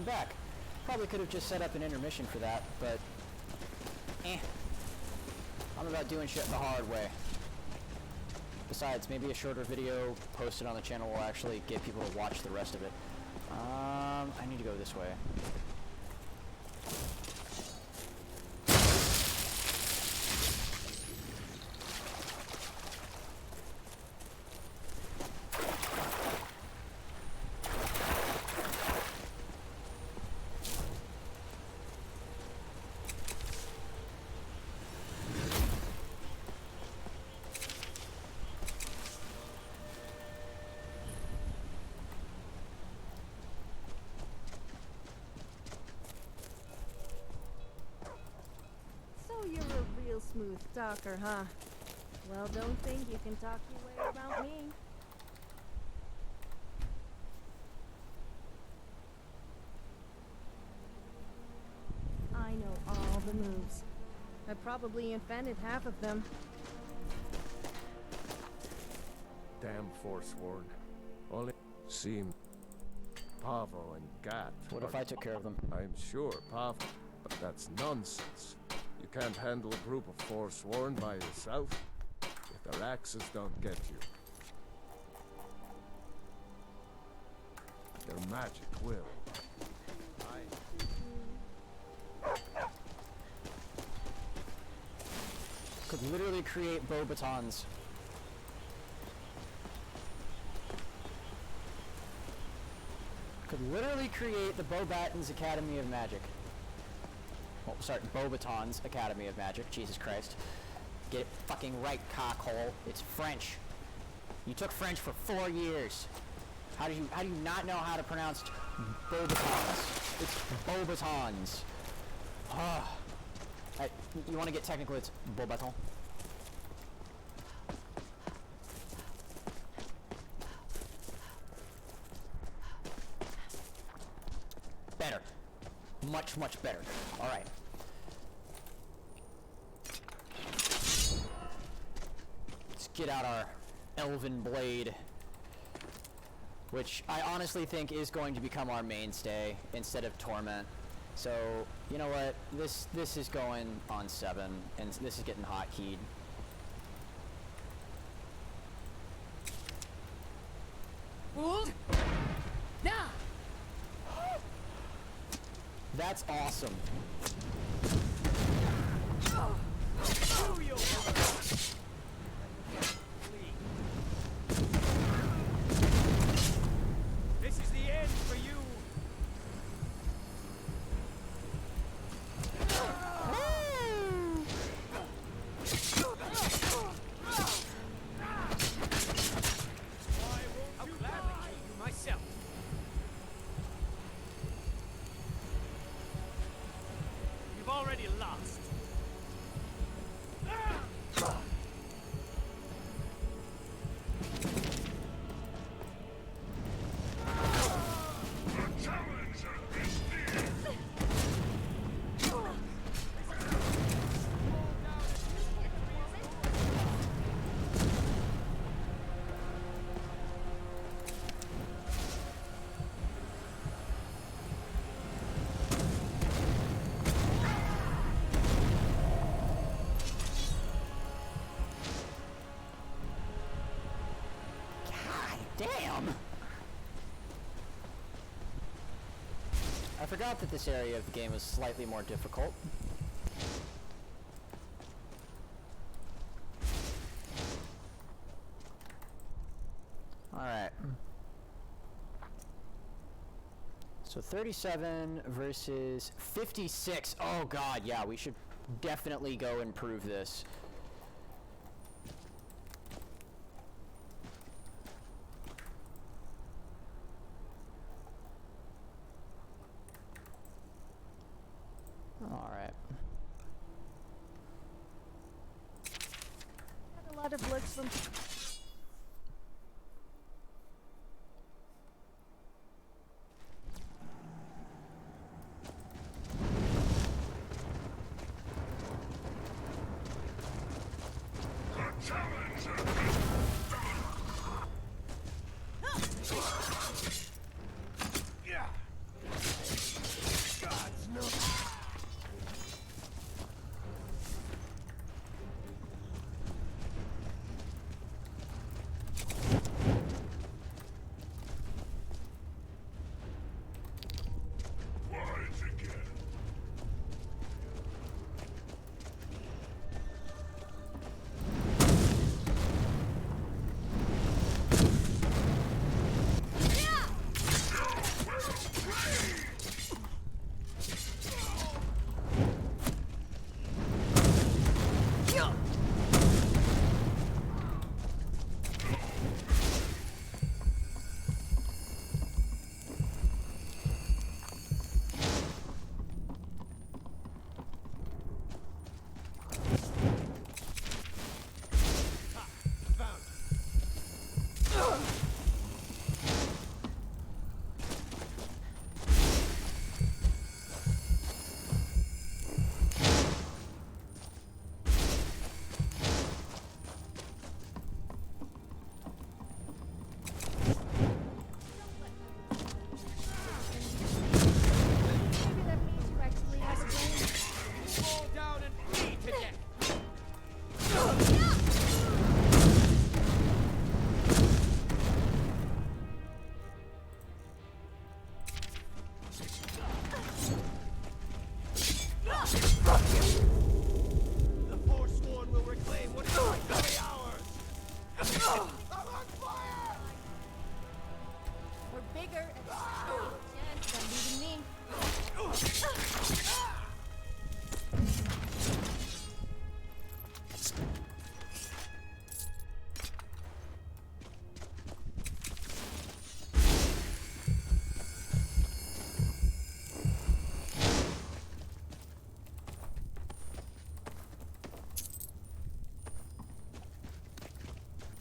back. Probably could have just set up an intermission for that, but I'm about doing shit the hard way. Besides, maybe a shorter video posted on the channel will actually get people to watch the rest of it. I need to go this way. You're a real smooth talker, huh? Well, don't think you can talk your way around me. I know all the moves. I probably invented half of them. Damn Forsworn. Only seem Pavo and Gat. What if I took care of them? I'm sure Pavo, but that's nonsense. You can't handle a group of Forsworn by yourself. If their axes don't get you, their magic will. Could literally create bow batons. Could literally create the Beauxbatons Academy of Magic. Oh, sorry, Beauxbatons Academy of Magic. Jesus Christ. Get it fucking right, cockhole. It's French. You took French for 4 years. How do you not know how to pronounce Beauxbatons? It's Beauxbatons. You want to get technical, it's Beauxbaton. Better. Much, much better. Alright. Let's get out our Elven Blade, which I honestly think is going to become our mainstay instead of Torment. So, you know what? This is going on 7, and this is getting hotkeyed. Now. That's awesome. This is the end for you. I'll gladly kill you myself. You've already lost. Damn! I forgot that this area of the game was slightly more difficult. Alright. So 37 versus 56. Oh god, yeah, we should definitely go improve this. Alright. Had a lot of looks from.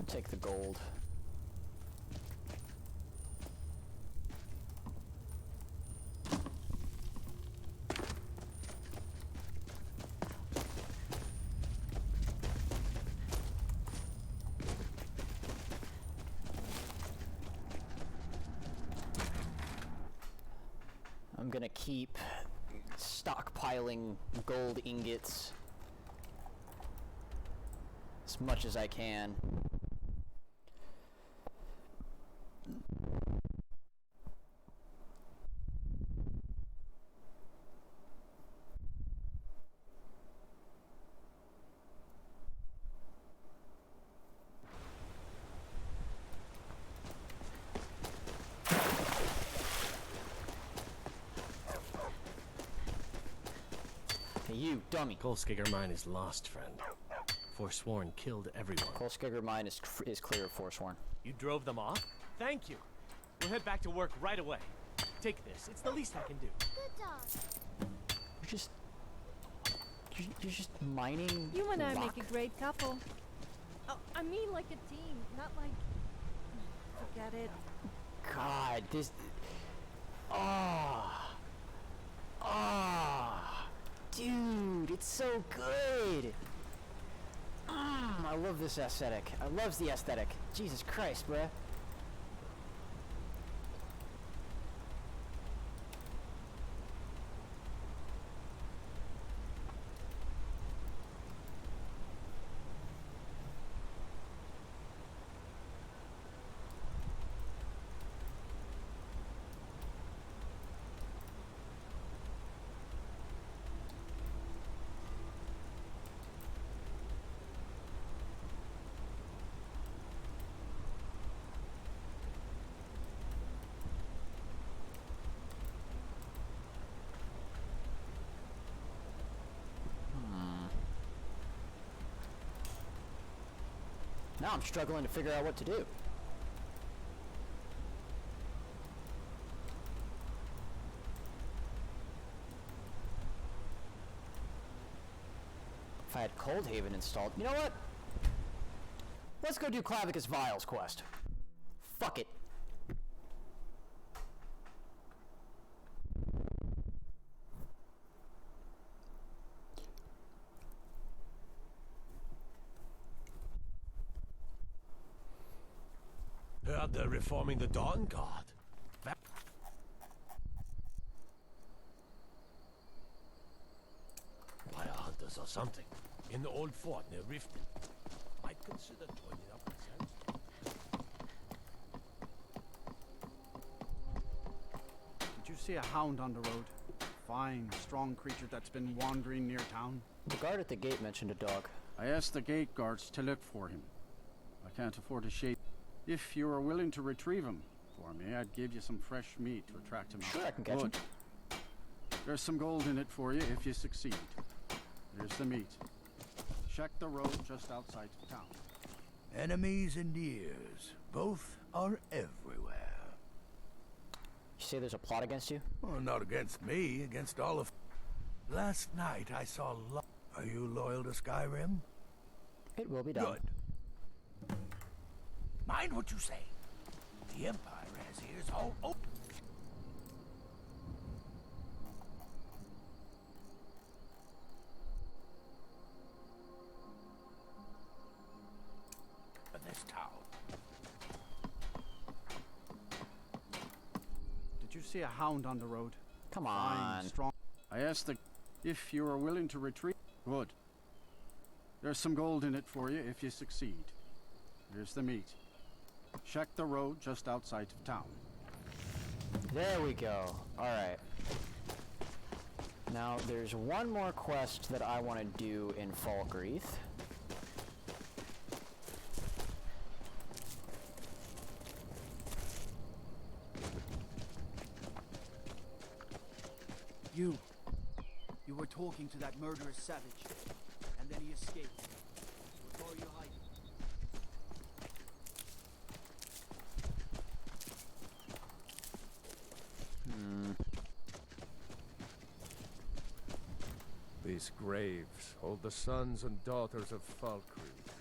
take the gold. I'm gonna keep stockpiling gold ingots as much as I can. Hey, you dummy. Kolskegger mine is lost, friend. Forsworn killed everyone. Kolskegger mine is clear of Forsworn. You drove them off? Thank you. We'll head back to work right away. Take this. It's the least I can do. Good dog. You're just mining. You and I rock? make a great couple. Oh, I mean like a team, not like... Forget it. God, this. Dude, it's so good. I love this aesthetic. I love the aesthetic. Jesus Christ, bruh. Now I'm struggling to figure out what to do. If I had Coldhaven installed, you know what? Let's go do Clavicus Vials quest. Fuck it. Heard they're reforming the Dawn Guard. Fire hunters or something. In the old fort near Riften. Might consider joining up myself. Did you see a hound on the road? Fine, strong creature that's been wandering near town. The guard at the gate mentioned a dog. I asked the gate guards to look for him. I can't afford to shape. If you are willing to retrieve him for me, I'd give you some fresh meat to attract him out. Sure, I can catch him. There's some gold in it for you if you succeed. Here's the meat. Check the road just outside of town. Enemies and ears. Both are everywhere. You say there's a plot against you? Well, not against me, against all of... Last night I saw... Are you loyal to Skyrim? It will be done. Good. Mind what you say. The Empire has ears all open. This town. Did you see a hound on the road? Come Fine, on. strong. I asked the... If you are willing to retrieve... Good. There's some gold in it for you if you succeed. Here's the meat. Check the road just outside of town. There we go. Alright. Now, there's one more quest that I want to do in Falkreath. You were talking to that murderous savage, and then he escaped. Where are you hiding? These graves hold the sons and daughters of Falkreath.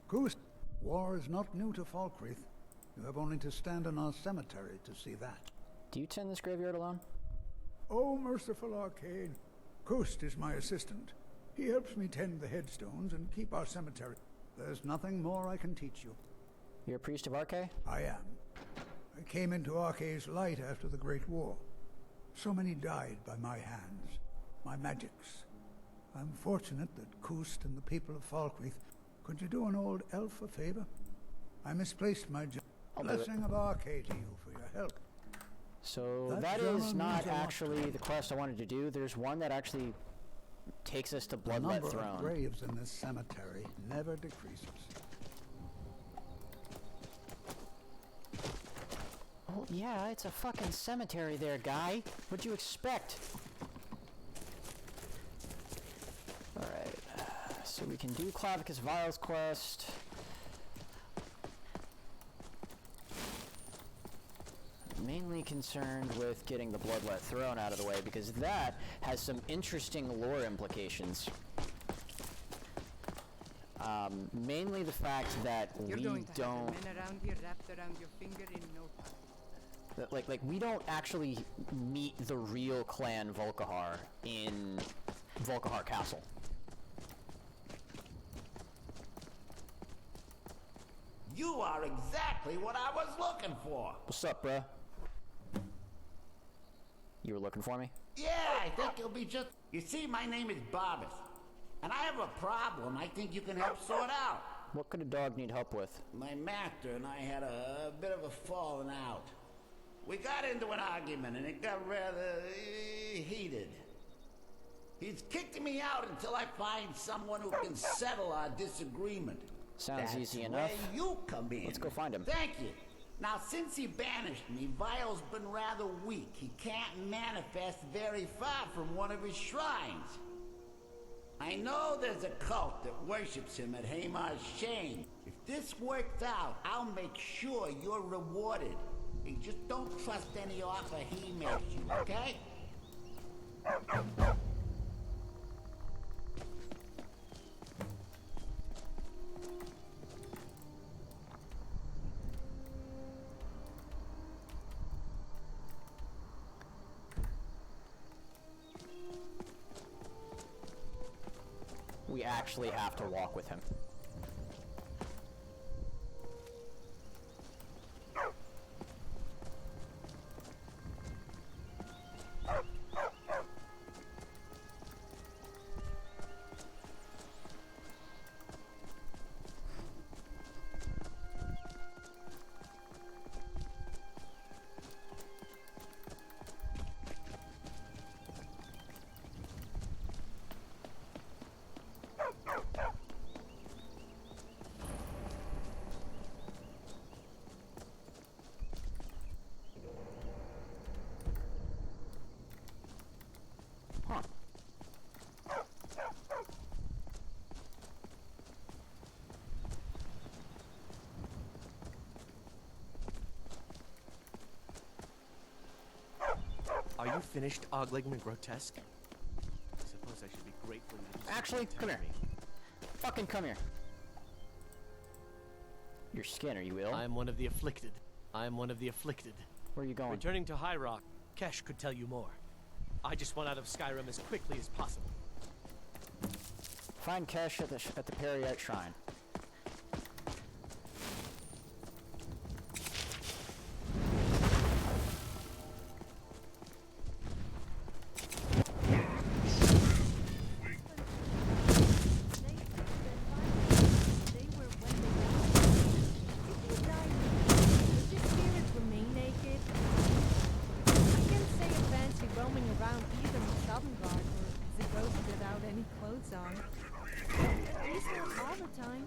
Goose, war is not new to Falkreath. You have only to stand in our cemetery to see that. Do you tend this graveyard alone? Oh, merciful Arcane. Kust is my assistant. He helps me tend the headstones and keep our cemetery. There's nothing more I can teach you. You're a priest of Arche? I am. I came into Arche's light after the Great War. So many died by my hands, my magics. I'm fortunate that Kust and the people of Falkreath. Could you do an old elf a favor? I misplaced my blessing of Arche to you for your help. So That that is German not means a lot actually to me. the quest I wanted to do. There's one that actually takes us to The Bloodlet number of Throne. graves in this cemetery never decreases. Oh yeah, it's a fucking cemetery there, guy. What'd you expect? Alright, so we can do Clavicus Vile's quest. Mainly concerned with getting the Bloodlet Throne out of the way because that has some interesting lore implications. Mainly the fact that You're we going to have don't... the men around here wrapped around your finger in no time. Like we don't actually meet the real clan Volkihar in Volkihar Castle. You are exactly what I was looking for. What's up, bruh? You were looking for me? Yeah, I think you'll be just... You see, my name is Barbas, and I have a problem I think you can help sort out. What could a dog need help with? My master and I had a bit of a falling out. We got into an argument and it got rather heated. He's kicked me out until I find someone who can settle our disagreement. Sounds That's easy where enough. you come in. Let's go find him. Thank you. Now, since he banished me, Vile's been rather weak. He can't manifest very far from one of his shrines. I know there's a cult that worships him at Hamar's Shane. If this works out, I'll make sure you're rewarded. You just don't trust any offer he makes you, okay? We actually have to walk with him. Huh. Are you finished ogling the grotesque? I suppose I should be grateful you didn't Actually, tell come here. me. Fucking come here. Your skin, are you ill? I am one of the afflicted. I am one of the afflicted. Where are you going? Returning to High Rock, Kesh could tell you more. I just want out of Skyrim as quickly as possible. Find Kesh at the Periite Shrine. They were when they died. If you die, does your spirit remain naked? I can't say a fancy roaming around either in Sovngarde or as a ghost without any clothes on. At least not all the time.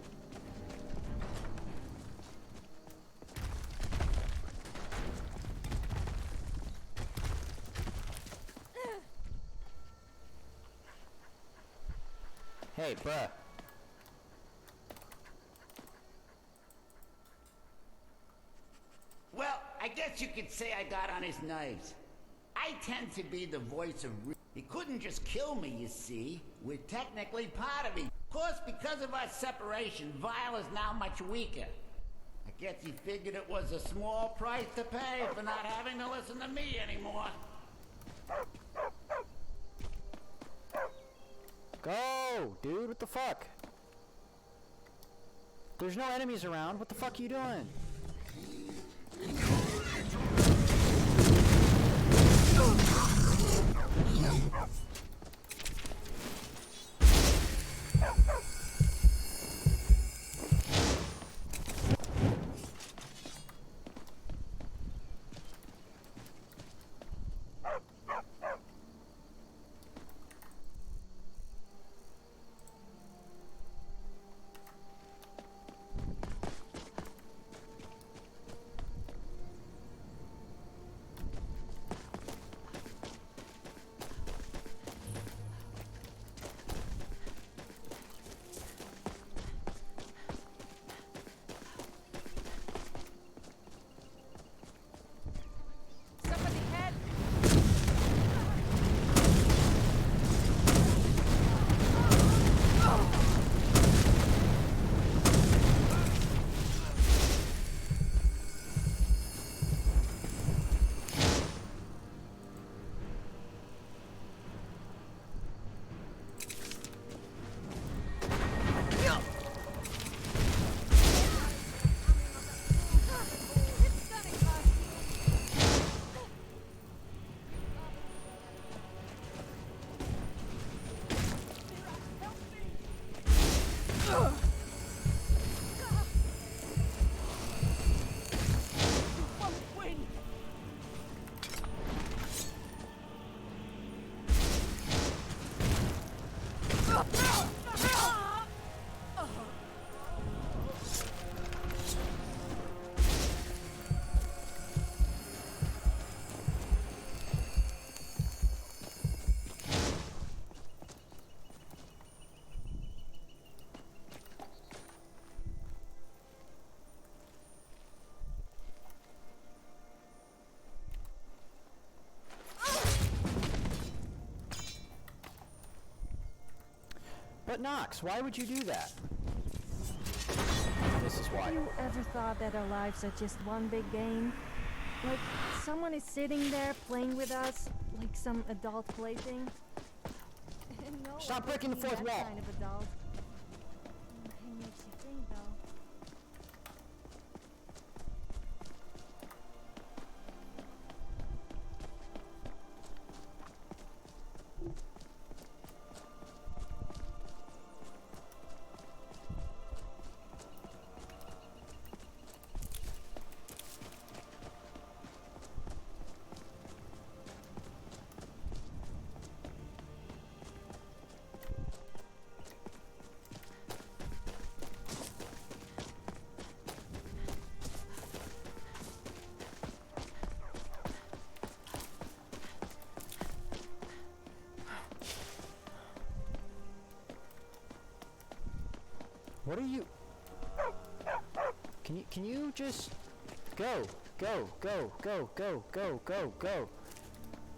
Hey, bruh. Well, I guess you could say I got on his nerves. I tend to be the voice of reason. He couldn't just kill me, you see. We're technically part of each. course, because of our separation, Vile is now much weaker. I guess he figured it was a small price to pay for not having to listen to me anymore. Go, dude, what the fuck? There's no enemies around. What the fuck are you doing? But Nox, why would you do that? This is why. Have you ever thought that our lives are just one big game? Like, someone is sitting there playing with us, like some adult plaything? No, Stop breaking the fourth that wall. kind of adult. It makes you think, though. What are you? Can you just go? Go.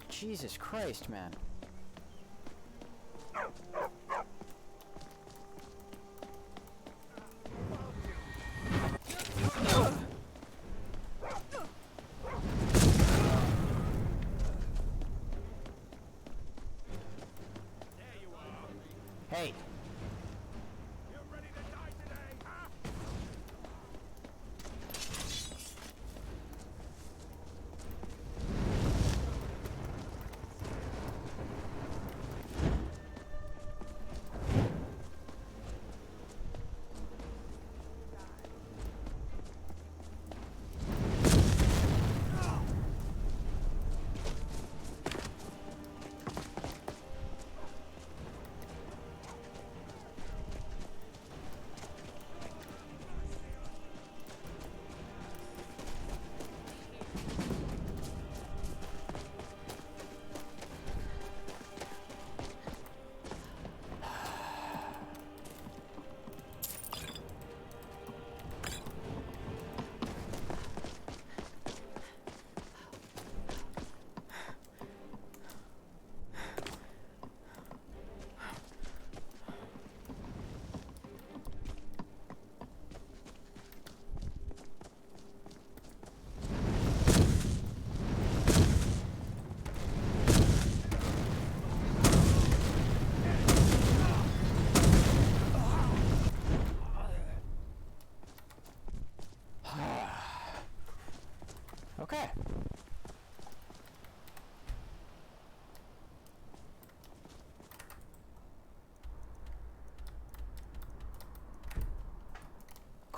Jesus Christ, man. Hey.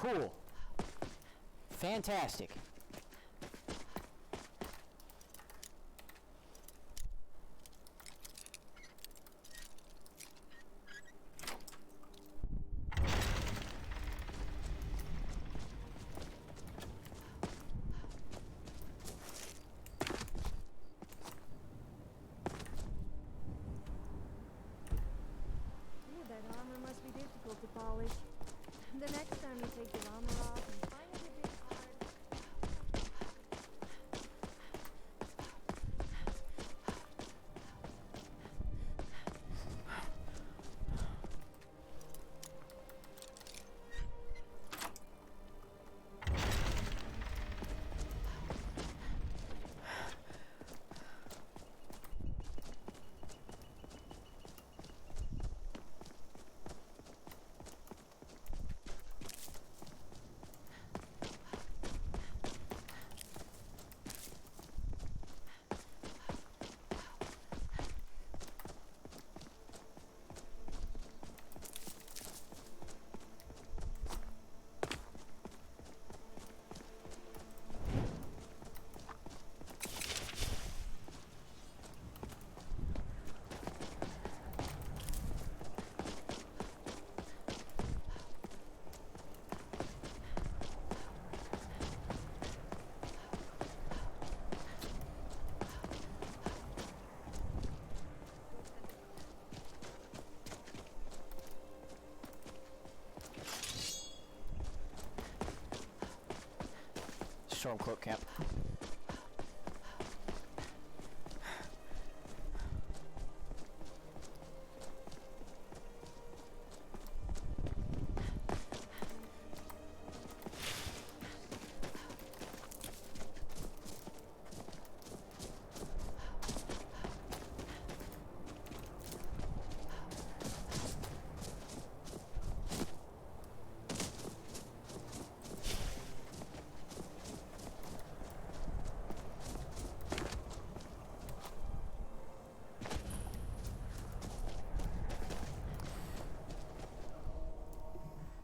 Cool. Fantastic. That armor must be difficult to polish. The next time you take your armor off and find it a bit hard. Stormcloak camp.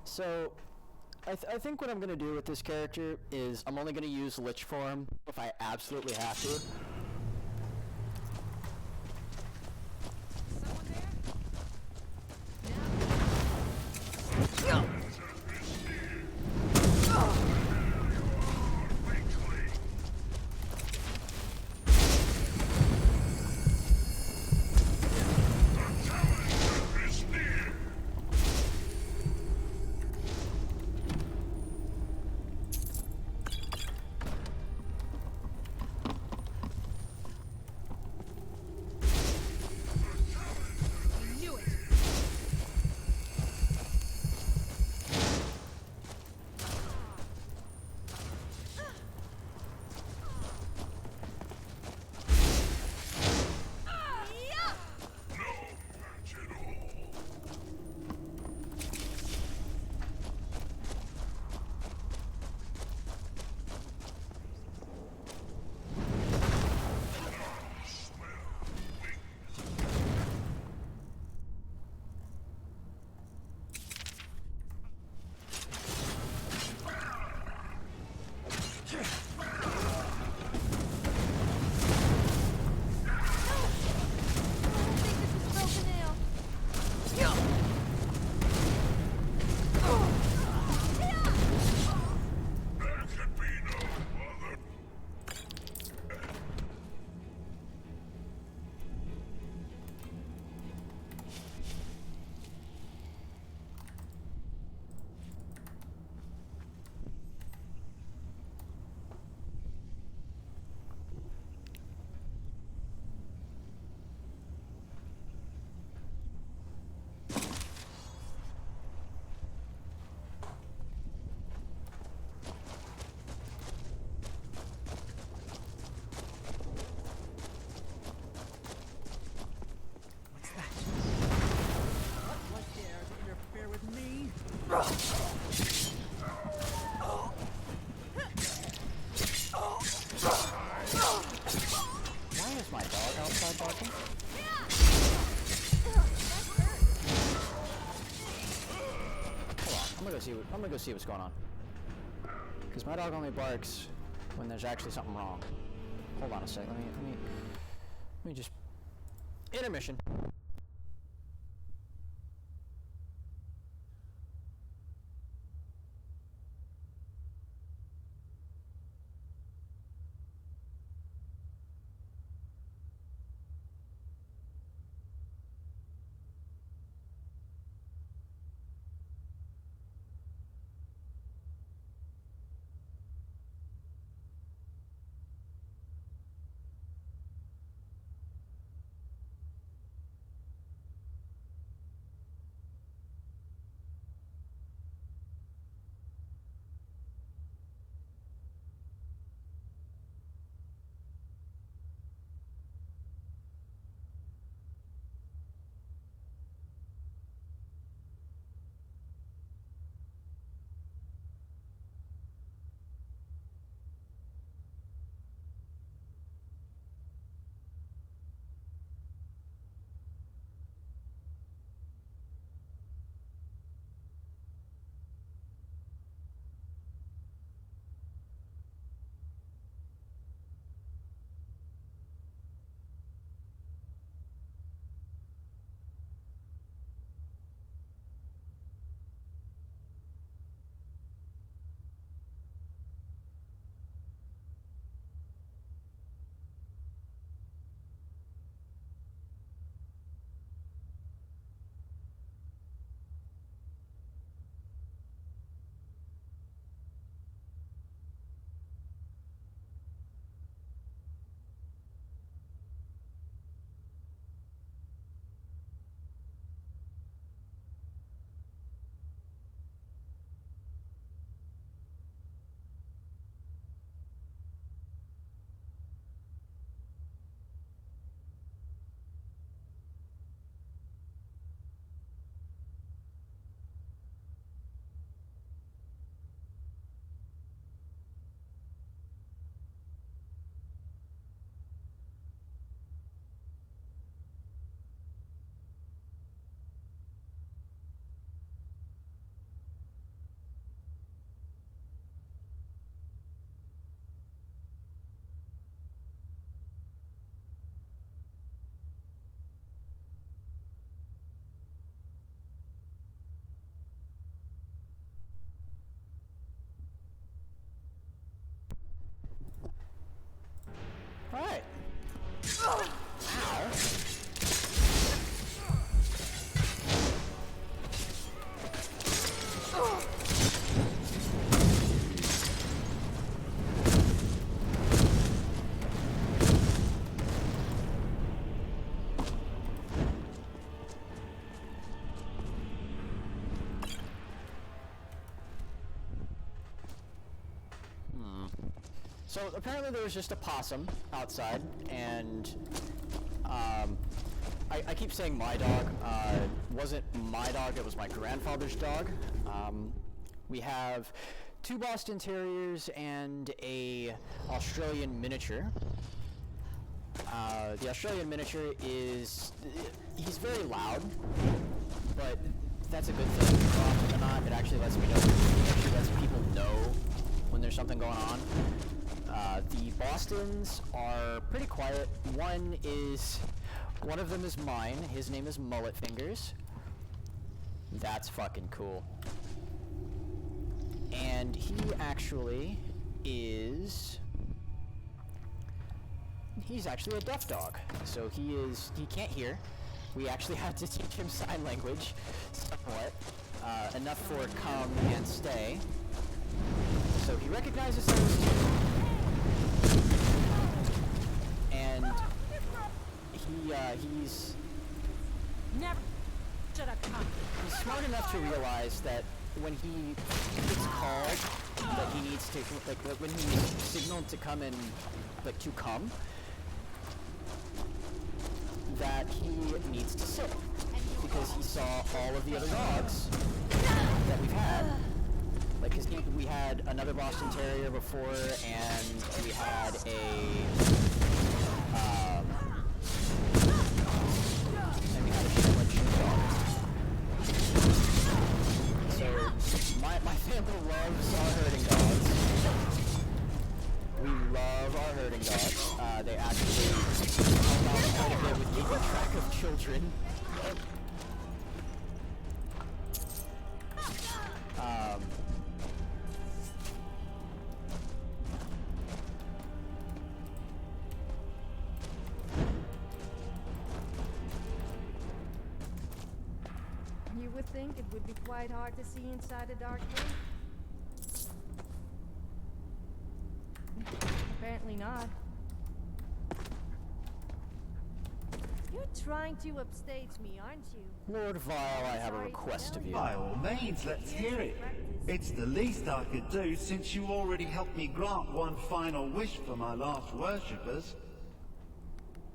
So, I think what I'm going to do with this character is I'm only going to use Lich form if I absolutely have to. Someone there? Why is my dog outside barking? Hold on, I'm gonna go see what's going on. Because my dog only barks when there's actually something wrong. Hold on a sec. Let me just intermission. Alright. Ow. So apparently there was just a possum outside, and I keep saying my dog. Wasn't my dog, it was my grandfather's dog. We have 2 Boston Terriers and a Australian miniature. The Australian miniature he's very loud, but that's a good thing. More often than not, it actually lets people know when there's something going on. The Bostons are pretty quiet. One of them is mine. His name is Mullet Fingers. That's fucking cool. And he actually he's actually a deaf dog. So he can't hear. We actually had to teach him sign language somewhat, enough for come and stay. So he recognizes those two. And he's smart enough to realize that when he gets called, that he needs to, when he's signaled to come in, to come, that he needs to sit. Because he saw all of the other dogs that we've had. Because we had another Boston Terrier before, and we had a Shetland sheepdog. So my family loves our herding dogs. children. You would think it would be quite hard to see inside a dark room. Apparently not. You're trying to upstage me, aren't you? Lord Vile, I have a request of you. By all means, let's hear it. It's the least I could do since you already helped me grant one final wish for my last worshippers.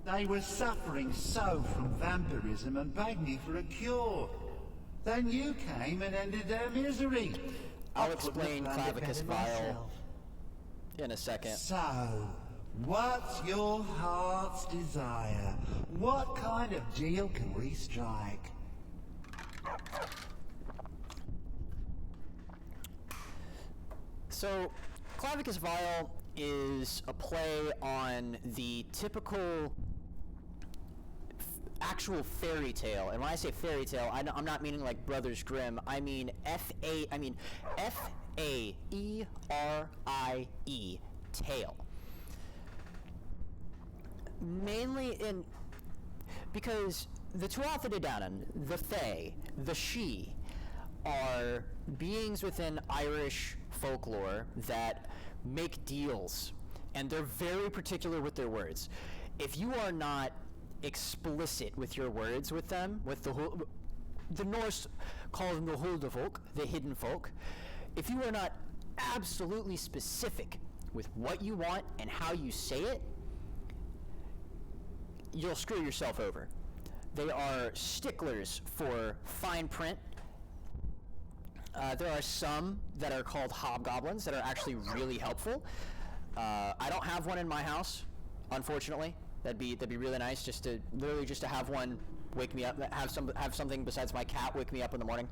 They were suffering so from vampirism and begged me for a cure. Then you came and ended their misery. I'll explain Clavicus Vile in a second. So, what's your heart's desire? What kind of deal can we strike? So, Clavicus Vile is a play on the typical actual fairy tale. And when I say fairy tale, I'm not meaning like Brothers Grimm. I mean F-A-E-R-I-E, tale. Mainly because the Tuatha De Danann, the Fae, the She, are beings within Irish folklore that make deals, and they're very particular with their words. If you are not explicit with your words with them, with the Norse call them the Huldafolk, the hidden folk. If you are not absolutely specific with what you want and how you say it, you'll screw yourself over. They are sticklers for fine print. There are some that are called hobgoblins that are actually really helpful. I don't have one in my house, unfortunately. That'd be really nice, just to have one wake me up, have something besides my cat wake me up in the morning.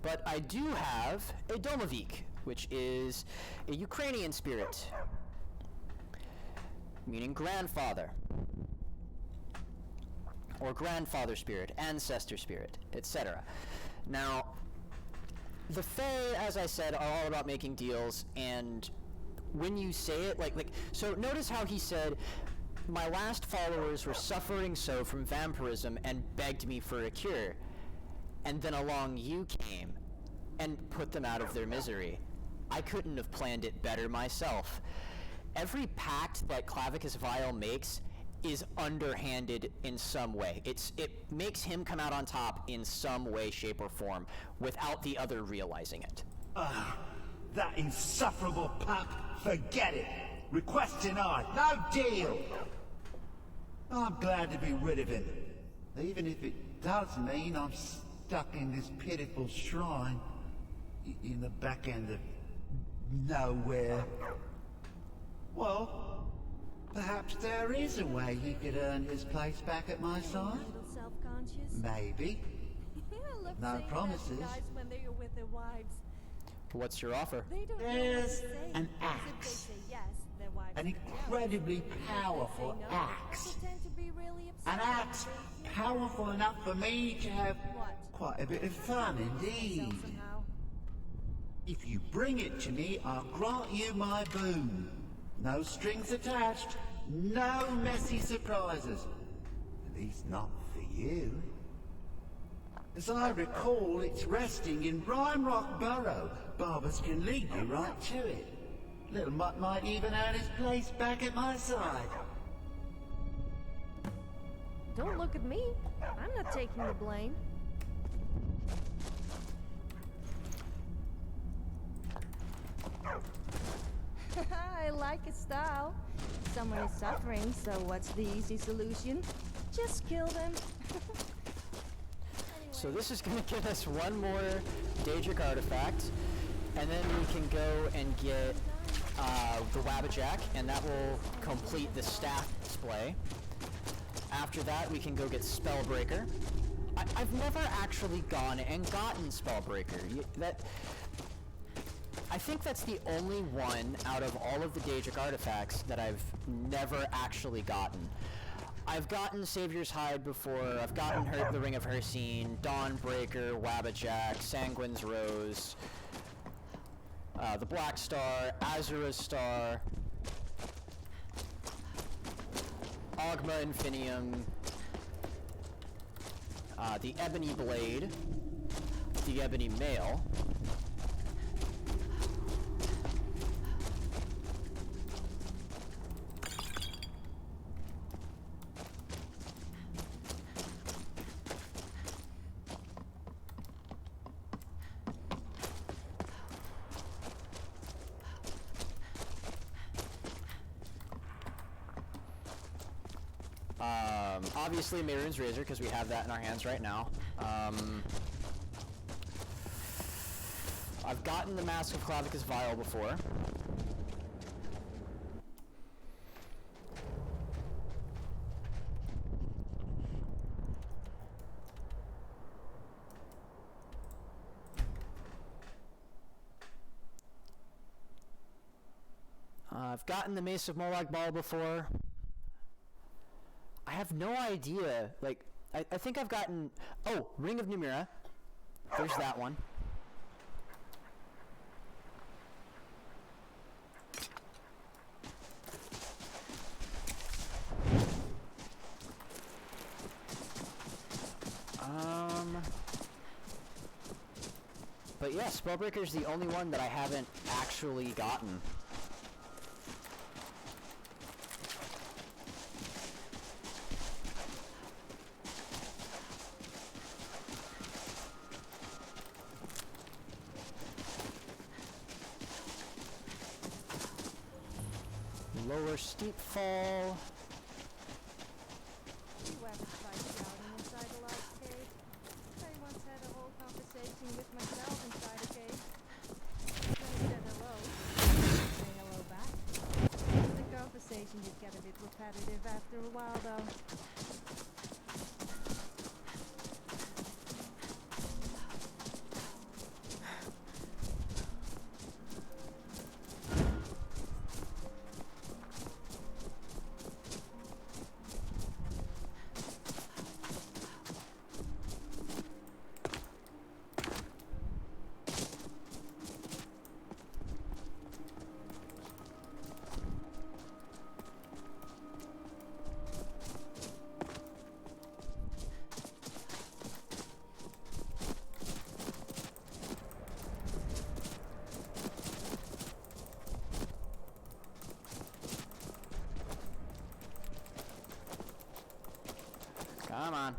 But I do have a Domovik, which is a Ukrainian spirit, meaning grandfather, or grandfather spirit, ancestor spirit, etc. Now, the Fae, as I said, are all about making deals, and when you say it, so notice how he said, my last followers were suffering so from vampirism and begged me for a cure. And then along you came and put them out of their misery. I couldn't have planned it better myself. Every pact that Clavicus Vile makes is underhanded in some way. It makes him come out on top in some way, shape, or form without the other realizing it. That insufferable pup, forget it. Request denied, no deal. I'm glad to be rid of him, even if it does mean I'm stuck in this pitiful shrine in the back end of nowhere. Well, perhaps there is a way he could earn his place back at my side. A little self-conscious? Maybe. No promises. Guys when they are with their wives. What's your offer? They don't There's know what to say. an If axe. they say yes, their wives An are jealous. incredibly If they powerful say no, axe. they tend to be really upset. An axe powerful enough for me to have quite a bit of fun indeed. Somehow. If you bring it to me, I'll grant you my boon. No strings attached, no messy surprises. At least not for you. As I recall, it's resting in Rime Rock Burrow. Barbers can lead you right to it. Little Mutt might even earn his place back at my side. Don't look at me. I'm not taking the blame. I like his style. Someone is suffering, so what's the easy solution? Just kill them. So this is going to give us one more Daedric artifact, and then we can go and get the Wabbajack, and that will complete the staff display. After that, we can go get Spellbreaker. I've never actually gone and gotten Spellbreaker. I think that's the only one out of all of the Daedric artifacts that I've never actually gotten. I've gotten Savior's Hide before, I've gotten the Ring of Hersine, Dawnbreaker, Wabbajack, Sanguine's Rose, the Black Star, Azura's Star, Ogma Infinium, the Ebony Blade, the Ebony Mail, obviously Mehrunes Razor, because we have that in our hands right now. I've gotten the Mask of Clavicus Vial before. I've gotten the Mace of Molag Bal before. I have no idea. Like, I think I've gotten... Oh, Ring of Numira. There's that one. But yeah, Spellbreaker's the only one that I haven't actually gotten. Lower Steep Fall. You haven't tried scouting inside a large cave. I once had a whole conversation with myself inside a cave. When I said hello, say hello back. The conversation did get a bit repetitive after a while, though. Come on.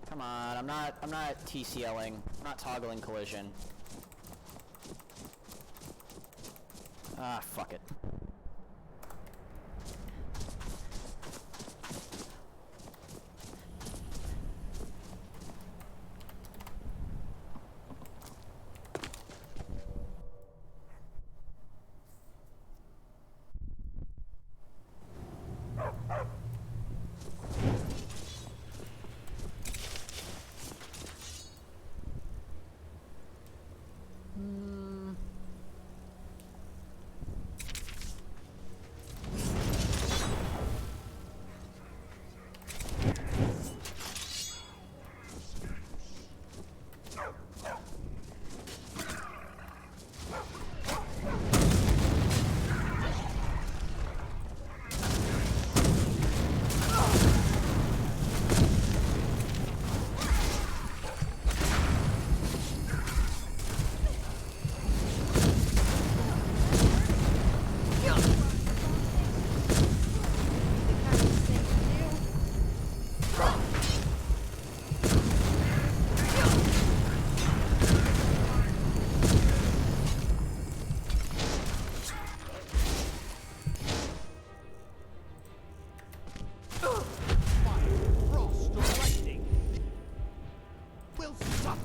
Come on, I'm not TCLing. I'm not toggling collision. Ah, fuck it.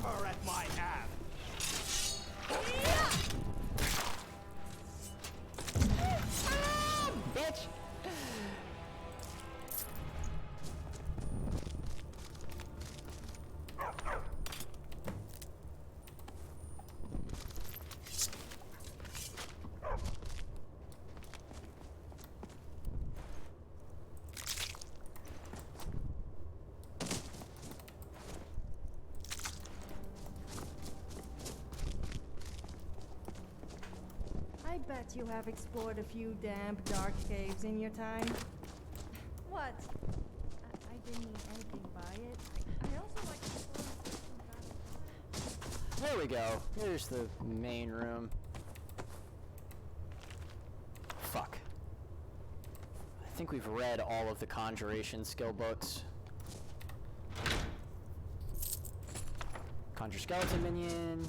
Copper at my ab. Bitch! I bet you have explored a few damp, dark caves in your time. What? I didn't mean anything by it. I also like exploring. There we go. Here's the main room. Fuck. I think we've read all of the conjuration skill books. Conjure skeleton minion.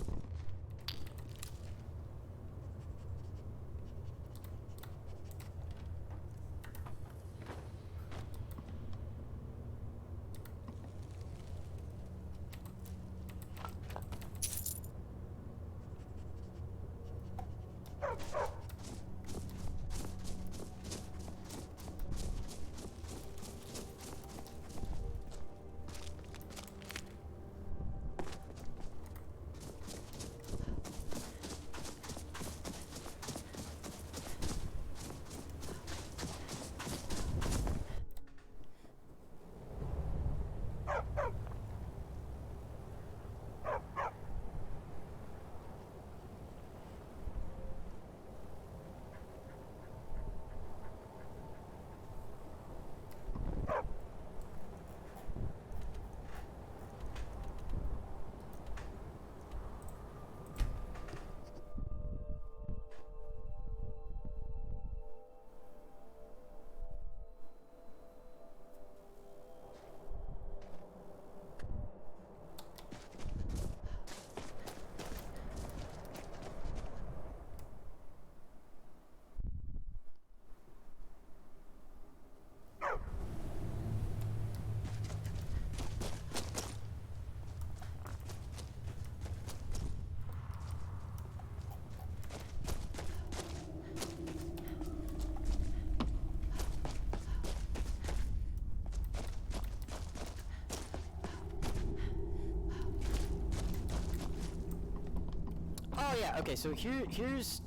Oh yeah, okay, so here's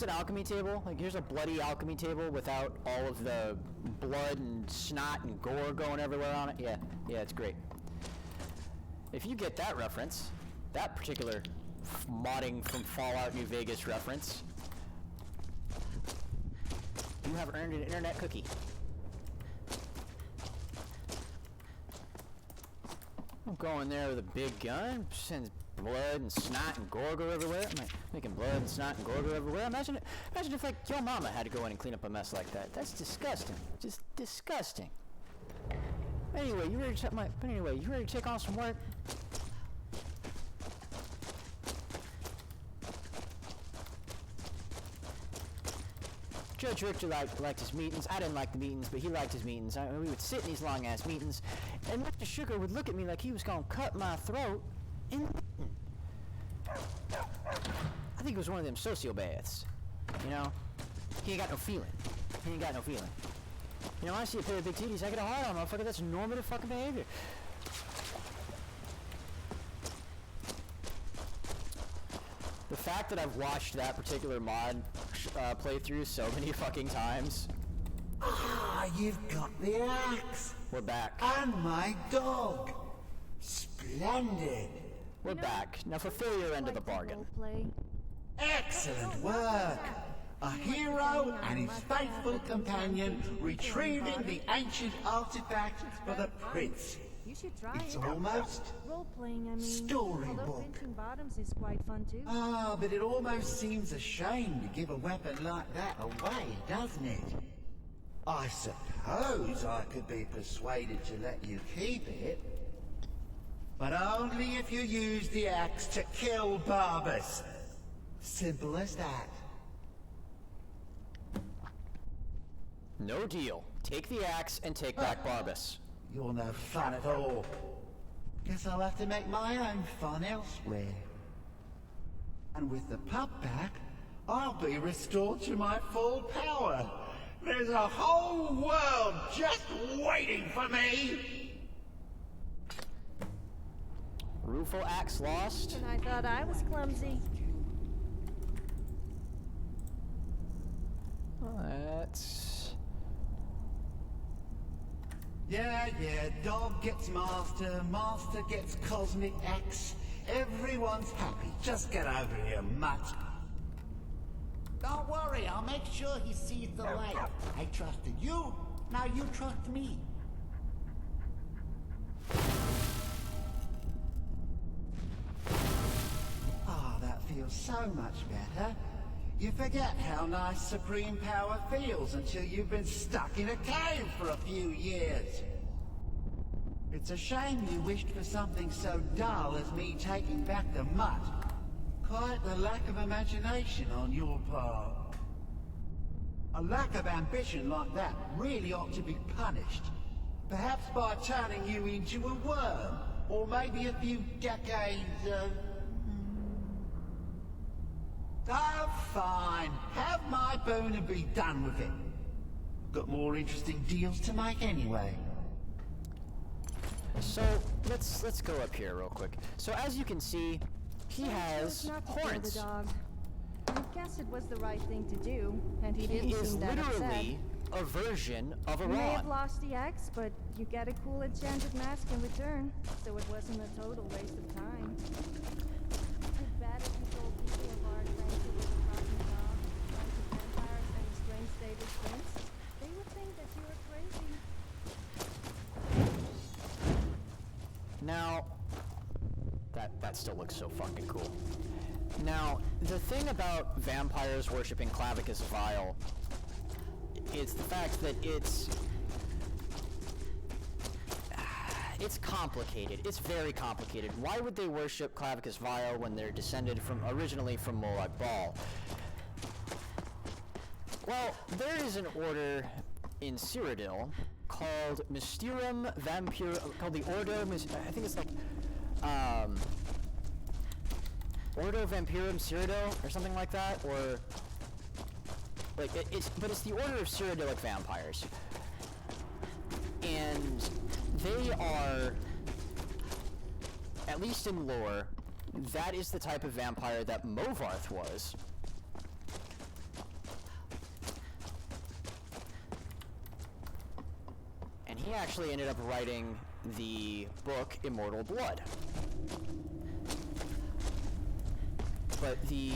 an alchemy table. Like, here's a bloody alchemy table without all of the blood and snot and gore going everywhere on it. Yeah, it's great. If you get that reference, that particular modding from Fallout New Vegas reference, you have earned an internet cookie. I'm going there with a big gun, sends blood and snot and gore go everywhere. I'm like, making blood and snot and gore go everywhere. Imagine if like your mama had to go in and clean up a mess like that. That's disgusting. Just disgusting. Anyway, you ready to take on some work? Judge Richter liked his meetings. I didn't like the meetings, but he liked his meetings. We would sit in these long-ass meetings, and Mr. Sugar would look at me like he was gonna cut my throat in the meeting. I think it was one of them sociopaths. You know? He ain't got no feeling. You know, I see a pair of big titties, I get a hard on, motherfucker. That's normative fucking behavior. The fact that I've watched that particular mod playthrough so many fucking times. Ah, you've got the axe. We're back. And my dog. Splendid. We're back. Now fulfill your end of the bargain. Excellent work. A hero and his faithful companion retrieving the ancient artifact for the prince. You should try It's it. almost Role-playing, I mean. storybook. Although pinching bottoms is quite fun too. Ah, but it almost seems a shame to give a weapon like that away, doesn't it? I suppose I could be persuaded to let you keep it. But only if you use the axe to kill Barbas. Simple as that. No deal. Take the axe and take back Barbas. You're no fun at all. Guess I'll have to make my own fun elsewhere. And with the pup back, I'll be restored to my full power. There's a whole world just waiting for me! Rueful axe lost. And I thought I was clumsy. That's... Yeah, dog gets master, master gets cosmic axe. Everyone's happy. Just get over here, mutt. Don't worry, I'll make sure he sees the light. I trusted you, now you trust me. Ah, that feels so much better. You forget how nice supreme power feels until you've been stuck in a cave for a few years. It's a shame you wished for something so dull as me taking back the mutt. Quite the lack of imagination on your part. A lack of ambition like that really ought to be punished. Perhaps by turning you into a worm, or maybe a few decades of... Oh, fine. Have my boon and be done with it. Got more interesting deals to make anyway. So, let's go up here real quick. So as you can see, he has Not to kill horns. the dog. I guess it was the right thing to do, and he didn't He is seem that upset. literally a version of a You may have Ron. lost the axe, but you get a cool enchanted mask in return, so it wasn't a total waste of time. I'd bad if you told people of our adventure with the talking dog, bunch of vampires, and a strange stable prince. They would think that you were crazy. Now, that still looks so fucking cool. Now, the thing about vampires worshipping Clavicus Vile is the fact that it's complicated. It's very complicated. Why would they worship Clavicus Vile when they're descended originally from Molag Bal? Well, there is an order in Cyrodiil called Mysterium Vampire, called the Ordo, I think it's like, Ordo Vampirum Cyrodiil, or something like that, or, like, but it's the Order of Cyrodiilic Vampires. And they are, at least in lore, that is the type of vampire that Movarth was. And he actually ended up writing the book Immortal Blood. But the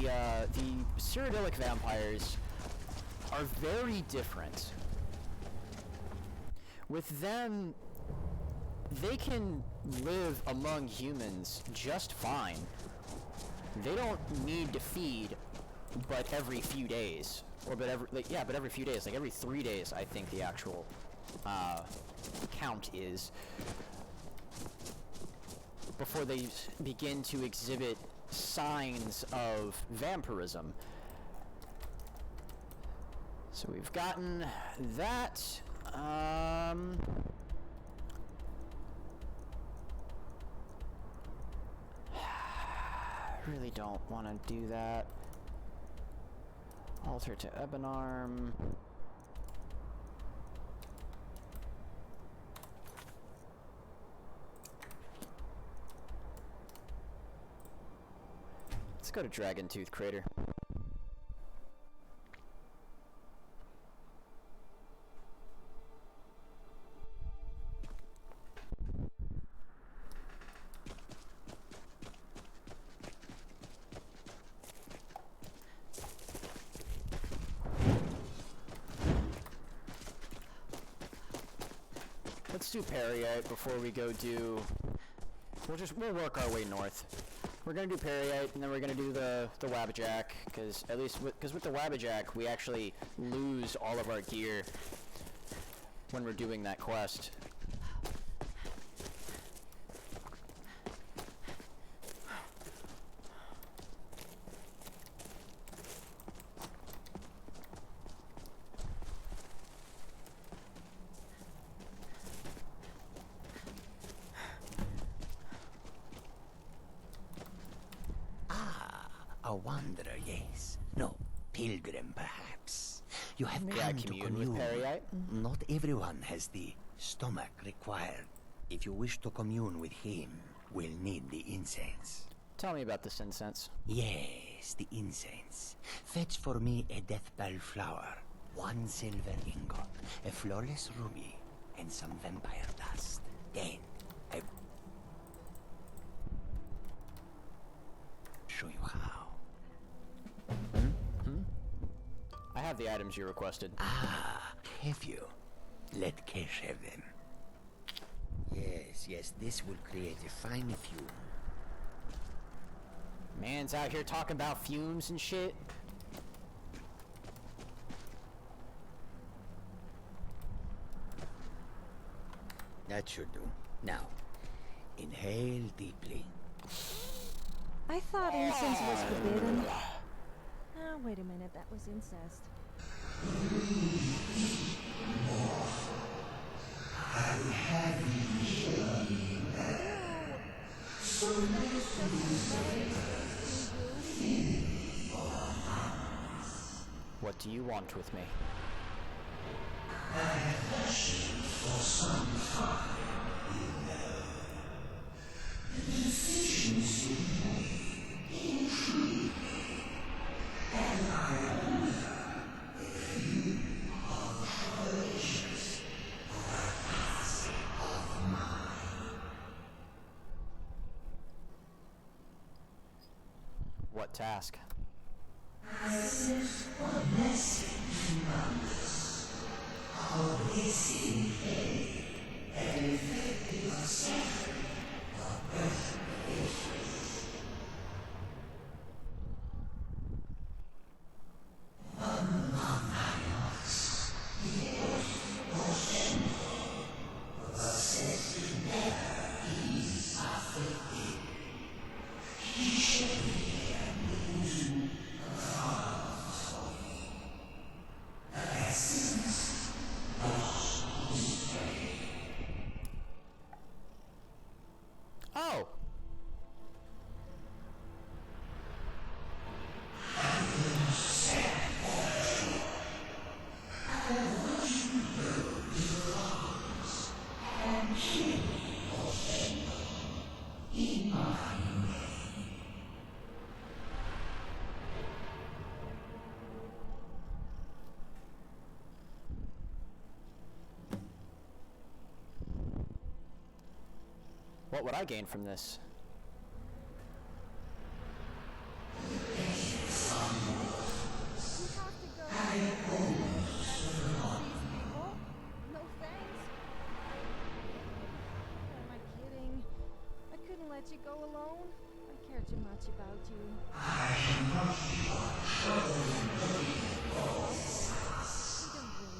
Cyrodiilic vampires are very different. With them, they can live among humans just fine. They don't need to feed, but every few days, but every few days, like every 3 days, I think the actual count is, before they begin to exhibit signs of vampirism. So we've gotten that. Really don't want to do that. Alter to Ebenarm. Let's go to Dragon Tooth Crater. Let's do Periite before we go do... We'll work our way north. We're gonna do Periite, and then we're gonna do the Wabbajack, because with the Wabbajack, we actually lose all of our gear when we're doing that quest. A wanderer, yes. No, pilgrim, perhaps. You have May I come to commune with Periite? Not everyone has the stomach required. If you wish to commune with him, we'll need the incense. Tell me about this incense. Yes, the incense. Fetch for me a death bell flower, 1 silver ingot, a flawless ruby, and some vampire dust. Then, I show you how. I have the items you requested. Ah, have you? Let Kesh have them. Yes, this will create a fine fume. Man's out here talking about fumes and shit. That should do. Now, inhale deeply. I thought incense was forbidden. Oh, wait a minute, that was incest. What do you want with me? What task? Oh! What would I gain from this? No thanks. Am I kidding? I couldn't let you go alone. I care too much about you. You don't really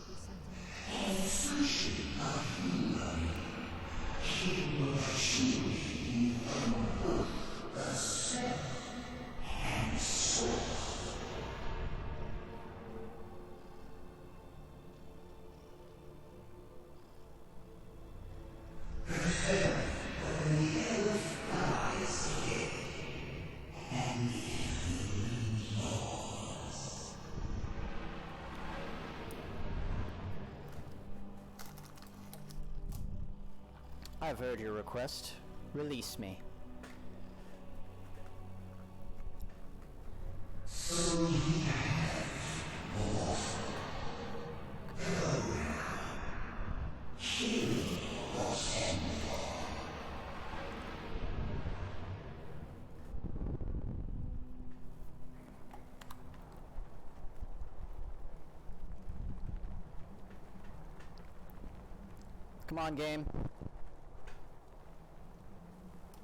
be sentimental. I've heard your request. Release me. Come on, game.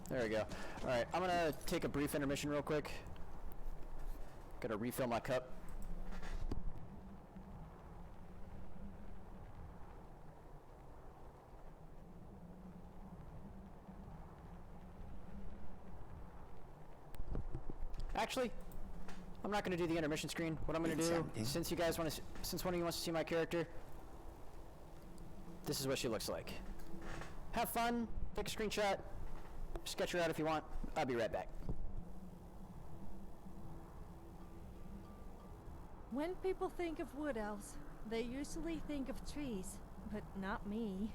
There we go. Alright, I'm gonna take a brief intermission real quick. Gotta refill my cup. Actually, I'm not gonna do the intermission screen. What I'm gonna do, since you guys want to, since one of you wants to see my character, this is what she looks like. Have fun, take a screenshot, sketch her out if you want. I'll be right back. When people think of wood elves, they usually think of trees, but not me.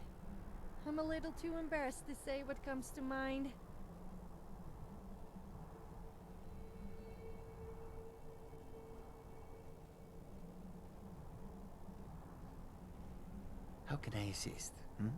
I'm a little too embarrassed to say what comes to mind. How can I assist? Hmm?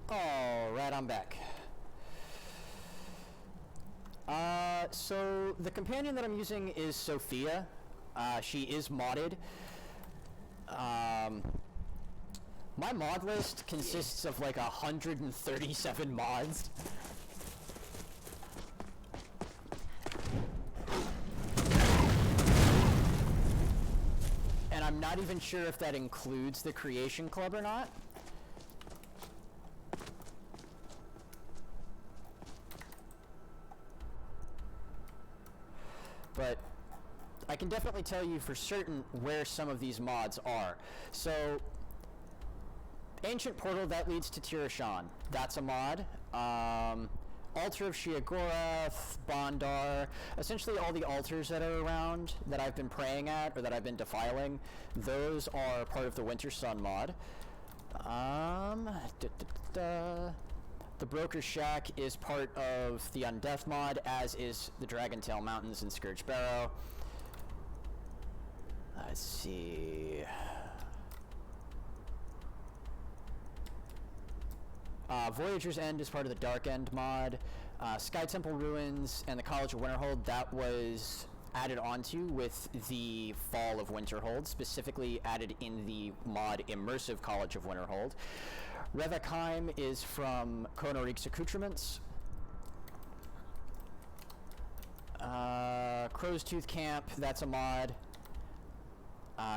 Alright, I'm back. So the companion that I'm using is Sophia. She is modded. My mod list consists of like 137 mods. And I'm not even sure if that includes the Creation Club or not. But I can definitely tell you for certain where some of these mods are. So, Ancient Portal, that leads to Tirashan. That's a mod. Altar of Sheogorath, Bondar, essentially all the altars that are around that I've been praying at or that I've been defiling, those are part of the Winter Sun mod. The Broker's Shack is part of the Undeath mod, as is the Dragontail Mountains and Scourge Barrow. Let's see. Voyager's End is part of the Dark End mod. Sky Temple Ruins and the College of Winterhold, that was added onto with the Fall of Winterhold, specifically added in the mod Immersive College of Winterhold. Revekheim is from Konorik's Accoutrements. Crow's Tooth Camp, that's a mod.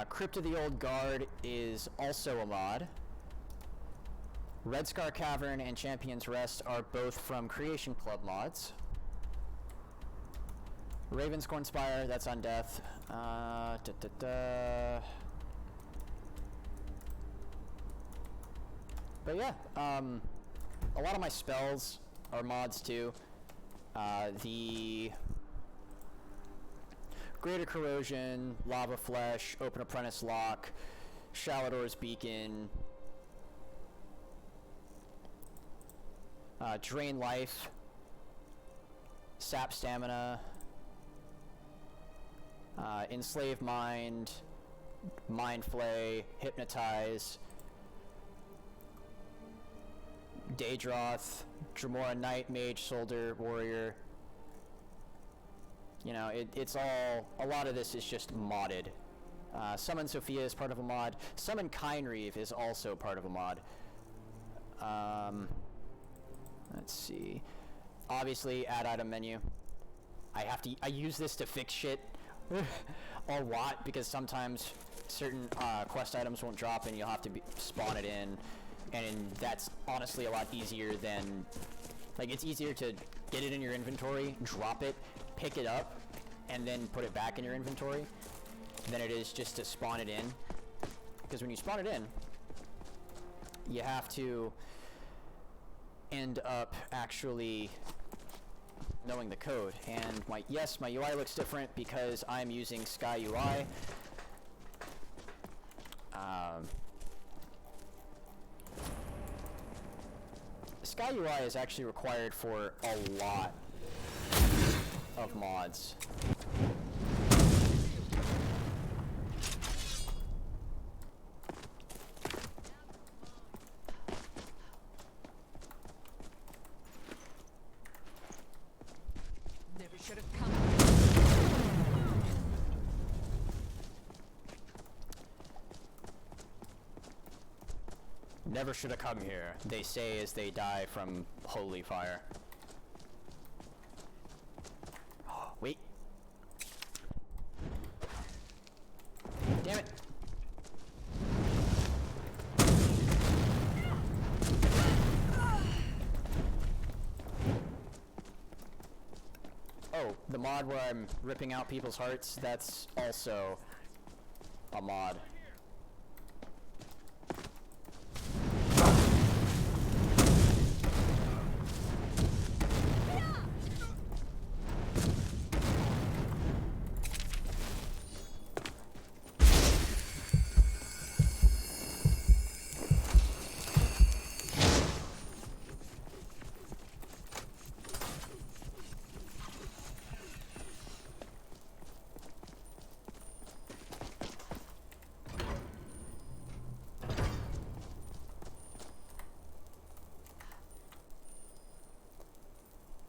Crypt of the Old Guard is also a mod. Red Scar Cavern and Champion's Rest are both from Creation Club mods. Ravenscorn Spire, that's Undeath. But yeah, a lot of my spells are mods too. The Greater Corrosion, Lava Flesh, Open Apprentice Lock, Shalador's Beacon, Drain Life, Sap Stamina, Enslave Mind, Mind Flay, Hypnotize, Daedroth, Dremora Knight, Mage, Soldier, Warrior. You know, it's all, a lot of this is just modded. Summon Sophia is part of a mod. Summon Kynreeve is also part of a mod. Let's see. Obviously, add item menu. I use this to fix shit a lot because sometimes certain quest items won't drop and you'll have to spawn it in. And that's honestly a lot easier than, like, it's easier to get it in your inventory, drop it, pick it up, and then put it back in your inventory than it is just to spawn it in. Because when you spawn it in, you have to end up actually knowing the code. And my UI looks different because I'm using Sky UI. Sky UI is actually required for a lot of mods. Never should have come. Never should have come here, they say as they die from holy fire. Wait. Damn it. Oh, the mod where I'm ripping out people's hearts, that's also a mod.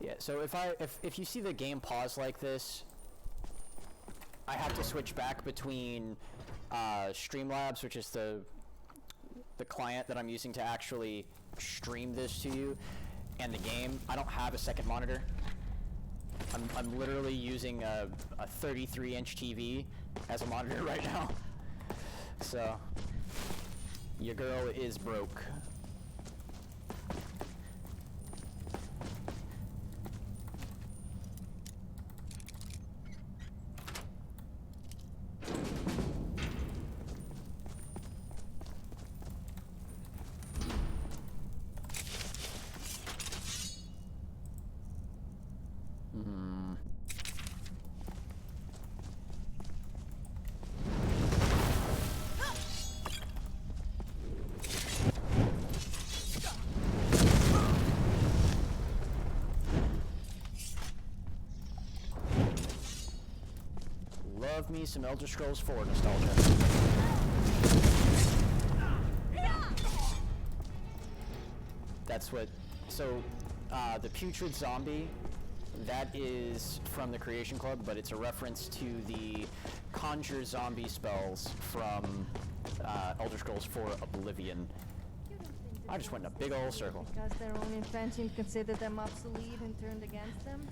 Yeah, so if you see the game pause like this, I have to switch back between Streamlabs, which is the client that I'm using to actually stream this to you, and the game. I don't have a second monitor. I'm literally using a 33-inch TV as a monitor right now. So your girl is broke. Love me some Elder Scrolls 4 nostalgia. That's what, so, the Putrid Zombie, that is from the Creation Club, but it's a reference to the Conjure Zombie spells from Elder Scrolls 4 Oblivion. I just went in a big old circle. Because their own invention considered them obsolete and turned against them?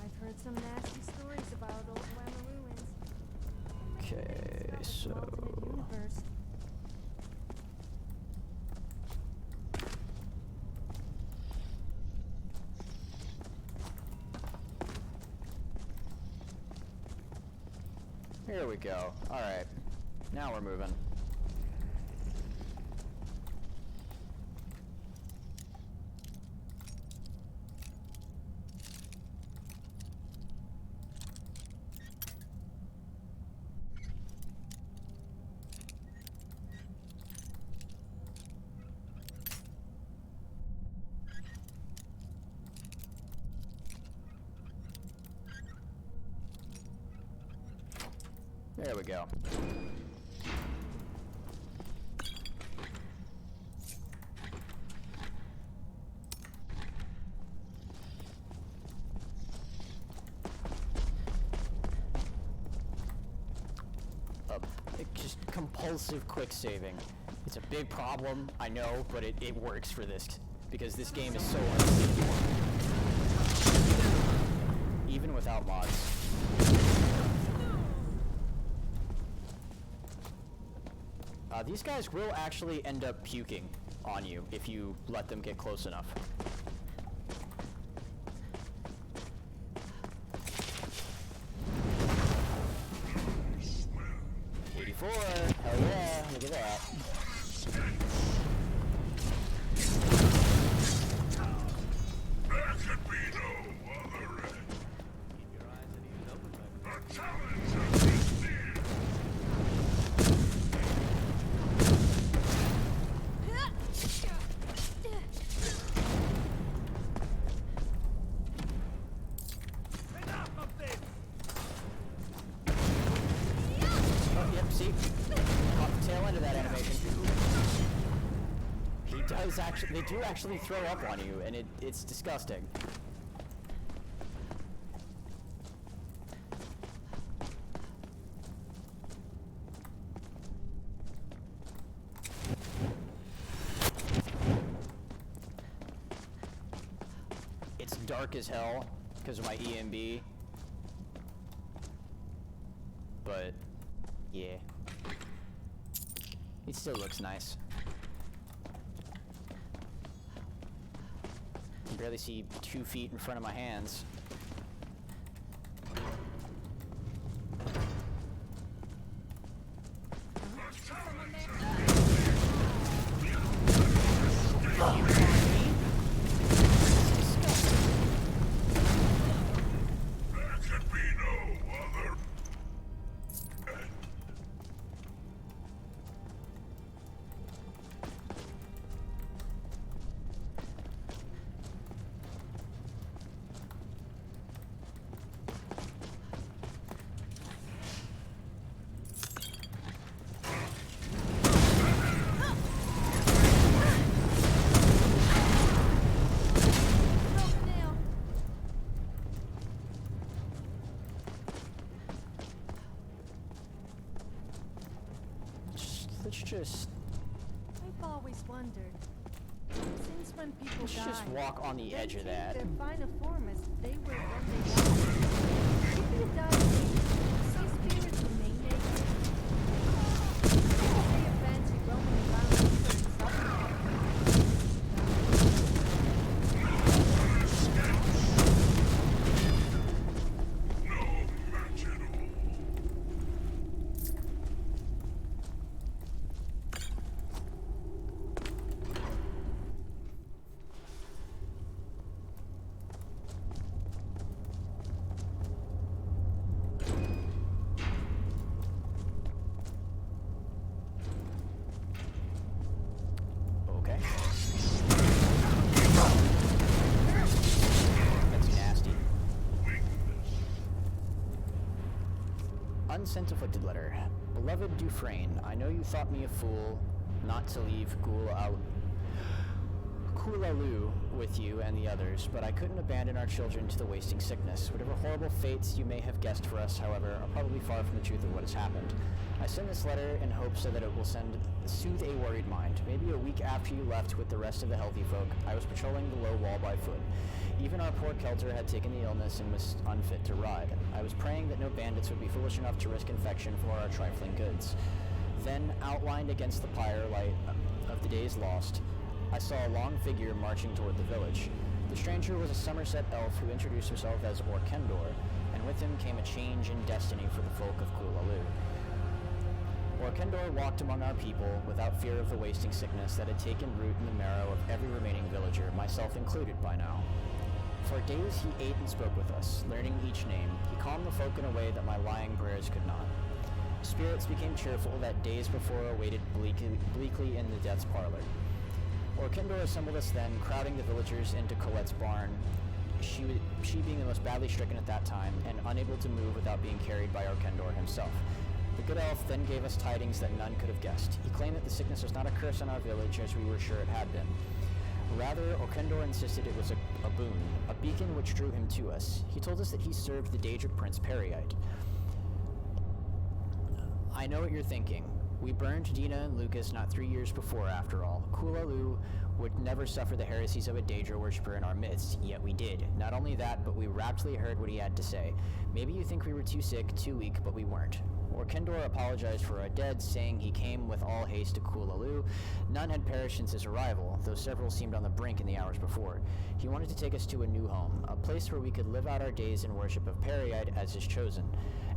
I've heard some nasty stories about old Whammer ruins. Okay, so... Universe. Here we go. Alright. Now we're moving. There we go. Just compulsive quick saving. It's a big problem, I know, but it works for this because this game is so unsafe. Even without mods. These guys will actually end up puking on you if you let them get close enough. Hell yeah, look at that. There could be no other end. Keep your eyes and ears open, my friend. The challenge is near. Enough of this! Oh, yep, see? Caught the tail end of that animation. He does actually, they do actually throw up on you, and it's disgusting. It's dark as hell because of my EMB. But, yeah. It still looks nice. I can barely see 2 feet in front of my hands. There could be no other end. Let's just I've always wondered, since when people let's die, just walk on the they edge of take that. their final form as they were when they died. If you die, do spirits remain naked? Say a fancy roaming around either in southern No match at all. Okay. That's nasty. Unsent afflicted letter. Beloved Dufresne, I know you thought me a fool not to leave Kulalu with you and the others, but I couldn't abandon our children to the wasting sickness. Whatever horrible fates you may have guessed for us, however, are probably far from the truth of what has happened. I send this letter in hopes so that it will soothe a worried mind. Maybe a week after you left with the rest of the healthy folk, I was patrolling the low wall by foot. Even our poor Kelter had taken the illness and was unfit to ride. I was praying that no bandits would be foolish enough to risk infection for our trifling goods. Then, outlined against the firelight of the days lost, I saw a long figure marching toward the village. The stranger was a Somerset elf who introduced himself as Orkendor, and with him came a change in destiny for the folk of Kulalu. Orkendor walked among our people without fear of the wasting sickness that had taken root in the marrow of every remaining villager, myself included by now. For days he ate and spoke with us, learning each name. He calmed the folk in a way that my lying prayers could not. Spirits became cheerful that days before awaited bleakly in the death's parlor. Orkendor assembled us then, crowding the villagers into Colette's barn, she being the most badly stricken at that time, and unable to move without being carried by Orkendor himself. The good elf then gave us tidings that none could have guessed. He claimed that the sickness was not a curse on our village, as we were sure it had been. Rather, Okendor insisted it was a boon, a beacon which drew him to us. He told us that he served the Daedric Prince Periite. I know what you're thinking. We burned Dina and Lucas not 3 years before, after all. Kulalu would never suffer the heresies of a Daedra worshipper in our midst, yet we did. Not only that, but we raptly heard what he had to say. Maybe you think we were too sick, too weak, but we weren't. Orkendor apologized for our dead, saying he came with all haste to Kulalu. None had perished since his arrival, though several seemed on the brink in the hours before. He wanted to take us to a new home, a place where we could live out our days in worship of Periite as his chosen,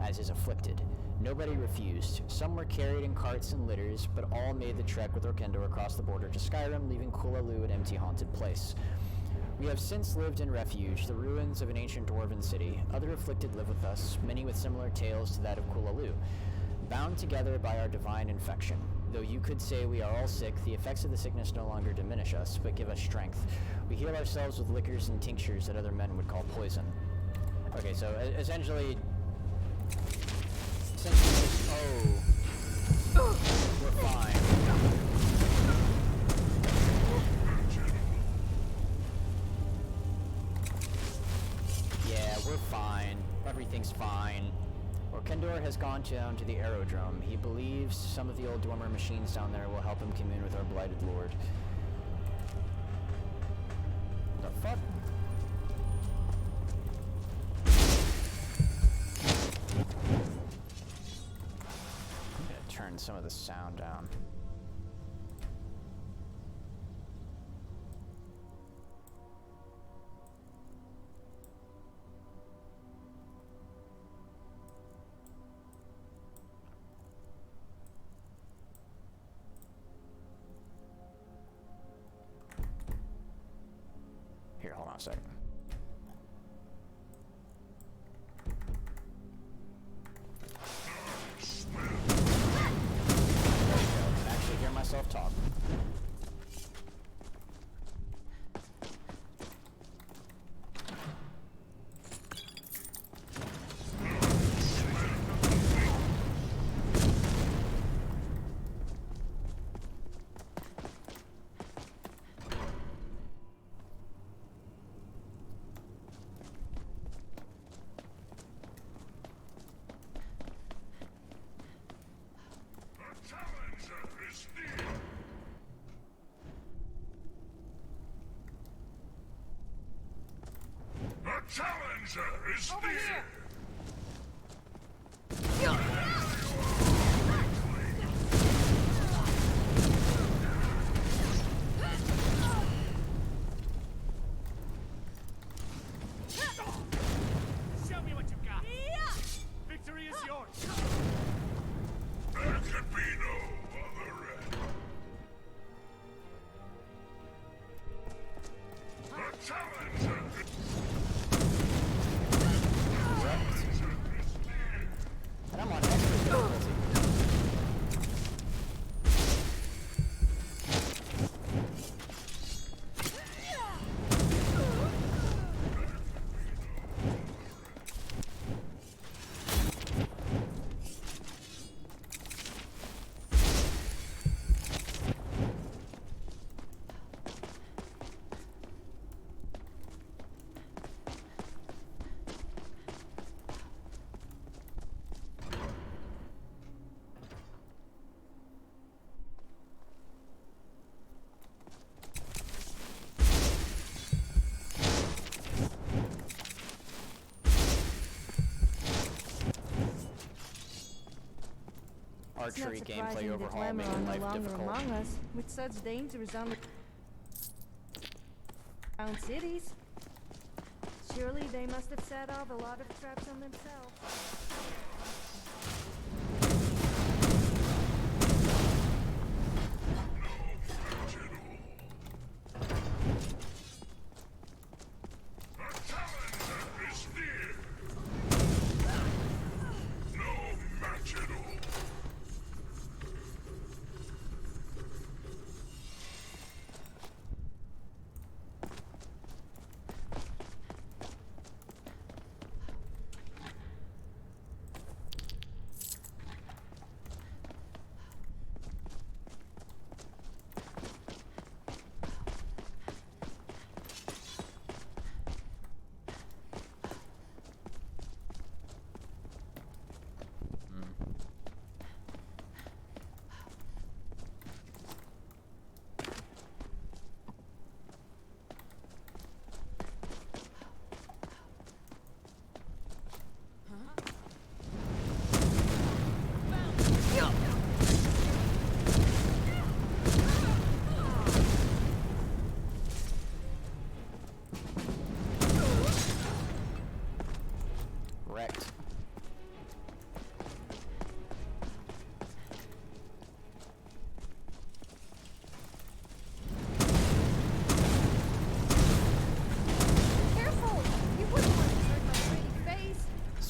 as his afflicted. Nobody refused. Some were carried in carts and litters, but all made the trek with Orkendor across the border to Skyrim, leaving Kulalu an empty, haunted place. We have since lived in refuge, the ruins of an ancient dwarven city. Other afflicted live with us, many with similar tales to that of Kulalu, bound together by our divine infection. Though you could say we are all sick, the effects of the sickness no longer diminish us, but give us strength. We heal ourselves with liquors and tinctures that other men would call poison. Okay, so essentially... we're fine. Yeah, we're fine. Everything's fine. Orkendor has gone down to the aerodrome. He believes some of the old Dwemer machines down there will help him commune with our blighted lord. The fuck? I'm gonna turn some of the sound down. Here, hold on a second. There we go. I can actually hear myself talk. Challenger is Over near! here! Show me what you've got. Victory is yours. There can be no other end. The challenger And I'm on extra difficulty. Archery gameplay overhaul making life difficult. Among us, with such dangers on the around cities. Surely they must have set off a lot of traps on themselves.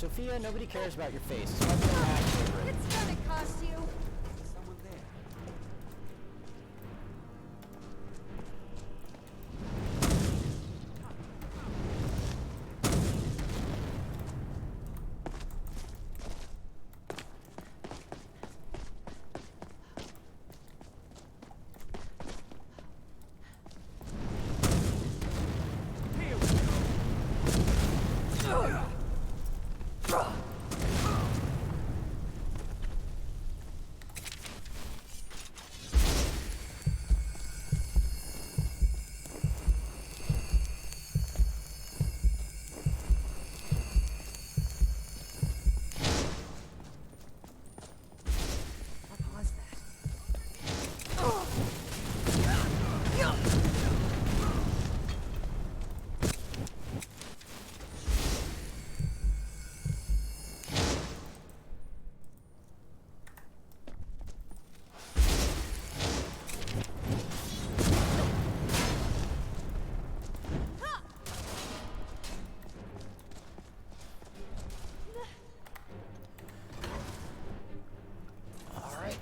Sophia, nobody cares about your face. It's hard to imagine. It's gonna cost you. Someone there.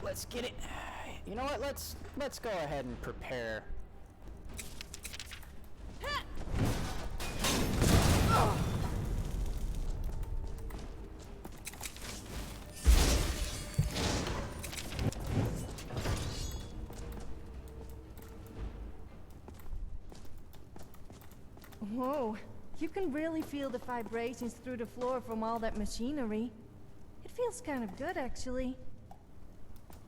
Let's get it. You know what? Let's go ahead and prepare. Whoa, you can really feel the vibrations through the floor from all that machinery. It feels kind of good, actually.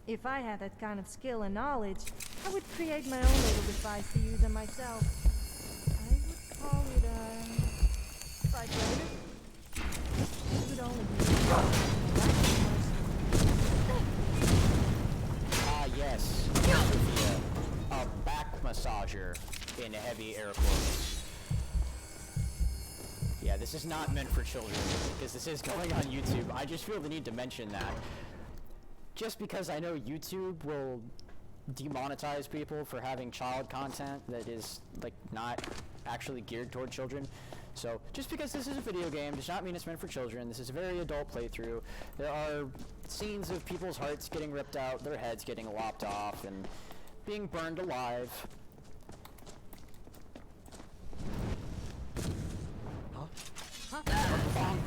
If I had that kind of skill and knowledge, I would create my own little device to use on myself. I would call it a vibrator. It would only be Yes, Sophia, a back massager in heavy air quotes. Yeah, this is not meant for children, because this is going on YouTube. I just feel the need to mention that. Just because I know YouTube will demonetize people for having child content that is, like, not actually geared toward children. So, just because this is a video game does not mean it's meant for children. This is a very adult playthrough. There are scenes of people's hearts getting ripped out, their heads getting lopped off, and being burned alive. Huh? Bonk.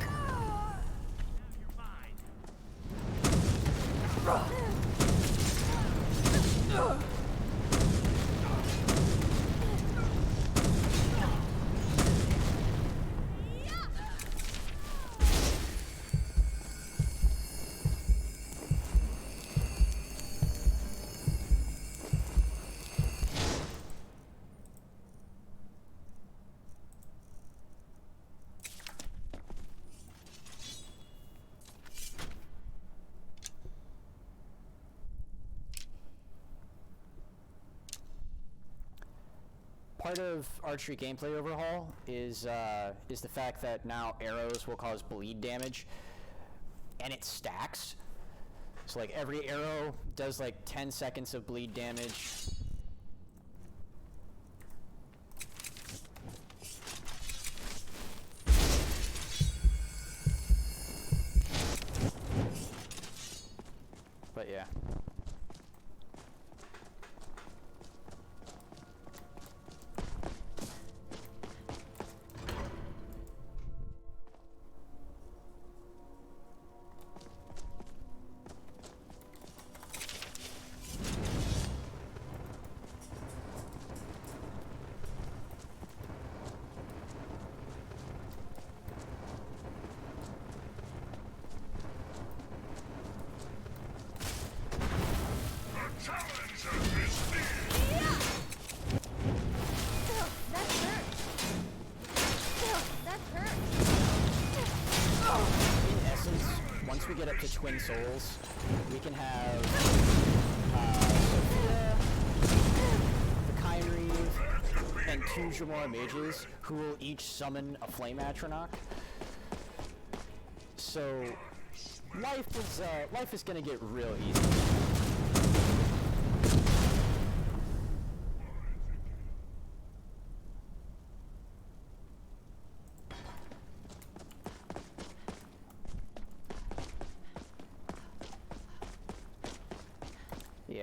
Part of archery gameplay overhaul is the fact that now arrows will cause bleed damage, and it stacks. So like every arrow does like 10 seconds of bleed damage. But yeah. Once we get up to Twin Souls, we can have Sophia, the Kyrene, and 2 Jamora mages who will each summon a Flame Atronach. So life is gonna get real easy.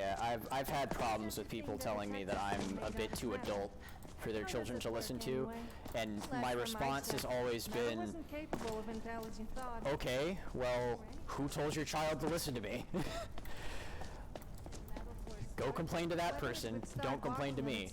Yeah, I've had problems with people telling me that I'm a bit too adult for their children to listen to, and my response has always been, wasn't capable of intelligent thought. okay, well, who told your child to listen to me? Go complain to that person, don't complain to me.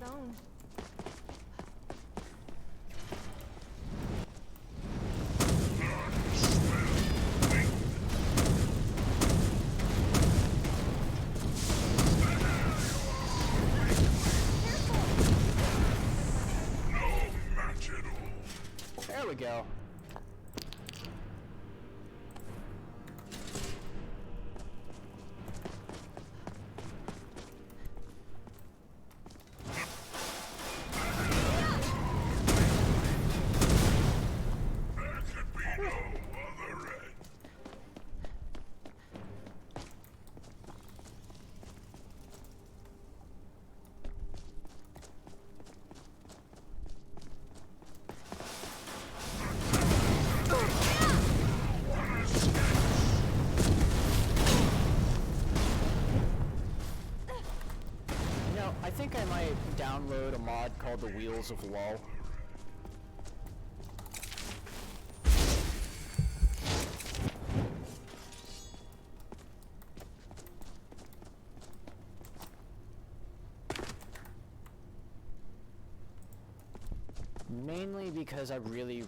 There we go. I think I might download a mod called the Wheels of Lull. Mainly because I really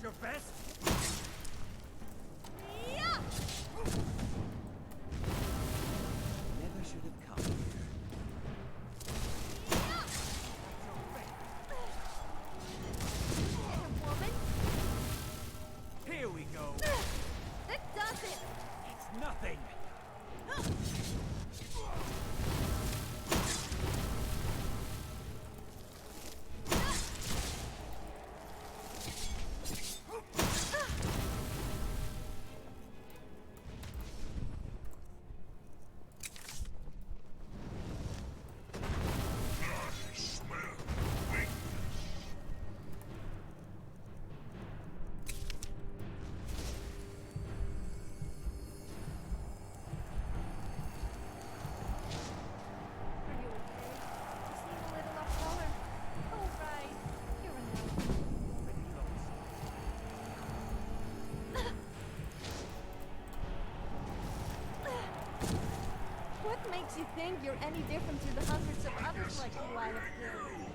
Your best? Never should have come here. Woman? Here we go. That does it! It's nothing. What makes you think you're any different to the hundreds of others like you I have killed?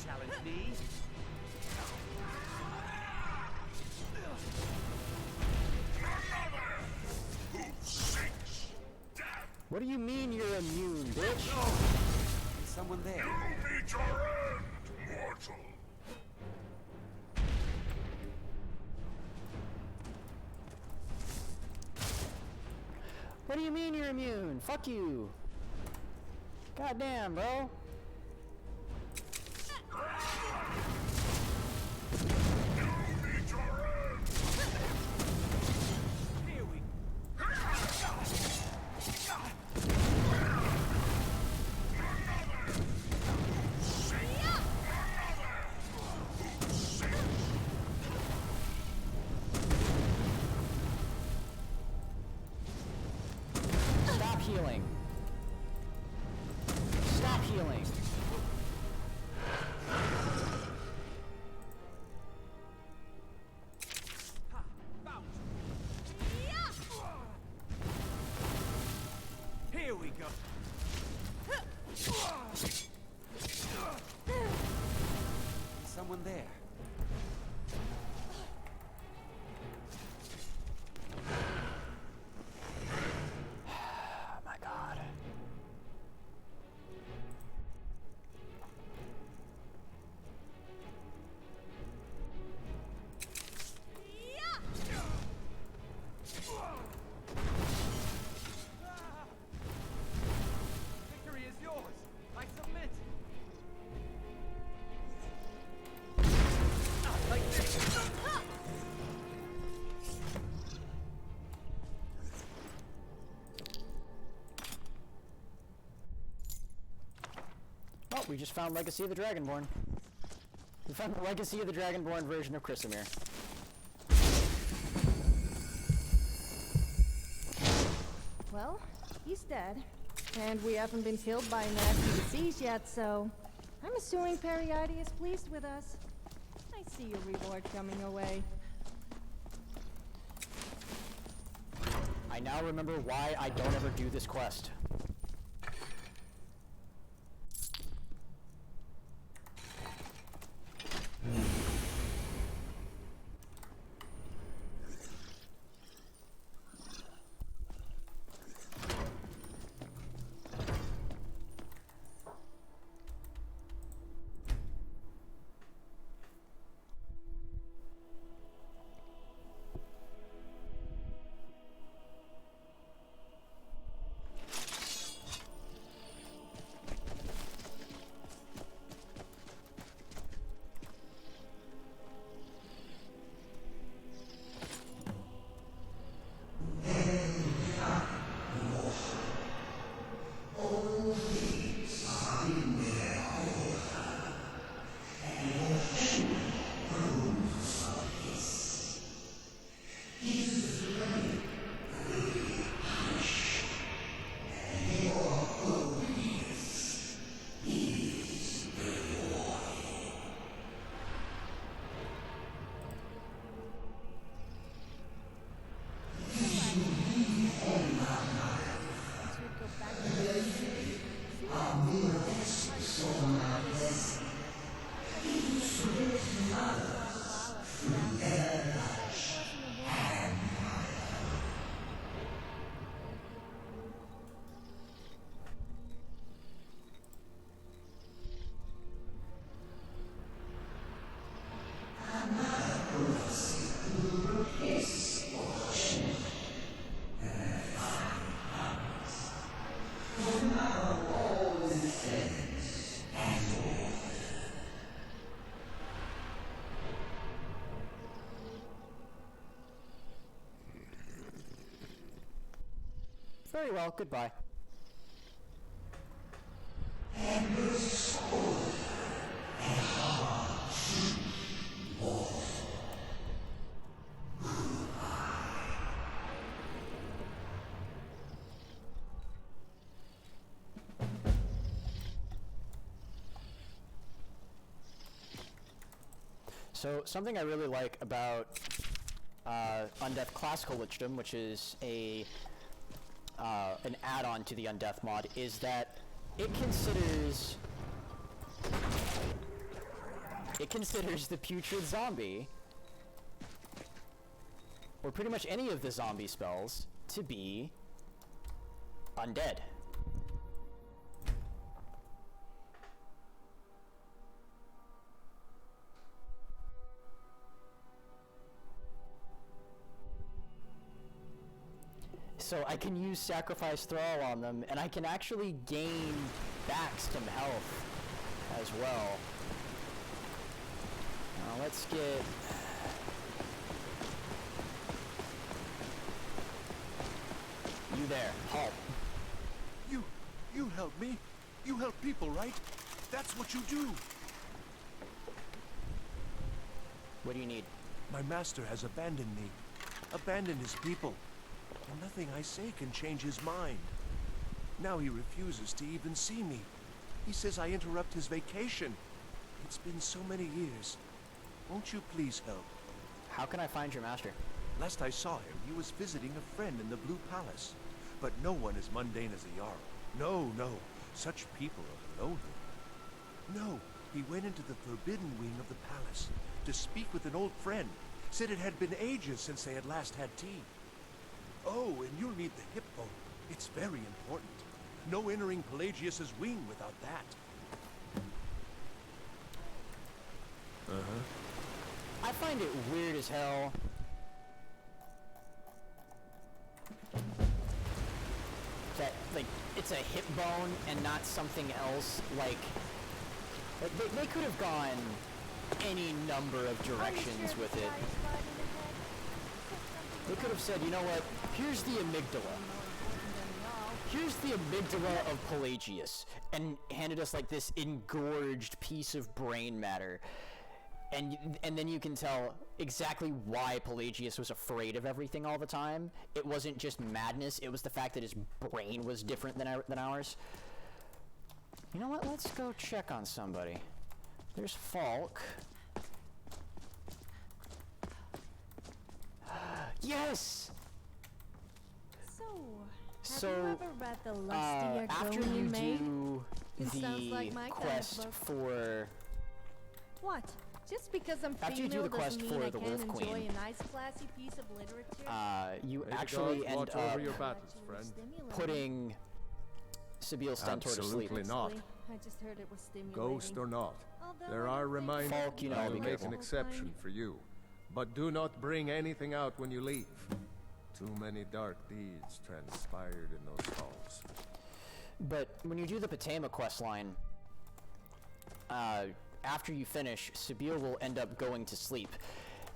Challenge me? What do you mean you're immune, bitch? Is someone there? You meet your end, mortal. What do you mean you're immune? Fuck you. Goddamn, bro. Stop healing. Stop healing. We just found Legacy of the Dragonborn. We found the Legacy of the Dragonborn version of Chrysamir. Well, he's dead. And we haven't been killed by a nasty disease yet, so I'm assuming Periide is pleased with us. I see your reward coming your way. I now remember why I don't ever do this quest. Very well, goodbye. So, something I really like about Undeath Classical Lichdom, which is an add-on to the Undeath mod, is that it considers the putrid zombie, or pretty much any of the zombie spells, to be undead. So I can use Sacrifice Thrall on them, and I can actually gain back some health as well. Now let's get... You there, halt. You help me. You help people, right? That's what you do. What do you need? My master has abandoned me. Abandoned his people. And nothing I say can change his mind. Now he refuses to even see me. He says I interrupt his vacation. It's been so many years. Won't you please help? How can I find your master? Last I saw him, he was visiting a friend in the Blue Palace. But no one as mundane as a Jarl. No, no. Such people are lonely. No, he went into the forbidden wing of the palace to speak with an old friend. Said it had been ages since they had last had tea. Oh, and you'll need the hip bone. It's very important. No entering Pelagius's wing without that. I find it weird as hell that, like, it's a hip bone and not something else. Like they could have gone any number of directions with it. They could have said, you know what, here's the amygdala. here's the amygdala of Pelagius, and handed us like this engorged piece of brain matter. And then you can tell exactly why Pelagius was afraid of everything all the time. It wasn't just madness, it was the fact that his brain was different than ours. You know what, let's go check on somebody. There's Falk. Yes! Have you ever read the Lusty after Argonian you Maid? do It sounds the like my kind of quest book. for... What? Just because I'm After you do female the quest doesn't mean for I the can't Wolf enjoy Queen, a nice classy piece of literature? you May the actually gods end watch up over your battles, friend. putting Sibyl Stentor to sleep. Absolutely not. I just heard it was stimulating. Ghost or not, Although there I are don't think reminders. Falk, you know, I be will make careful. an exception for you. But do not bring anything out when you leave. Too many dark deeds transpired in those halls. But when you do the Patema quest line, after you finish, Sibyl will end up going to sleep.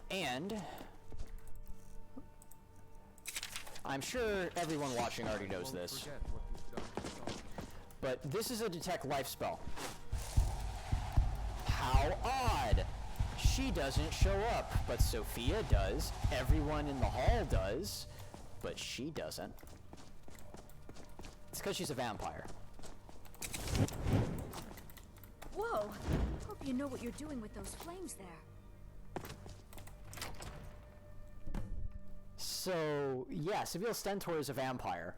And I'm sure everyone watching already knows this, but this is a detect life spell. How odd! She doesn't show up, but Sophia does. Everyone in the hall does, but she doesn't. It's because she's a vampire. Whoa! Hope you know what you're doing with those flames there. So, yeah, Sibyl Stentor is a vampire.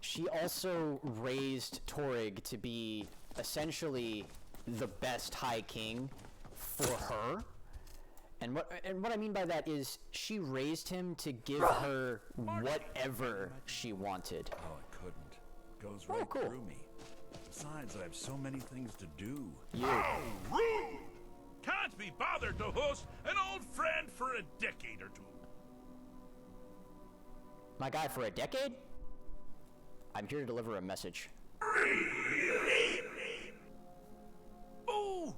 She also raised Torrig to be essentially the best High King for her. And what I mean by that is she raised him to give her whatever she wanted. Oh, I couldn't. Goes right through me. Besides, I have so many things to do. How rude! Can't be bothered to host an old friend for a decade or two. My guy for a decade? I'm here to deliver a message. Oh,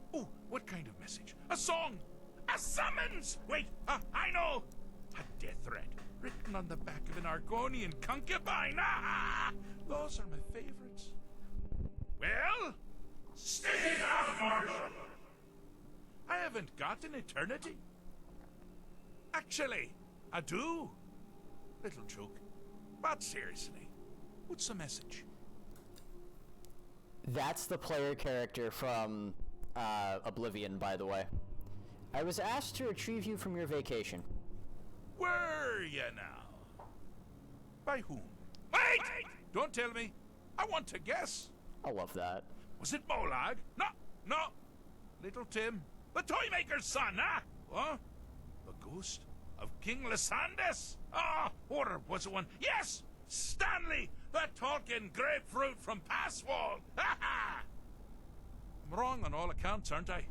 what kind of message? A song? A summons! Wait, I know! A death threat written on the back of an Argonian concubine. Ah, those are my favorites. Well, stick it out, Marshal. I haven't got an eternity. Actually, I do. Little joke. But seriously, what's the message? That's the player character from Oblivion, by the way. I was asked to retrieve you from your vacation. Were you now? By whom? Wait! Don't tell me. I want to guess. I love that. Was it Molag? No. Little Tim. The Toymaker's son, huh? What? The ghost of King Lysandas? Or was it one? Yes! Stanley! The talking grapefruit from Passwall! Ha ha! I'm wrong on all accounts, aren't I?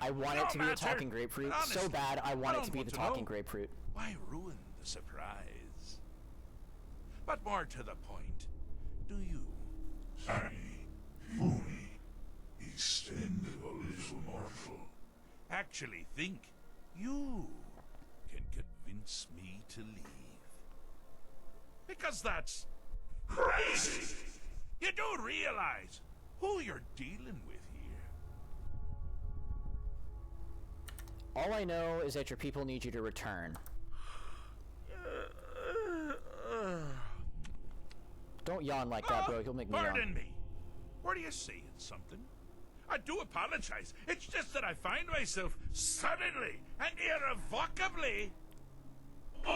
I want it to be a talking grapefruit so bad. I want it to be the talking grapefruit. Why ruin the surprise? But more to the point, do you, Sammy, Mooney, extend a little mortal, actually think you can convince me to leave? Because that's crazy! You do realize who you're dealing with here. All I know is that your people need you to return. Don't yawn like that, bro. You'll make me yawn. Pardon me. Were you saying something? I do apologize. It's just that I find myself suddenly and irrevocably bored.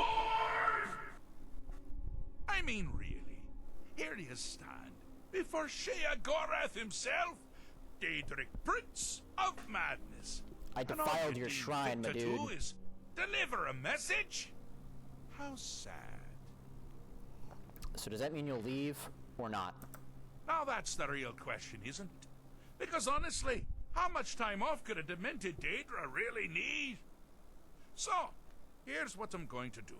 I mean, really. Here you stand before Sheogorath himself, Daedric Prince of Madness. I And all defiled you your deem shrine, fit my to do dude. is deliver a message? How sad. So does that mean you'll leave or not? Now that's the real question, isn't it? Because honestly, how much time off could a demented Daedra really need? So, here's what I'm going to do.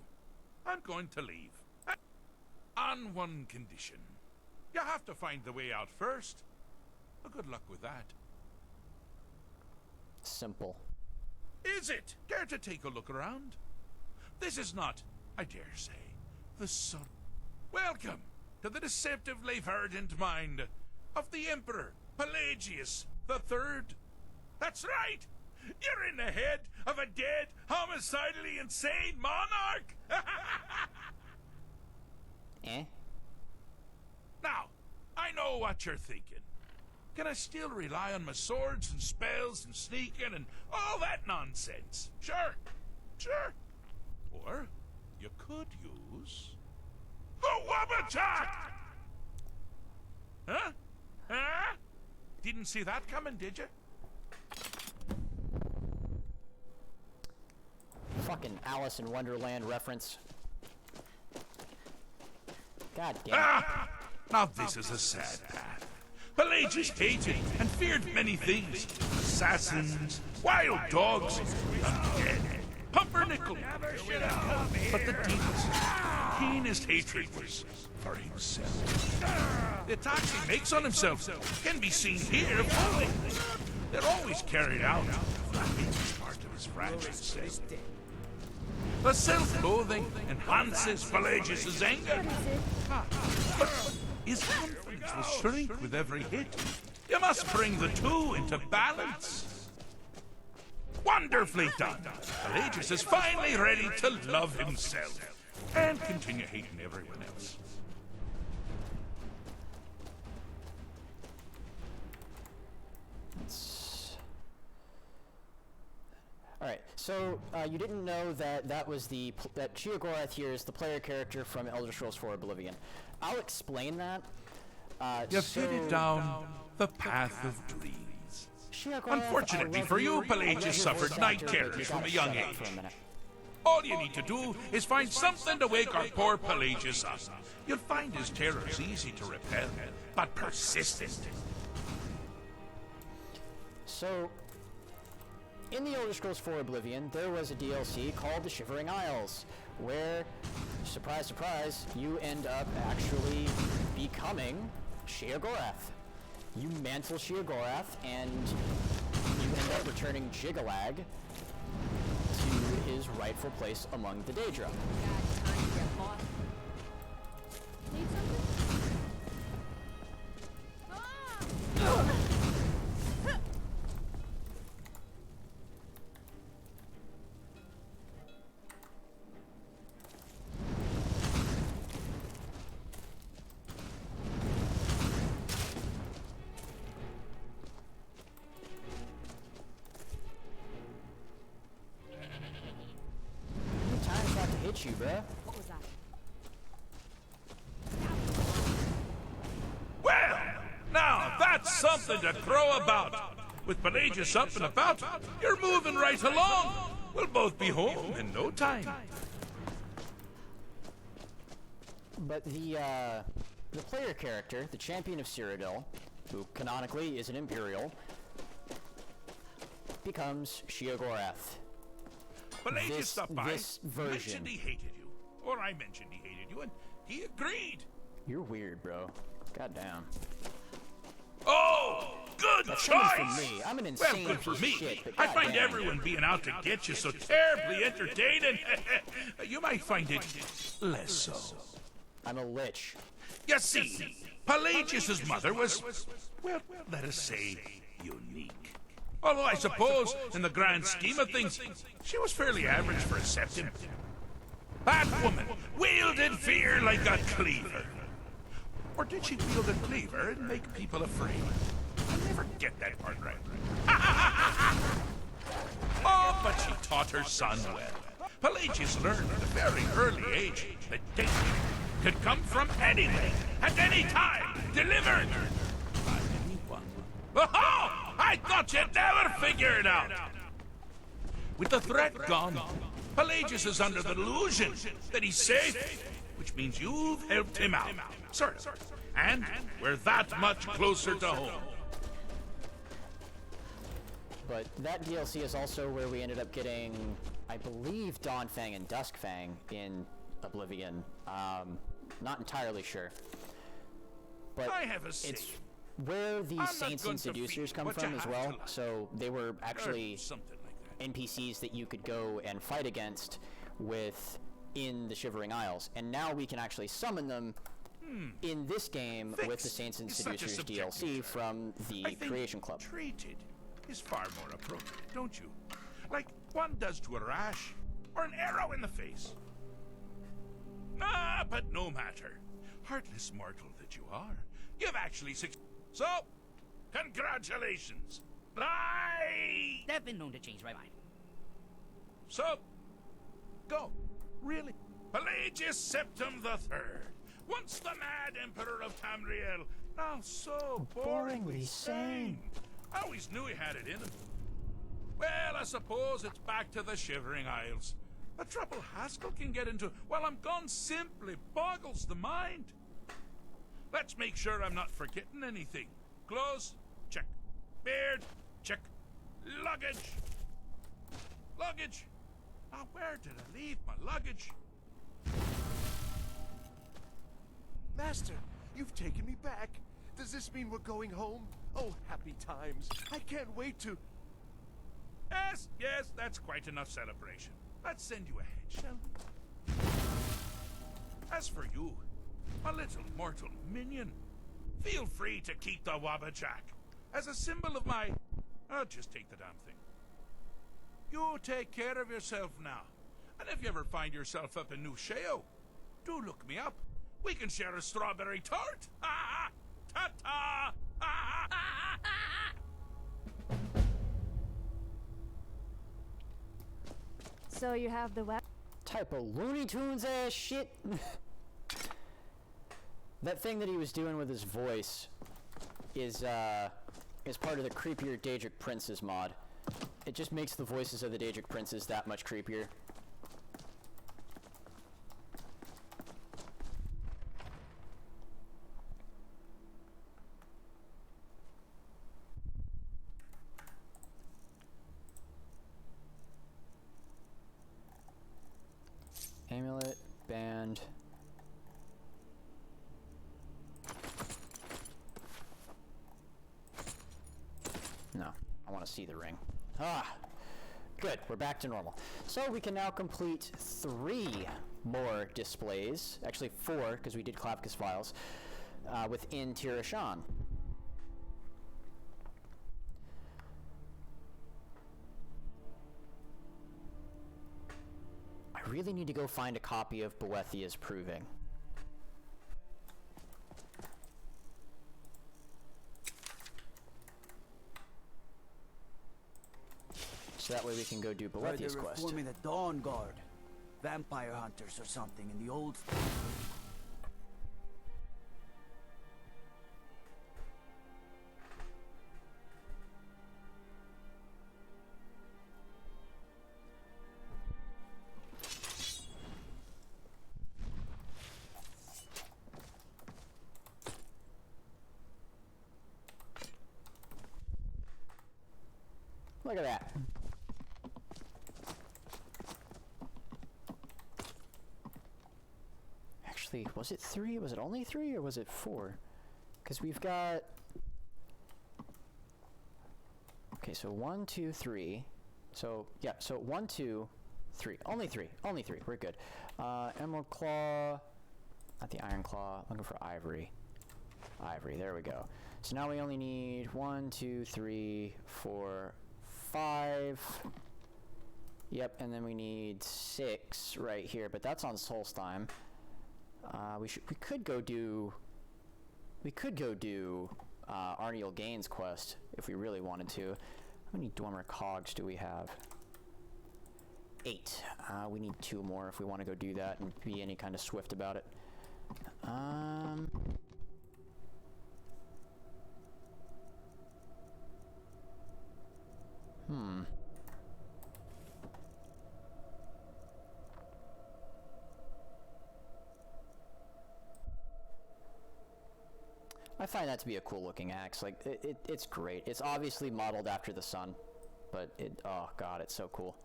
I'm going to leave. On one condition. You have to find the way out first. Well, good luck with that. Simple. Is it? Care to take a look around? This is not, I dare say, the son. Welcome to the deceptively verdant mind of the Emperor Pelagius III. That's right! You're in the head of a dead, homicidally insane monarch! Eh? Now, I know what you're thinking. Can I still rely on my swords and spells and sneaking and all that nonsense? Sure, sure. Or you could use the Wabbatak! Huh? Huh? Didn't see that coming, did you? Fucking Alice in Wonderland reference. God damn it. Ah! Now this is a sad path. Pelagius hated and feared many things. Assassins, wild dogs, undead, pumpernickel. But the deepest, keenest hatred was for himself. The attacks he makes on himself can be seen here fully. They're always carried out as part of his fragile self. The self-loathing enhances Pelagius' anger. But his confidence will shrink with every hit. You must bring the two into balance. Wonderfully done. Pelagius is finally ready to love himself and continue hating everyone else. Alright, so you didn't know that that was that Sheogorath here is the player character from Elder Scrolls 4 Oblivion. I'll explain that. You've headed down the path of dreams. Unfortunately for you, Pelagius suffered night terrors from a young age. All you need to do is find something to wake our poor Pelagius up. You'll find his terrors easy to repel, but persistent. So, in the Elder Scrolls 4 Oblivion, there was a DLC called the Shivering Isles, where, surprise, surprise, you end up actually becoming Sheogorath. You mantle Sheogorath, and you end up returning Jigalag to his rightful place among the Daedra. Need something? You, bruh. What was that? Well, now that's something to throw about. With Pelagius up and about, you're moving right along. We'll both be home in no time. But the player character, the champion of Cyrodiil, who canonically is an Imperial, becomes Sheogorath. Pelagius stopped by, this version. mentioned he hated you. Or I mentioned he hated you, and he agreed. You're weird, bro. Goddamn. Oh, good That's choice! For me. I'm an insane well, good for piece me. of shit, but I find goddamn. everyone being out to get you so terribly entertaining. You might find it less so. I'm a lich. You see, Pelagius' mother was, well, let us say, unique. Although I suppose, in the grand scheme of things, she was fairly average for a septim. That woman wielded fear like a cleaver. Or did she wield a cleaver and make people afraid? I never get that part right. Oh, but she taught her son well. Pelagius learned at a very early age that danger could come from anywhere, at any time, delivered by anyone. Oh! I thought you'd never figure it out! With the threat gone, Pelagius is under the delusion that he's safe, which means you've helped him out. Sort of. And we're that much closer to home. But that DLC is also where we ended up getting, I believe, Dawnfang and Duskfang in Oblivion. Not entirely sure. But I have a it's where the Saints and Seducers come from as well. So they were actually NPCs that you could go and fight against in the Shivering Isles, and now we can actually summon them in this game with the Saints and Seducers DLC from the Creation Club. Treated is far more appropriate, don't you? Like one does to a rash or an arrow in the face. Ah, but no matter. Heartless mortal that you are, you've actually So, congratulations. They've been known to change my mind. So, go. Really? Pelagius Septim the Third, once the mad Emperor of Tamriel, now so boringly sane. I always knew he had it in him. Well, I suppose it's back to the Shivering Isles. The trouble Haskell can get into while I'm gone simply boggles the mind. Let's make sure I'm not forgetting anything. Clothes? Check. Beard? Check. Luggage? Luggage? Now, where did I leave my luggage? Master, you've taken me back. Does this mean we're going home? Oh, happy times. I can't wait to... Yes, that's quite enough celebration. Let's send you ahead, shall we? As for you, my little mortal minion, feel free to keep the Wabbajack as a symbol of my... I'll just take the damn thing. You take care of yourself now. And if you ever find yourself up in New Sheo, do look me up. We can share a strawberry tart. Ha! Ta-ta! Ha! So you have the web type of Looney Tunes ass shit. That thing that he was doing with his voice is part of the creepier Daedric Princes mod. It just makes the voices of the Daedric Princes that much creepier. Amulet, band. No, I want to see the ring. Ah, good, we're back to normal. So we can now complete 3 more displays, actually 4, because we did Clavicus Files, within Tirashan. I really need to go find a copy of Boethia's Proving. So that way we can go do Boethia's quest. They're reforming the Dawn Guard. Vampire hunters or something in the old... Look at that. Actually, was it 3? Was it only 3 or was it 4? Because we've got... Okay, so 1, 2, 3. So, yeah, so 1, 2, 3. Only 3. Only 3. We're good. Emerald Claw. Not the Iron Claw. Looking for Ivory. Ivory. There we go. So now we only need 1, 2, 3, 4, 5. Yep, and then we need 6 right here, but that's on Solstheim. We could go do Arniel Gaines' quest if we really wanted to. How many Dormer Cogs do we have? 8. We need 2 more if we want to go do that and be any kind of swift about it. I find that to be a cool looking axe. Like, it's great. It's obviously modeled after the sun, but oh god, it's so cool.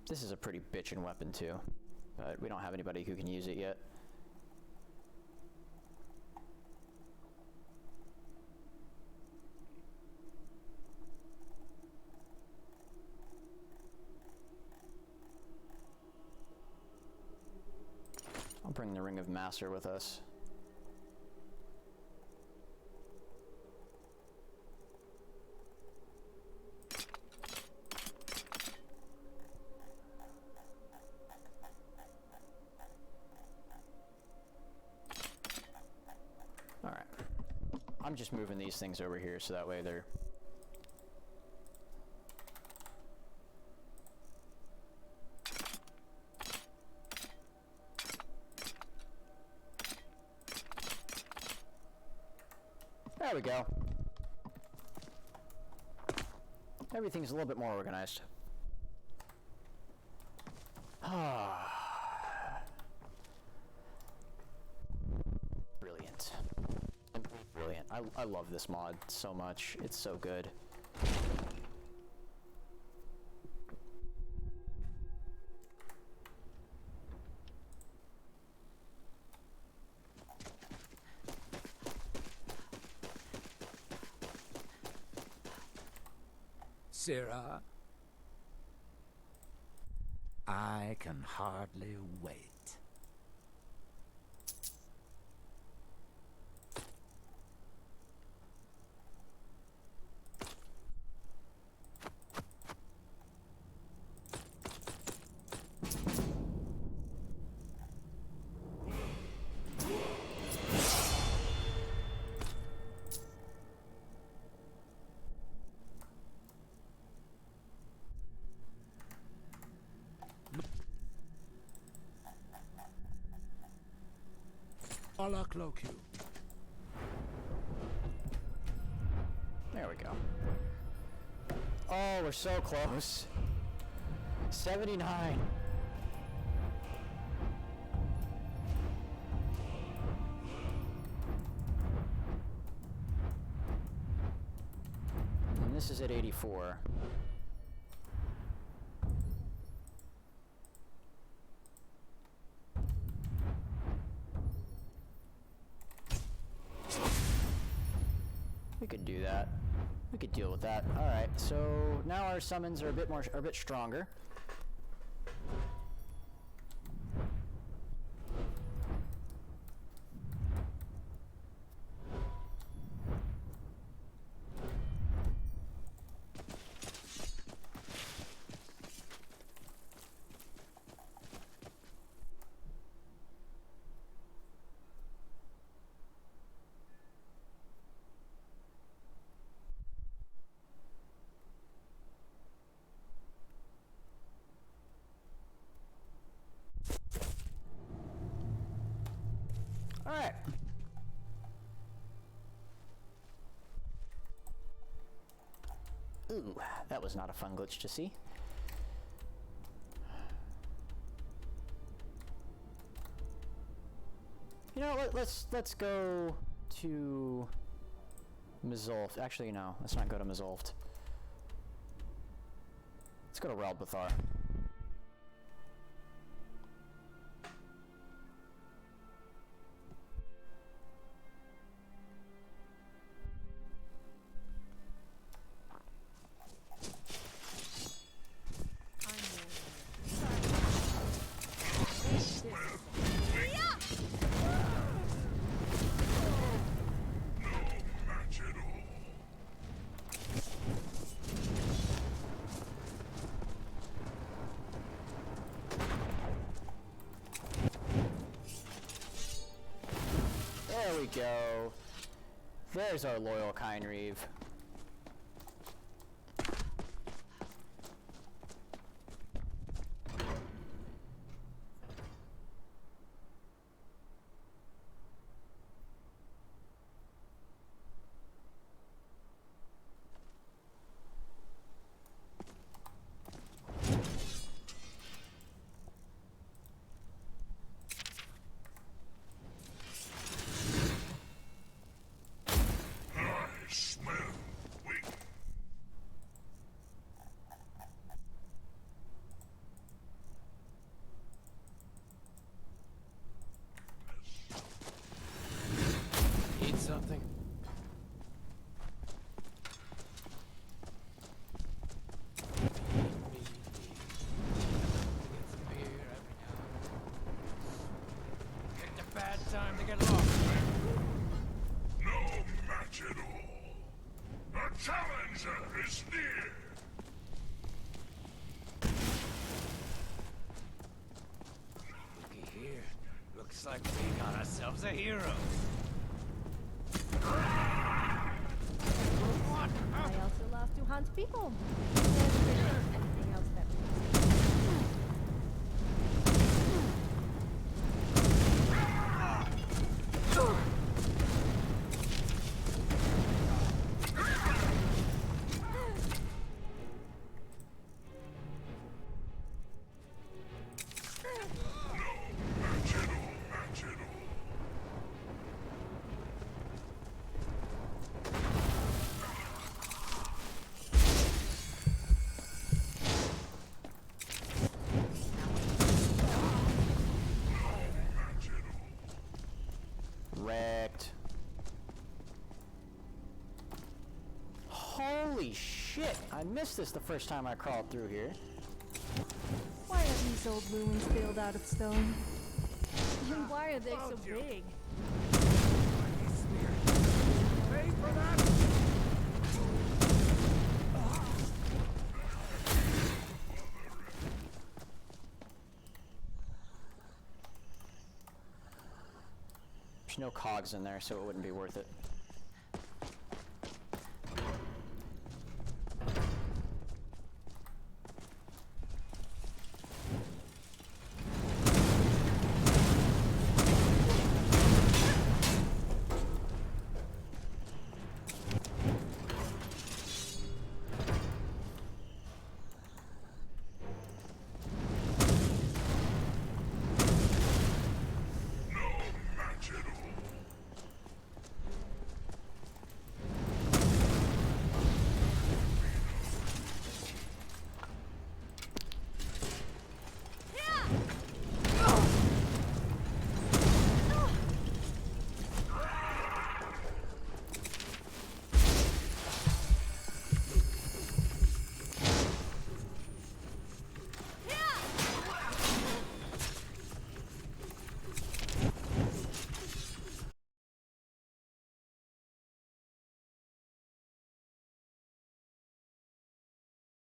This is a pretty bitchin' weapon too. but we don't have anybody who can use it yet. I'll bring the Ring of Master with us. Alright. I'm just moving these things over here so that way they're... There we go. Everything's a little bit more organized. Brilliant. Brilliant. I love this mod so much. It's so good. Sirrah, I can hardly wait. Allah cloak you. There we go. Oh, we're so close. 79. And this is at 84. We could do that. We could deal with that. All right. So now our summons are a bit stronger. All right. Ooh, that was not a fun glitch to see. You know what? Let's go to Mizulft. Actually, no. Let's not go to Mizulft. Let's go to Relbathar. There we go. There's our loyal Kynreeve. Smell time to get lost. No match at all. A challenger is near. Looky here. Looks like we got ourselves a hero. What? I also love to hunt people. If there's anything else that Wrecked. Holy shit! I missed this the first time I crawled through here. Why are these old ruins built out of stone? And why are they so big? Pay for that! There's no cogs in there, so it wouldn't be worth it.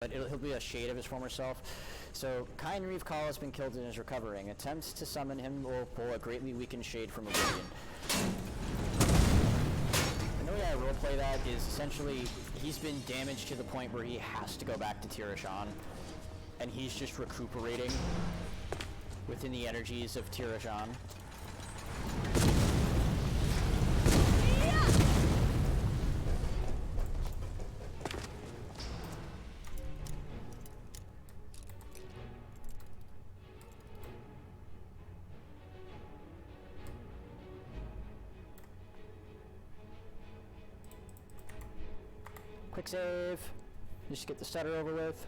But he'll be a shade of his former self. So, Kine Reeve Call has been killed and is recovering. Attempts to summon him will pull a greatly weakened shade from Oblivion. And the way I roleplay that is essentially he's been damaged to the point where he has to go back to Tirashan, and he's just recuperating within the energies of Tirashan. Quick save. Just get the stutter over with.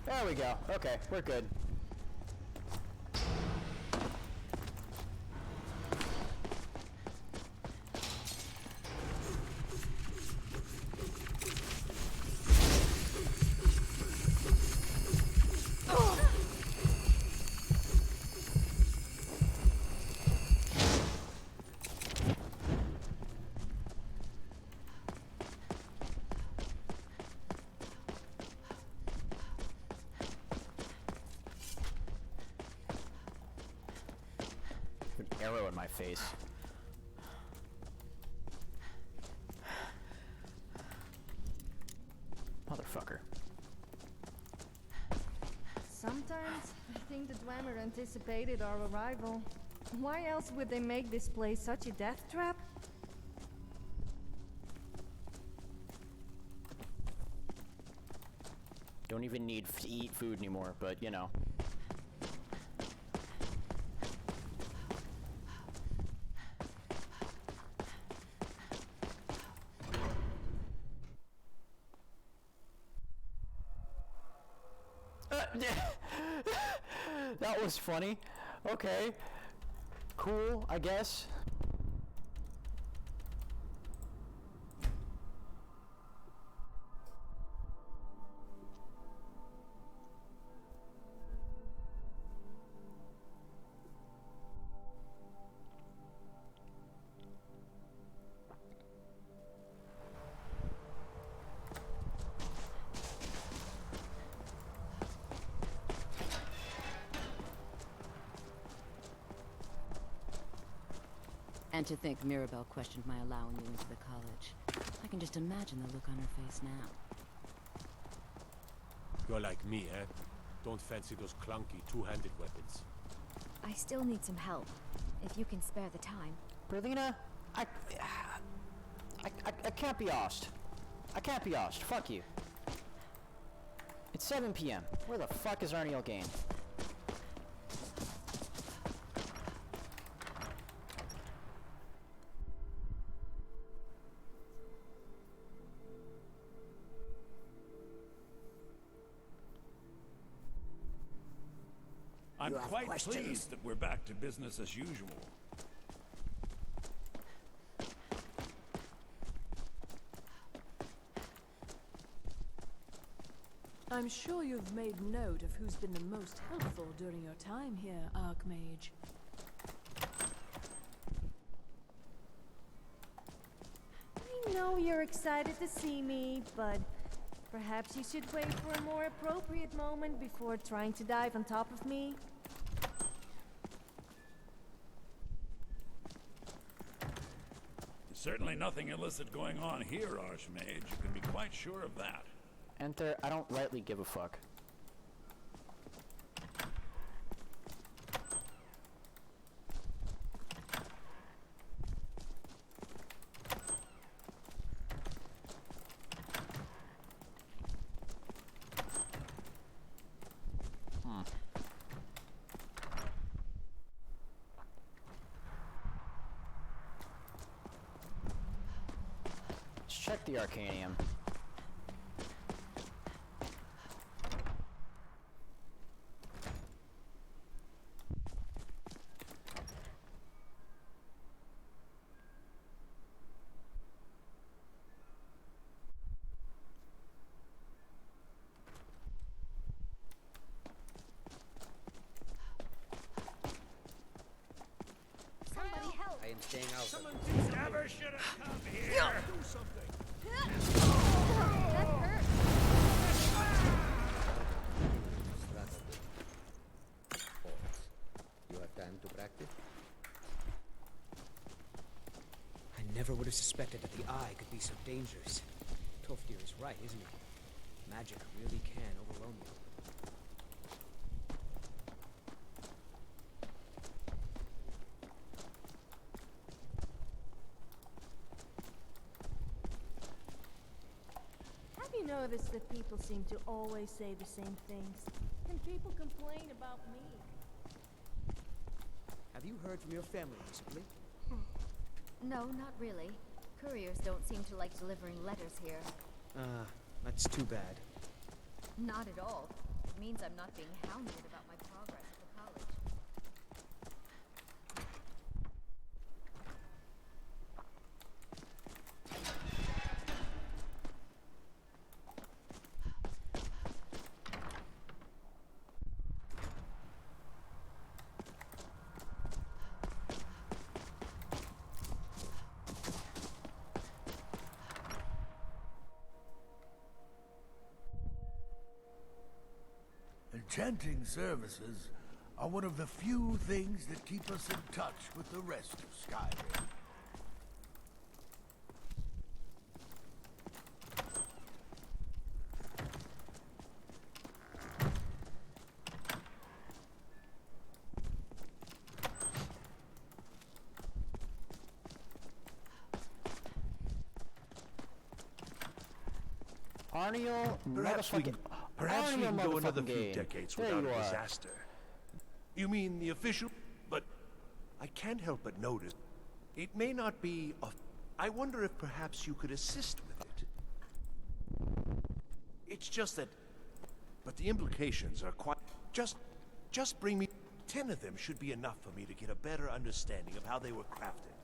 There we go. Okay, we're good. An arrow in my face. Motherfucker. Sometimes I think the Dwemer anticipated our arrival. Why else would they make this place such a death trap? Don't even need to eat food anymore, but you know. That was funny. Okay. Cool, I guess. And to think Mirabelle questioned my allowing you into the college. I can just imagine the look on her face now. You're like me, eh? Don't fancy those clunky two-handed weapons. I still need some help, if you can spare the time. Berlina, I can't be arsed. I can't be arsed. Fuck you. It's 7 p.m. Where the fuck is Arnie O'Gain? I'm quite pleased that we're back to business as usual. I'm sure you've made note of who's been the most helpful during your time here, Archmage. I know you're excited to see me, but perhaps you should wait for a more appropriate moment before trying to dive on top of me. There's certainly nothing illicit going on here, Archmage. You can be quite sure of that. Enter, I don't rightly give a fuck. Let's check the Arcanium. I am staying out. Someone never should have come here. Do something. That hurt. You have time to practice? I never would have suspected that the eye could be so dangerous. Toftir is right, isn't he? Magic really can overwhelm you. Have you noticed that people seem to always say the same things? Can people complain about me? Have you heard from your family recently? No, not really. Couriers don't seem to like delivering letters here. That's too bad. Not at all. It means I'm not being hounded about my progress at the college. Enchanting services are one of the few things that keep us in touch with the rest of Skyrim. Arniel, Perhaps we can go another few game. decades There without you a are. disaster. You mean the official? But I can't help but notice it may not be a... I wonder if perhaps you could assist with it. It's just that... But the implications are quite... Just bring me... 10 of them should be enough for me to get a better understanding of how they were crafted.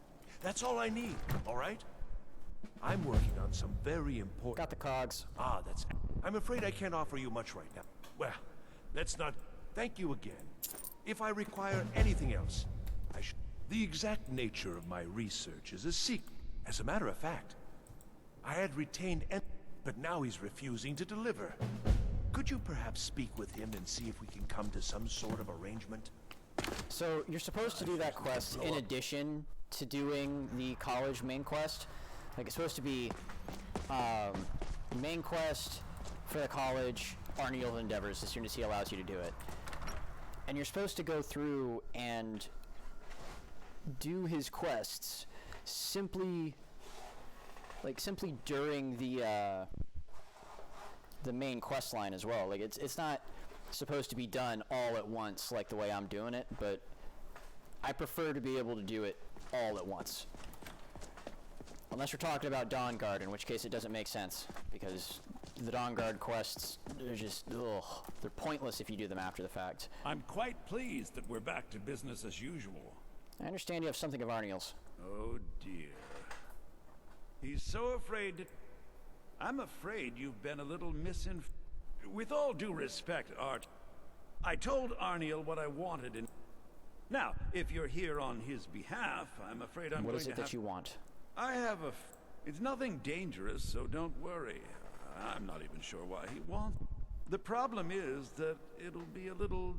That's all I need, all right? I'm working on some very important... Got the cogs. Ah, that's... I'm afraid I can't offer you much right now. Well, let's not... Thank you again. If I require anything else, I should... The exact nature of my research is a secret. As a matter of fact, I had retained... But now he's refusing to deliver. Could you perhaps speak with him and see if we can come to some sort of arrangement? So, you're supposed to do that quest in addition to doing the college main quest. Like, it's supposed to be main quest for the college, Arniel Endeavors, as soon as he allows you to do it. And you're supposed to go through and do his quests simply during the main quest line as well. Like, it's not supposed to be done all at once like the way I'm doing it, but I prefer to be able to do it all at once. Unless you're talking about Dawnguard, in which case it doesn't make sense, because the Dawnguard quests, they're just, ugh, they're pointless if you do them after the fact. I'm quite pleased that we're back to business as usual. I understand you have something of Arniel's. Oh dear. He's so afraid to... I'm afraid you've been a little With all due respect, Art, I told Arniel what I wanted and... Now, if you're here on his behalf, I'm afraid I'm going to have... What is it that you want? I have a... It's nothing dangerous, so don't worry. I'm not even sure why he wants... The problem is that it'll be a little...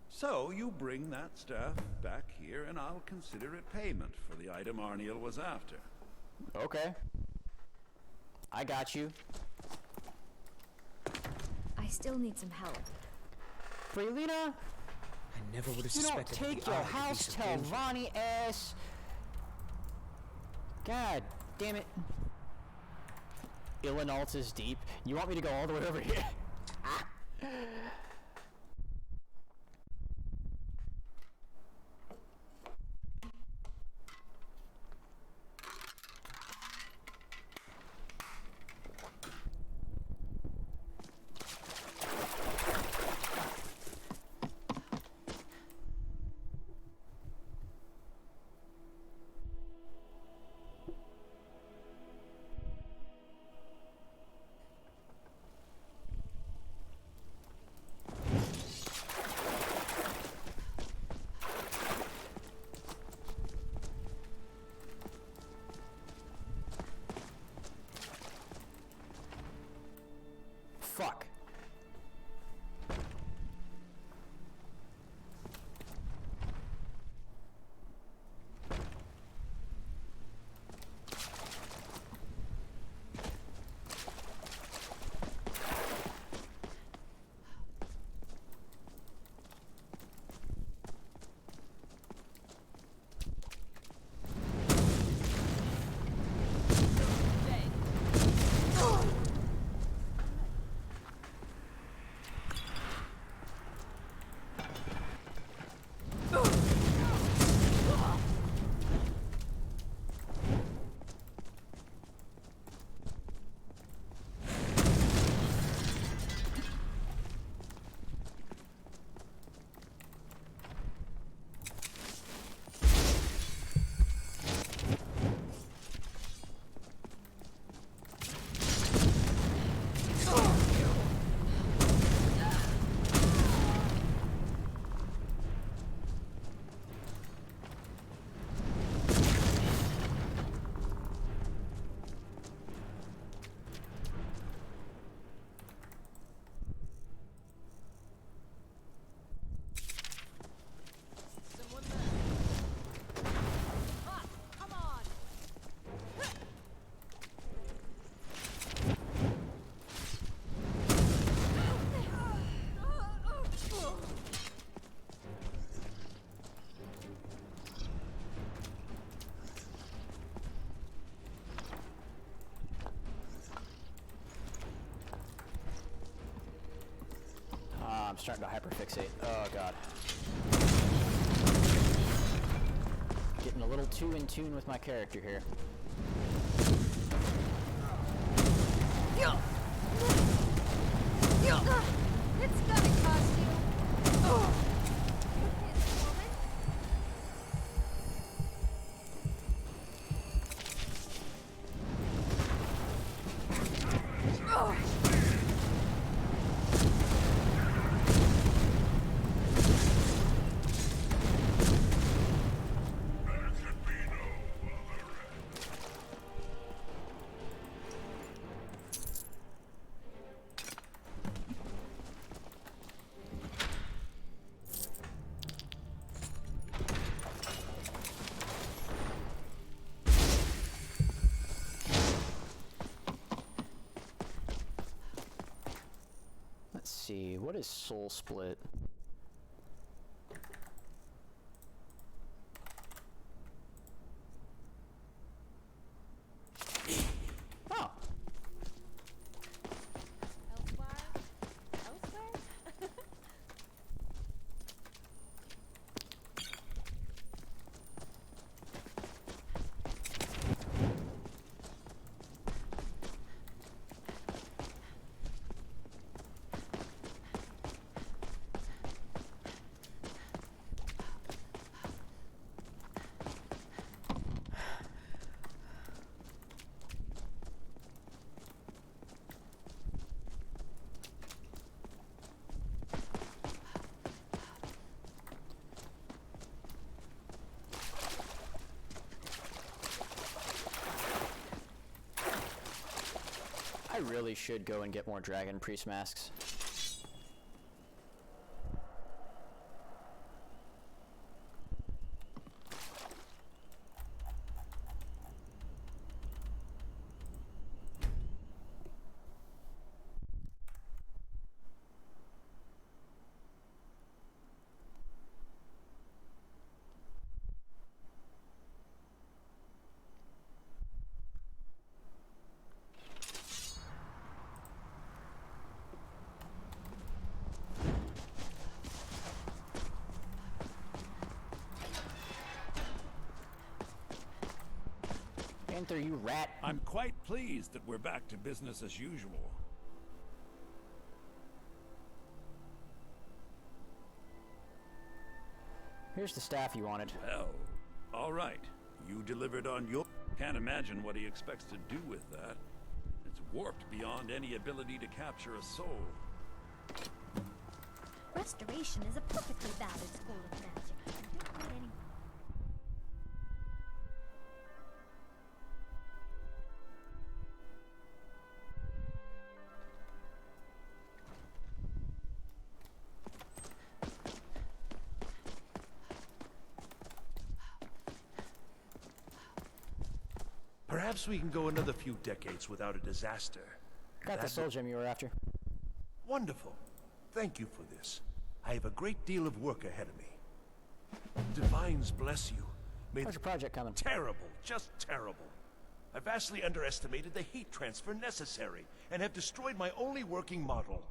So, you bring that staff back here, and I'll consider it payment for the item Arniel was after. Okay. I got you. I still need some help. Freelina? I never would have suspected. You don't take your house till Vonnie ass. God damn it. Illinois is deep. You want me to go all the way over here? Fuck. I'm starting to hyperfixate. Oh god. Getting a little too in tune with my character here. It's gonna cost you. Oh. see, what is Soul Split? Oh. Elsewhere? I really should go and get more Dragon Priest masks. Panther, you rat. I'm quite pleased that we're back to business as usual. Here's the staff you wanted. Well, all right. You delivered on your... Can't imagine what he expects to do with that. It's warped beyond any ability to capture a soul. Restoration is a perfectly valid school of magic. I don't need any... Perhaps we can go another few decades without a disaster. Got the soul gem you were after. Wonderful. Thank you for this. I have a great deal of work ahead of me. Divines bless you. How's your project coming? Terrible, just terrible. I vastly underestimated the heat transfer necessary and have destroyed my only working model.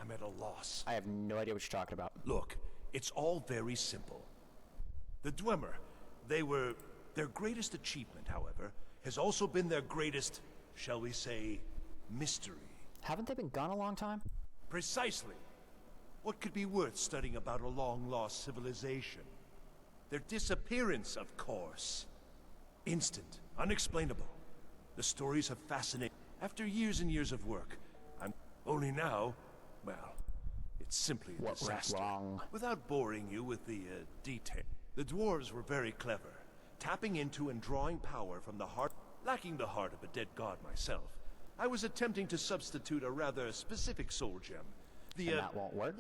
I'm at a loss. I have no idea what you're talking about. Look, it's all very simple. The Dwemer, their greatest achievement, however, has also been their greatest, shall we say, mystery. Haven't they been gone a long time? Precisely. What could be worth studying about a long-lost civilization? Their disappearance, of course. Instant, unexplainable. The stories have fascinated. After years and years of work, I'm only now, well, it's simply a disaster. What went wrong? Without boring you with the detail, the dwarves were very clever, tapping into and drawing power from the heart. Lacking the heart of a dead god myself, I was attempting to substitute a rather specific soul gem. And that won't work?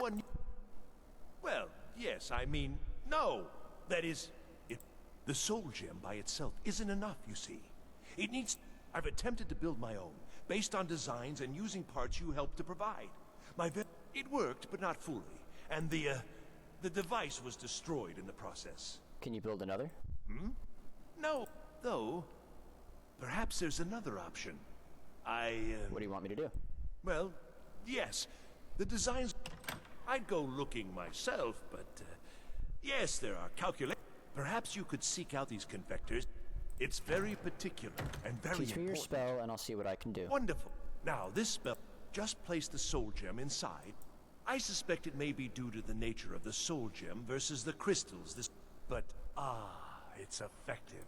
Well, yes, I mean, no. That is, the soul gem by itself isn't enough, you see. It needs... I've attempted to build my own, based on designs and using parts you helped to provide. It worked, but not fully, and the device was destroyed in the process. Can you build another? No, though, perhaps there's another option. What do you want me to do? Well, yes, the designs... I'd go looking myself, but, yes, there are calculations. Perhaps you could seek out these convectors. It's very particular and very important. Teach me your spell, and I'll see what I can do. Wonderful. Now, this spell, just place the soul gem inside. I suspect it may be due to the nature of the soul gem versus the crystals. But, it's effective.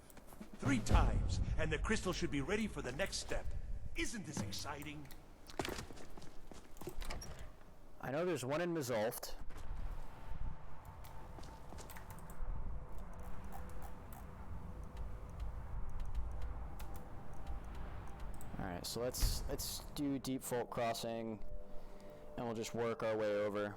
3 times, and the crystal should be ready for the next step. Isn't this exciting? I know there's one in Mizulft. Alright, so let's do Deep Folk Crossing, and we'll just work our way over.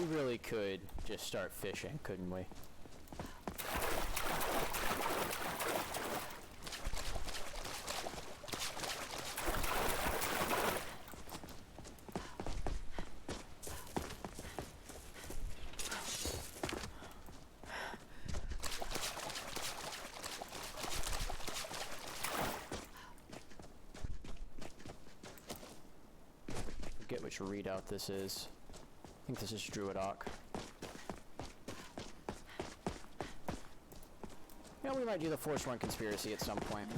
really could just start fishing, couldn't we? Forget which readout this is. I think this is Druidoc. Yeah, we might do the Force Run conspiracy at some point.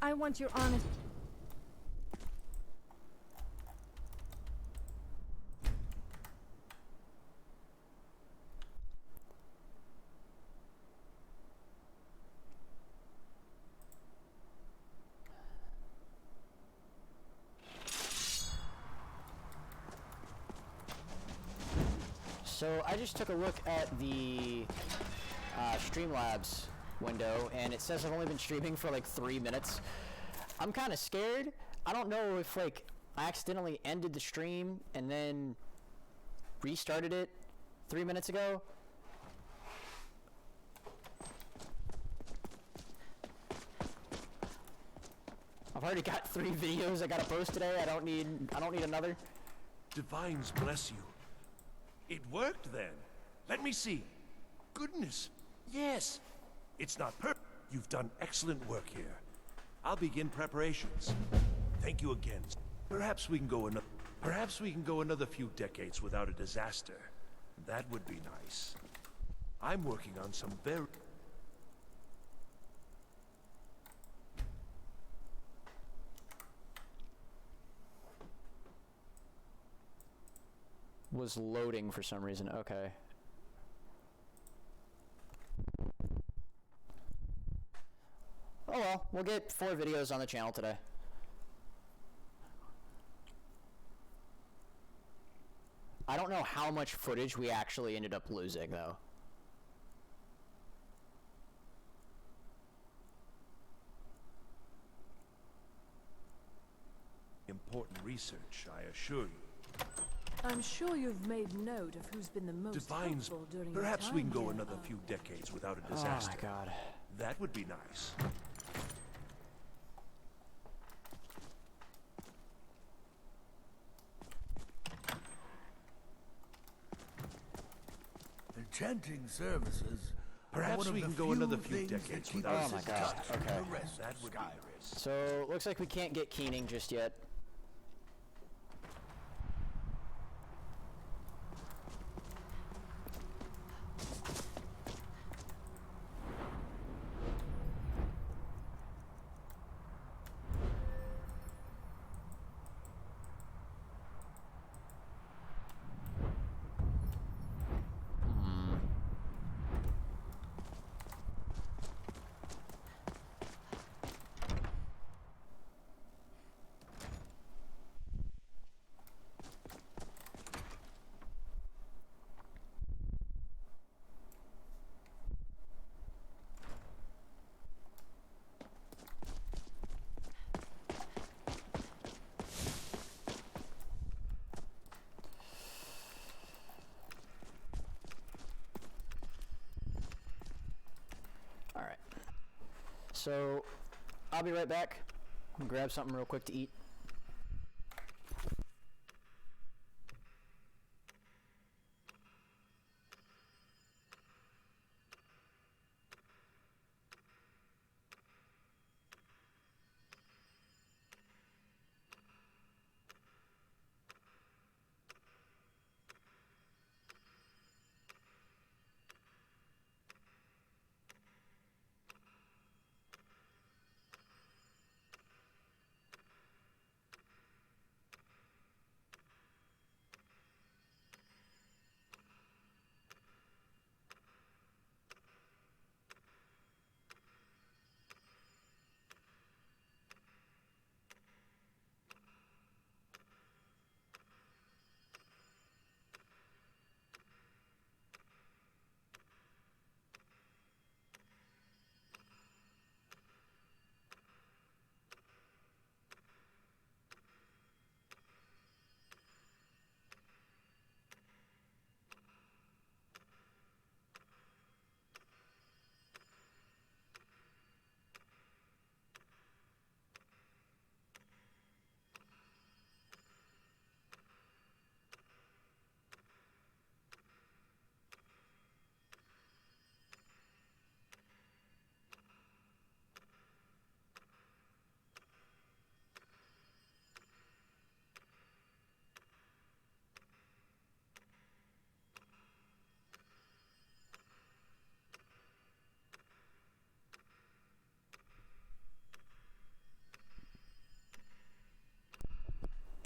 I want your honest... So I just took a look at the Streamlabs window, and it says I've only been streaming for like 3 minutes. I'm kind of scared. I don't know if like I accidentally ended the stream and then restarted it 3 minutes ago. I've already got 3 videos I gotta post today. I don't need another. Divines bless you. It worked then. Let me see. Goodness. Yes. It's not perfect. You've done excellent work here. I'll begin preparations. Thank you again. Perhaps we can go another few decades without a disaster. That would be nice. I'm working on some very... Was loading for some reason. Okay. Oh well, we'll get 4 videos on the channel today. I don't know how much footage we actually ended up losing, though. Important research, I assure you. I'm sure you've made note of who's been the most Divines, helpful during perhaps your we time can go here. another few decades without a disaster. Oh my god. That would be nice. Enchanting services. Perhaps we can go another few decades without Oh my god. Okay. That would be nice. So, looks like we can't get Keening just yet. So, I'll be right back. I'm gonna grab something real quick to eat.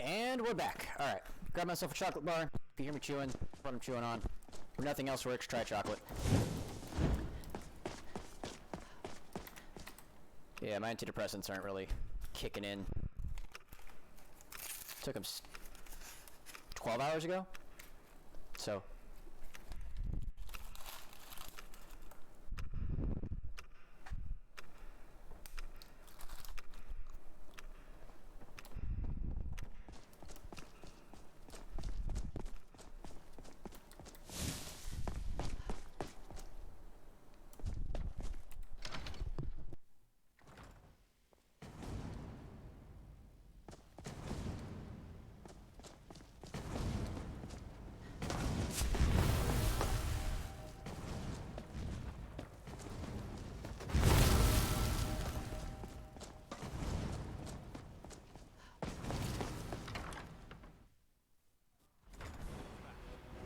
And we're back. Alright, grab myself a chocolate bar. If you hear me chewing, what I'm chewing on. If nothing else works, try chocolate. Yeah, my antidepressants aren't really kicking in. Took them 12 hours ago. So,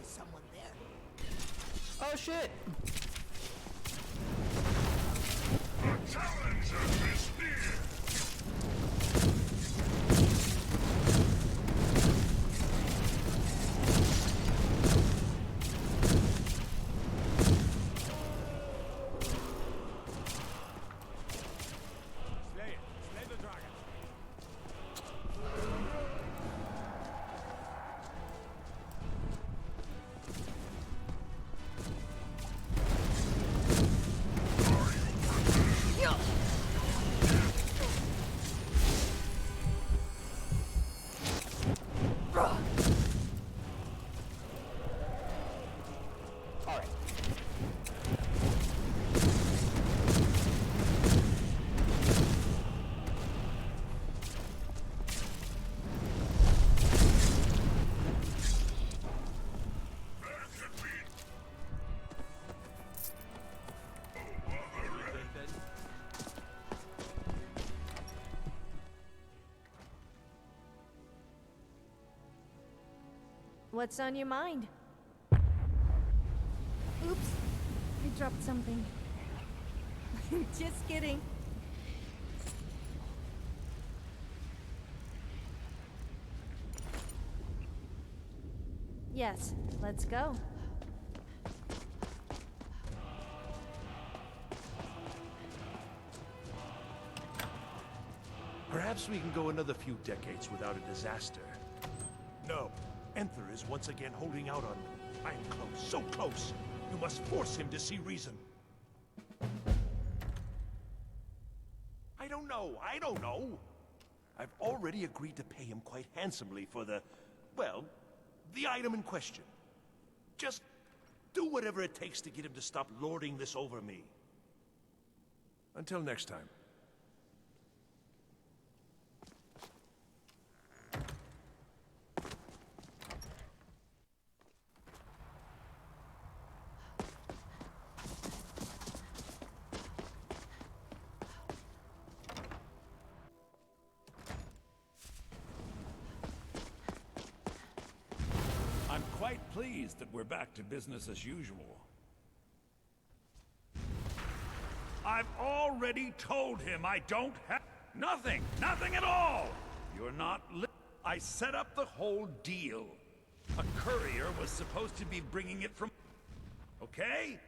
Someone there. oh shit! A challenger is here! Slay it. Slay the dragon. Alright. What's on your mind? Oops, I dropped something. Just kidding. Yes, let's go. Perhaps we can go another few decades without a disaster. No. Enther is once again holding out on me. I am close, so close. You must force him to see reason. I don't know. I've already agreed to pay him quite handsomely for the item in question. Just do whatever it takes to get him to stop lording this over me. Until next time. I'm quite pleased that we're back to business as usual. I've already told him I don't have... Nothing! Nothing at all! You're not I set up the whole deal. A courier was supposed to be bringing it from... Okay?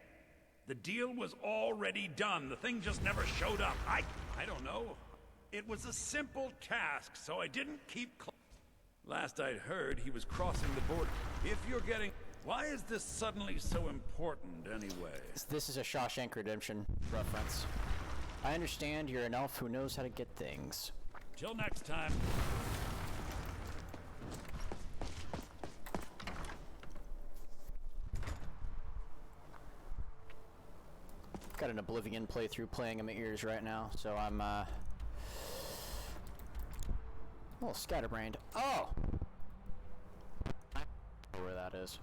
The deal was already done. The thing just never showed up. I don't know. It was a simple task, so I didn't keep... Last I'd heard, he was crossing the border. If you're getting... Why is this suddenly so important, anyway? This is a Shawshank Redemption reference. I understand you're an elf who knows how to get things. Till next time. Got an Oblivion playthrough playing in my ears right now, so I'm, a little scatterbrained. Oh! I don't know where that is.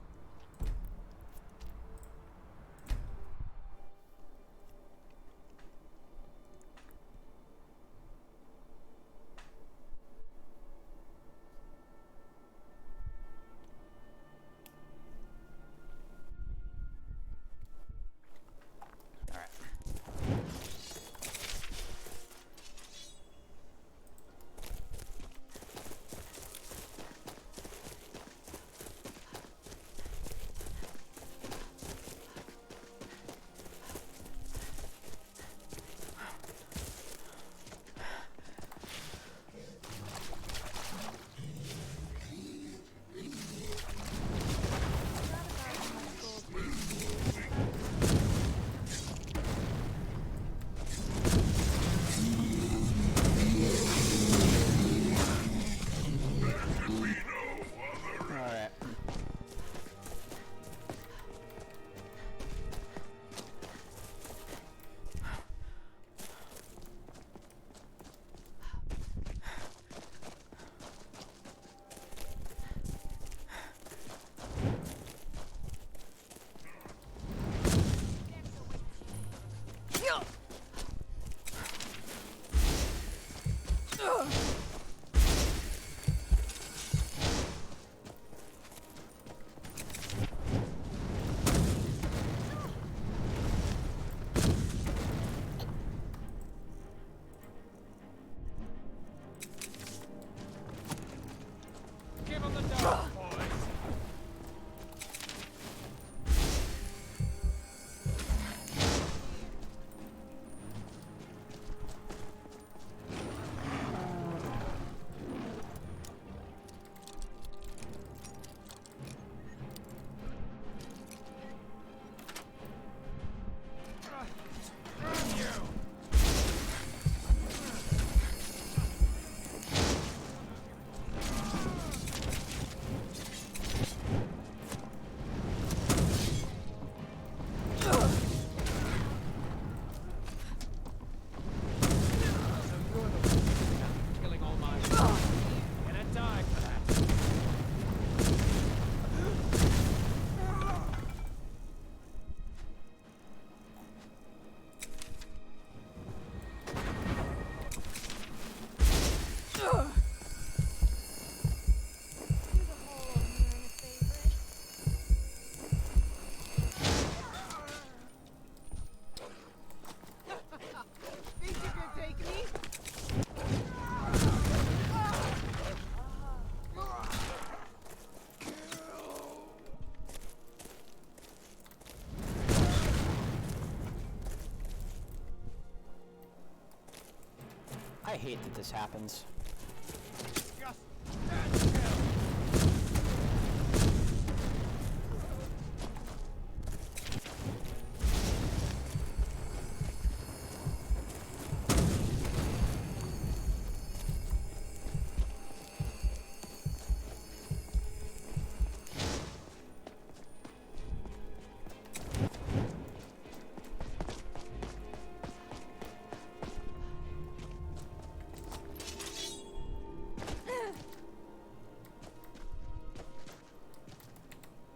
I hate that this happens.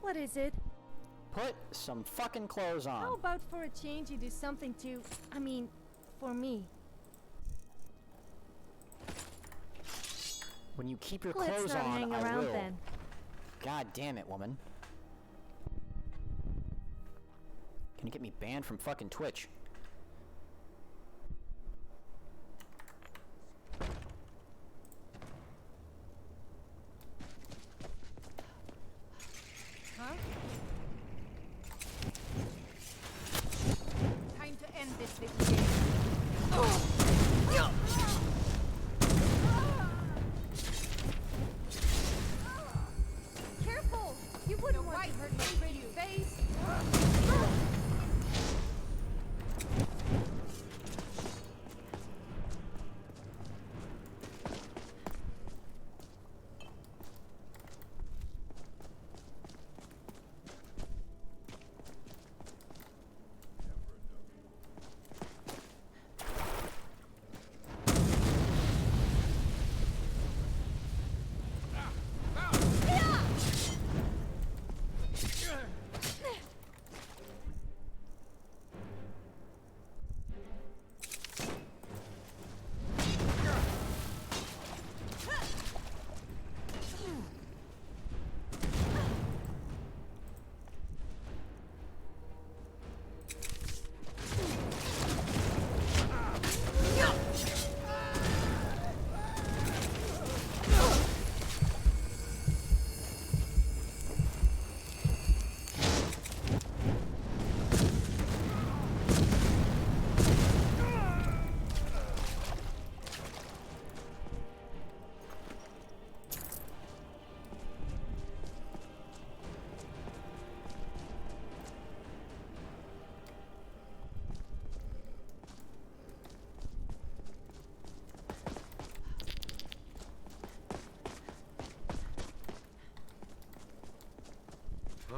What is it? Put some fucking clothes on. How about for a change you do something to... I mean, for me? When you keep your Let's clothes not on, hang I around will. then. God damn it, woman. Can you get me banned from fucking Twitch? Huh? Time to end this video game. Careful! You wouldn't want to hurt my pretty face.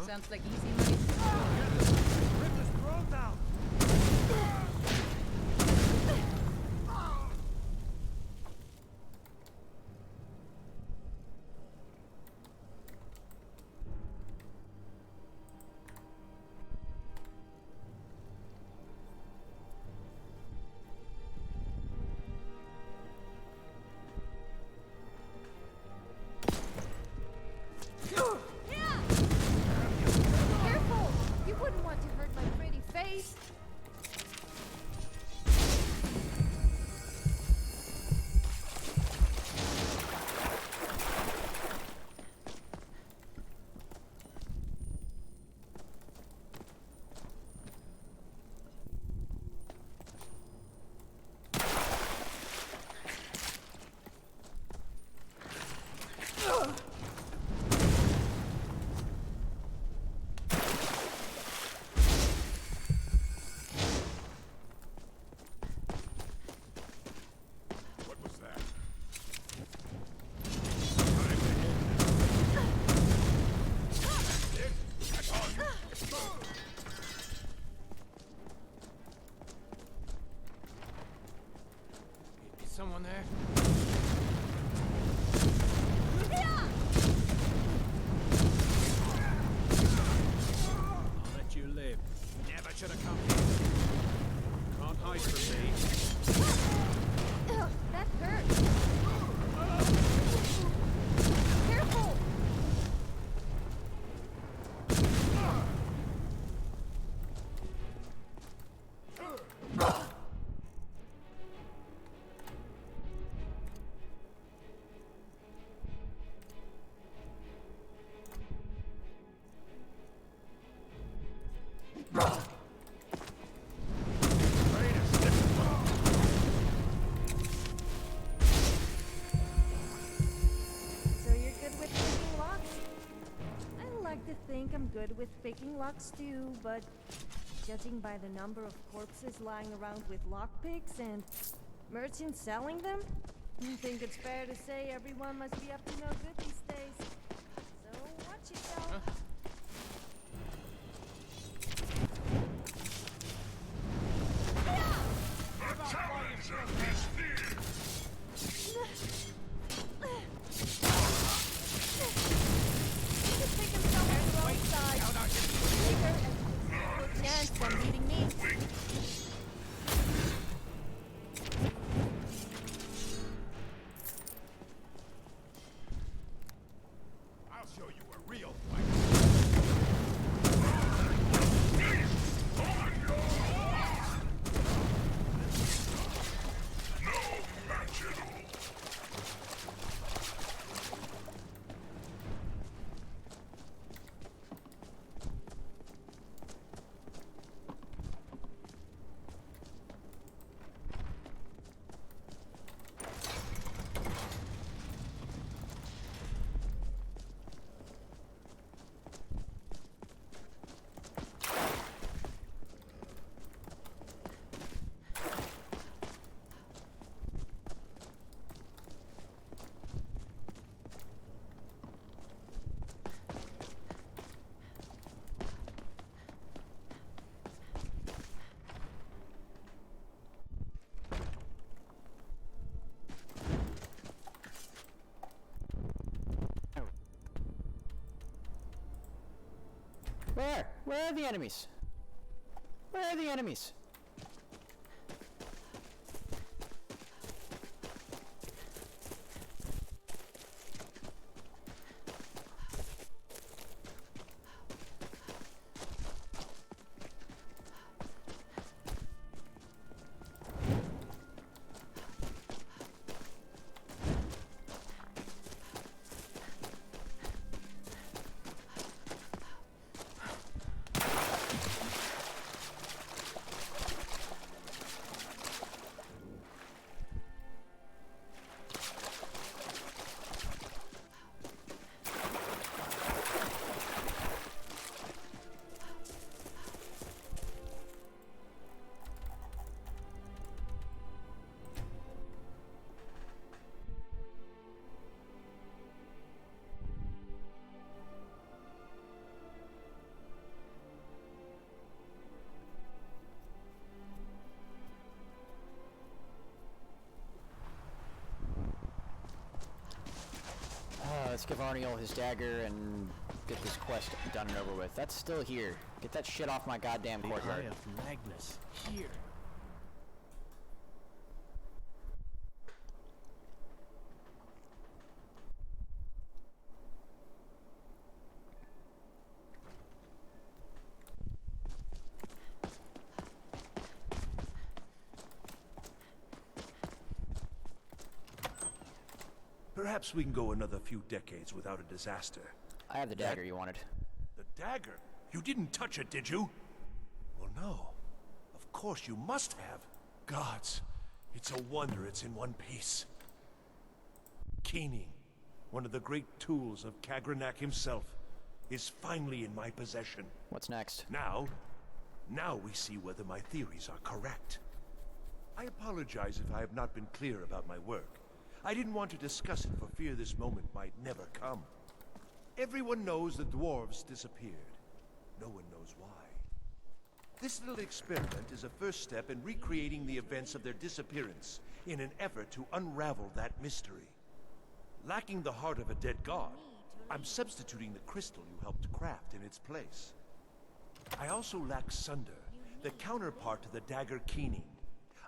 Sounds like easy money. Rip this throne down! Careful! You wouldn't want to hurt my pretty face. What was that? That's all you. Is someone there? I'll let you live. Never should have come here. Can't hide from me. Ugh, that hurts. Careful! So you're good with picking locks? I like to think I'm good with picking locks too, but judging by the number of corpses lying around with lockpicks and merchants selling them, I think it's fair to say everyone must be up to no good these days. So watch yourself. Chance from beating me. Where? Where are the enemies? Where are the enemies? Let's give Arniel his dagger and get this quest done and over with. That's still here. Get that shit off my goddamn courtyard. The Eye of Magnus. Here. Perhaps we can go another few decades without a disaster. I have the dagger you wanted. The dagger? You didn't touch it, did you? Well, no. Of course you must have. Gods, it's a wonder it's in one piece. Keening, one of the great tools of Kagranak himself, is finally in my possession. What's next? Now we see whether my theories are correct. I apologize if I have not been clear about my work. I didn't want to discuss it for fear this moment might never come. Everyone knows the dwarves disappeared. No one knows why. This little experiment is a first step in recreating the events of their disappearance in an effort to unravel that mystery. Lacking the heart of a dead god, I'm substituting the crystal you helped craft in its place. I also lack Sunder, the counterpart to the dagger Keening.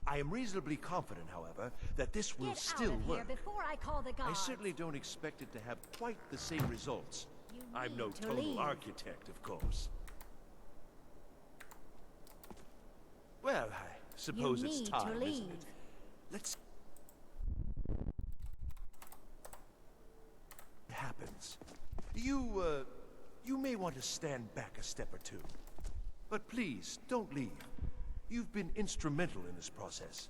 I am reasonably confident, however, that this will still work. Before I call the gods. I certainly don't expect it to have quite the same results. I'm no total architect, of course. Well, I suppose it's time, isn't it? Let's... It happens. You may want to stand back a step or two. But please, don't leave. You've been instrumental in this process.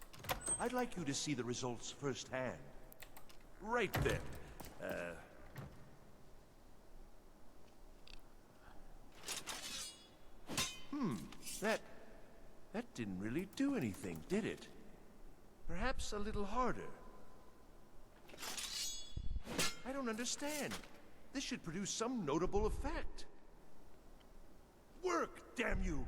I'd like you to see the results firsthand. Right then. That didn't really do anything, did it? Perhaps a little harder. I don't understand. This should produce some notable effect. Work, damn you!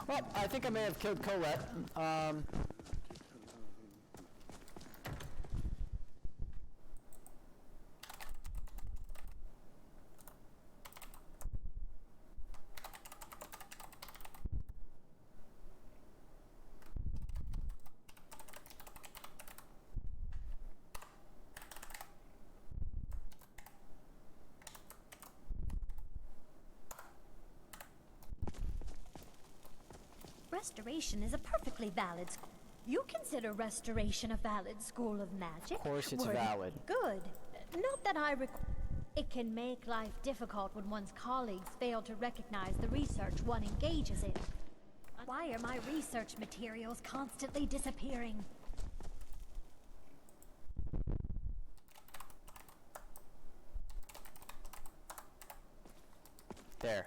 Well, I think I may have killed Colette. Restoration is a perfectly valid school. You consider restoration a valid school of magic? Of course it's valid. Good. Not that I It can make life difficult when one's colleagues fail to recognize the research one engages in. Why are my research materials constantly disappearing? There.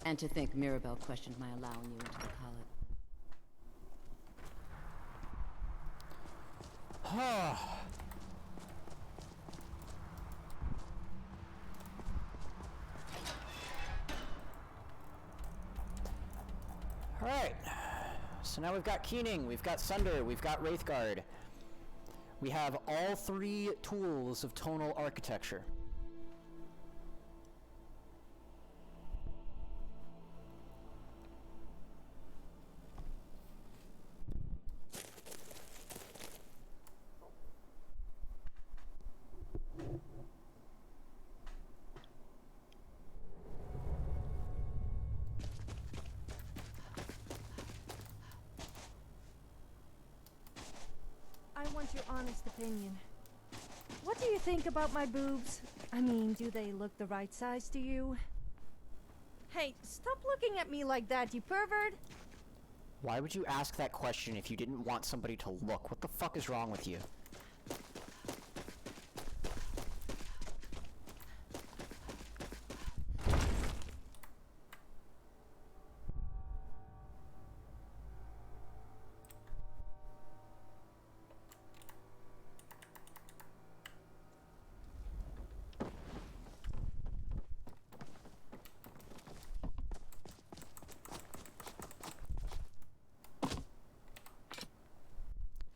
And to think Mirabelle questioned my allowing you into the college. Alright. So now we've got Keening, we've got Sunder, we've got Wraithguard. We have all three tools of tonal architecture. I want your honest opinion. What do you think about my boobs? I mean, do they look the right size to you? Hey, stop looking at me like that, you pervert! Why would you ask that question if you didn't want somebody to look? What the fuck is wrong with you?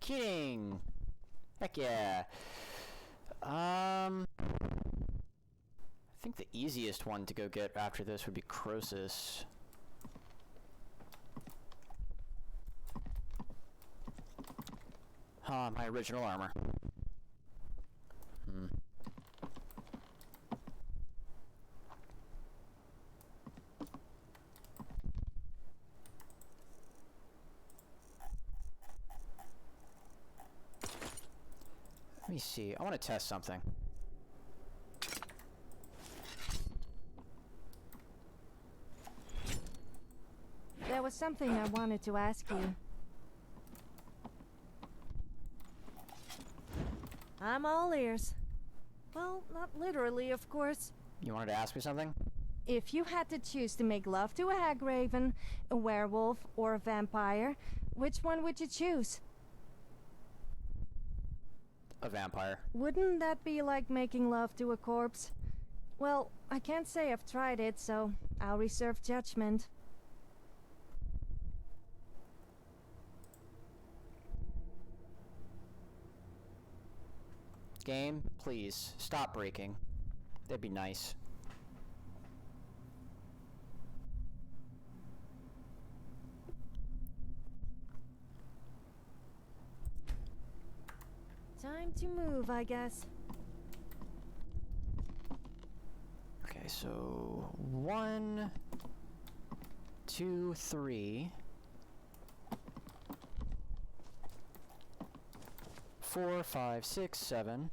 Kidding! Heck yeah. I think the easiest one to go get after this would be Croesus. My original armor. Let me see. I want to test something. There was something I wanted to ask you. I'm all ears. Well, not literally, of course. You wanted to ask me something? If you had to choose to make love to a hagraven, a werewolf, or a vampire, which one would you choose? A vampire. Wouldn't that be like making love to a corpse? Well, I can't say I've tried it, so I'll reserve judgment. Game, please, stop breaking. That'd be nice. Time to move, I guess. Okay, so 1, 2, 3, 4, 5, 6, 7.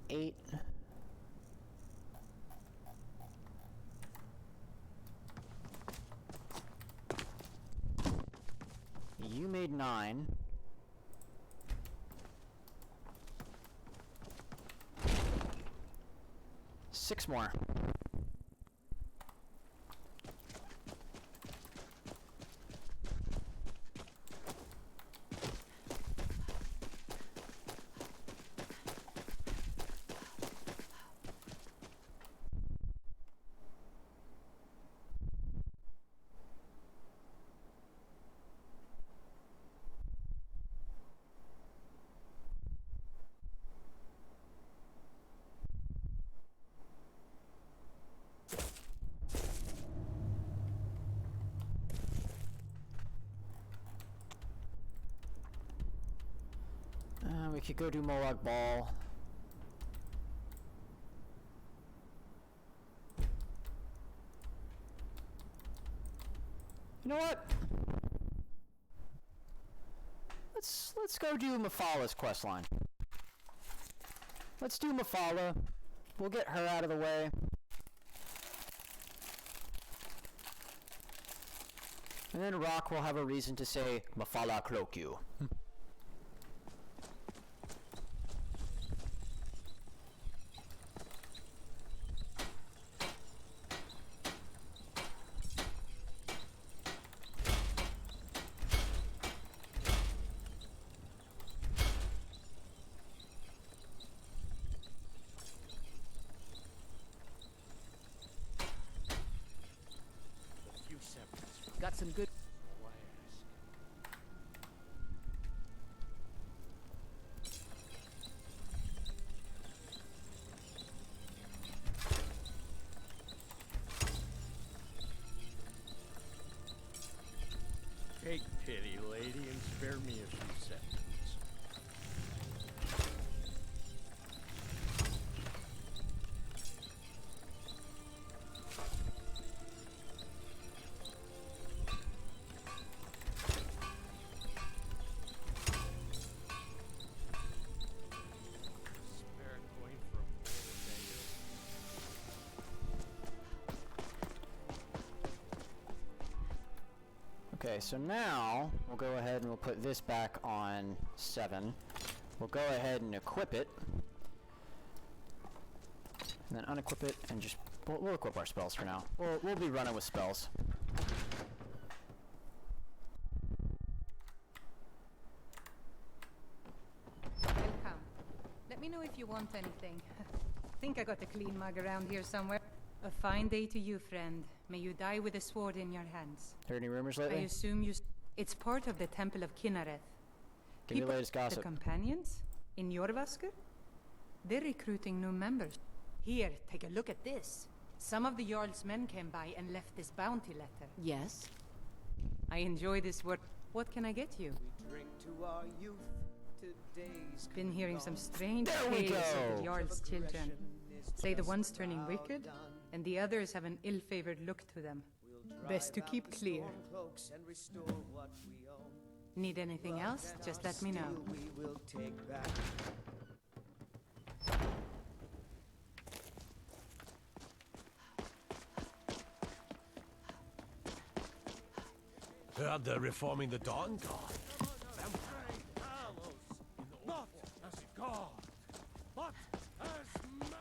Eight. You made 9. Six more. We could go do Molag Ball. You know what? Let's go do Mafala's questline. Let's do Mafala. We'll get her out of the way. And then Rock will have a reason to say, Mafala cloak you. Got some good. Take pity, lady, and spare me a few seconds. Okay, so now we'll go ahead and we'll put this back on 7. We'll go ahead and equip it. And then unequip it and just... We'll equip our spells for now. We'll be running with spells. Welcome. Let me know if you want anything. Think I got a clean mug around here somewhere. A fine day to you, friend. May you die with a sword in your hands. Heard any rumors lately? I assume you... It's part of the Temple of Kinareth. Give me the latest gossip. The companions? In Jorvaskr? They're recruiting new members. Here, take a look at this. Some of the Jarl's men came by and left this bounty letter. Yes? I enjoy this work. What can I get you? We drink to our youth, today's Been hearing some strange There we tales go. of the Jarl's children. Say the one's turning wicked, and the others have an ill-favored look to them. Best to keep clear. Need anything else? Just let me know. Heard they're reforming the Dawn Guard. Not as God, but as man.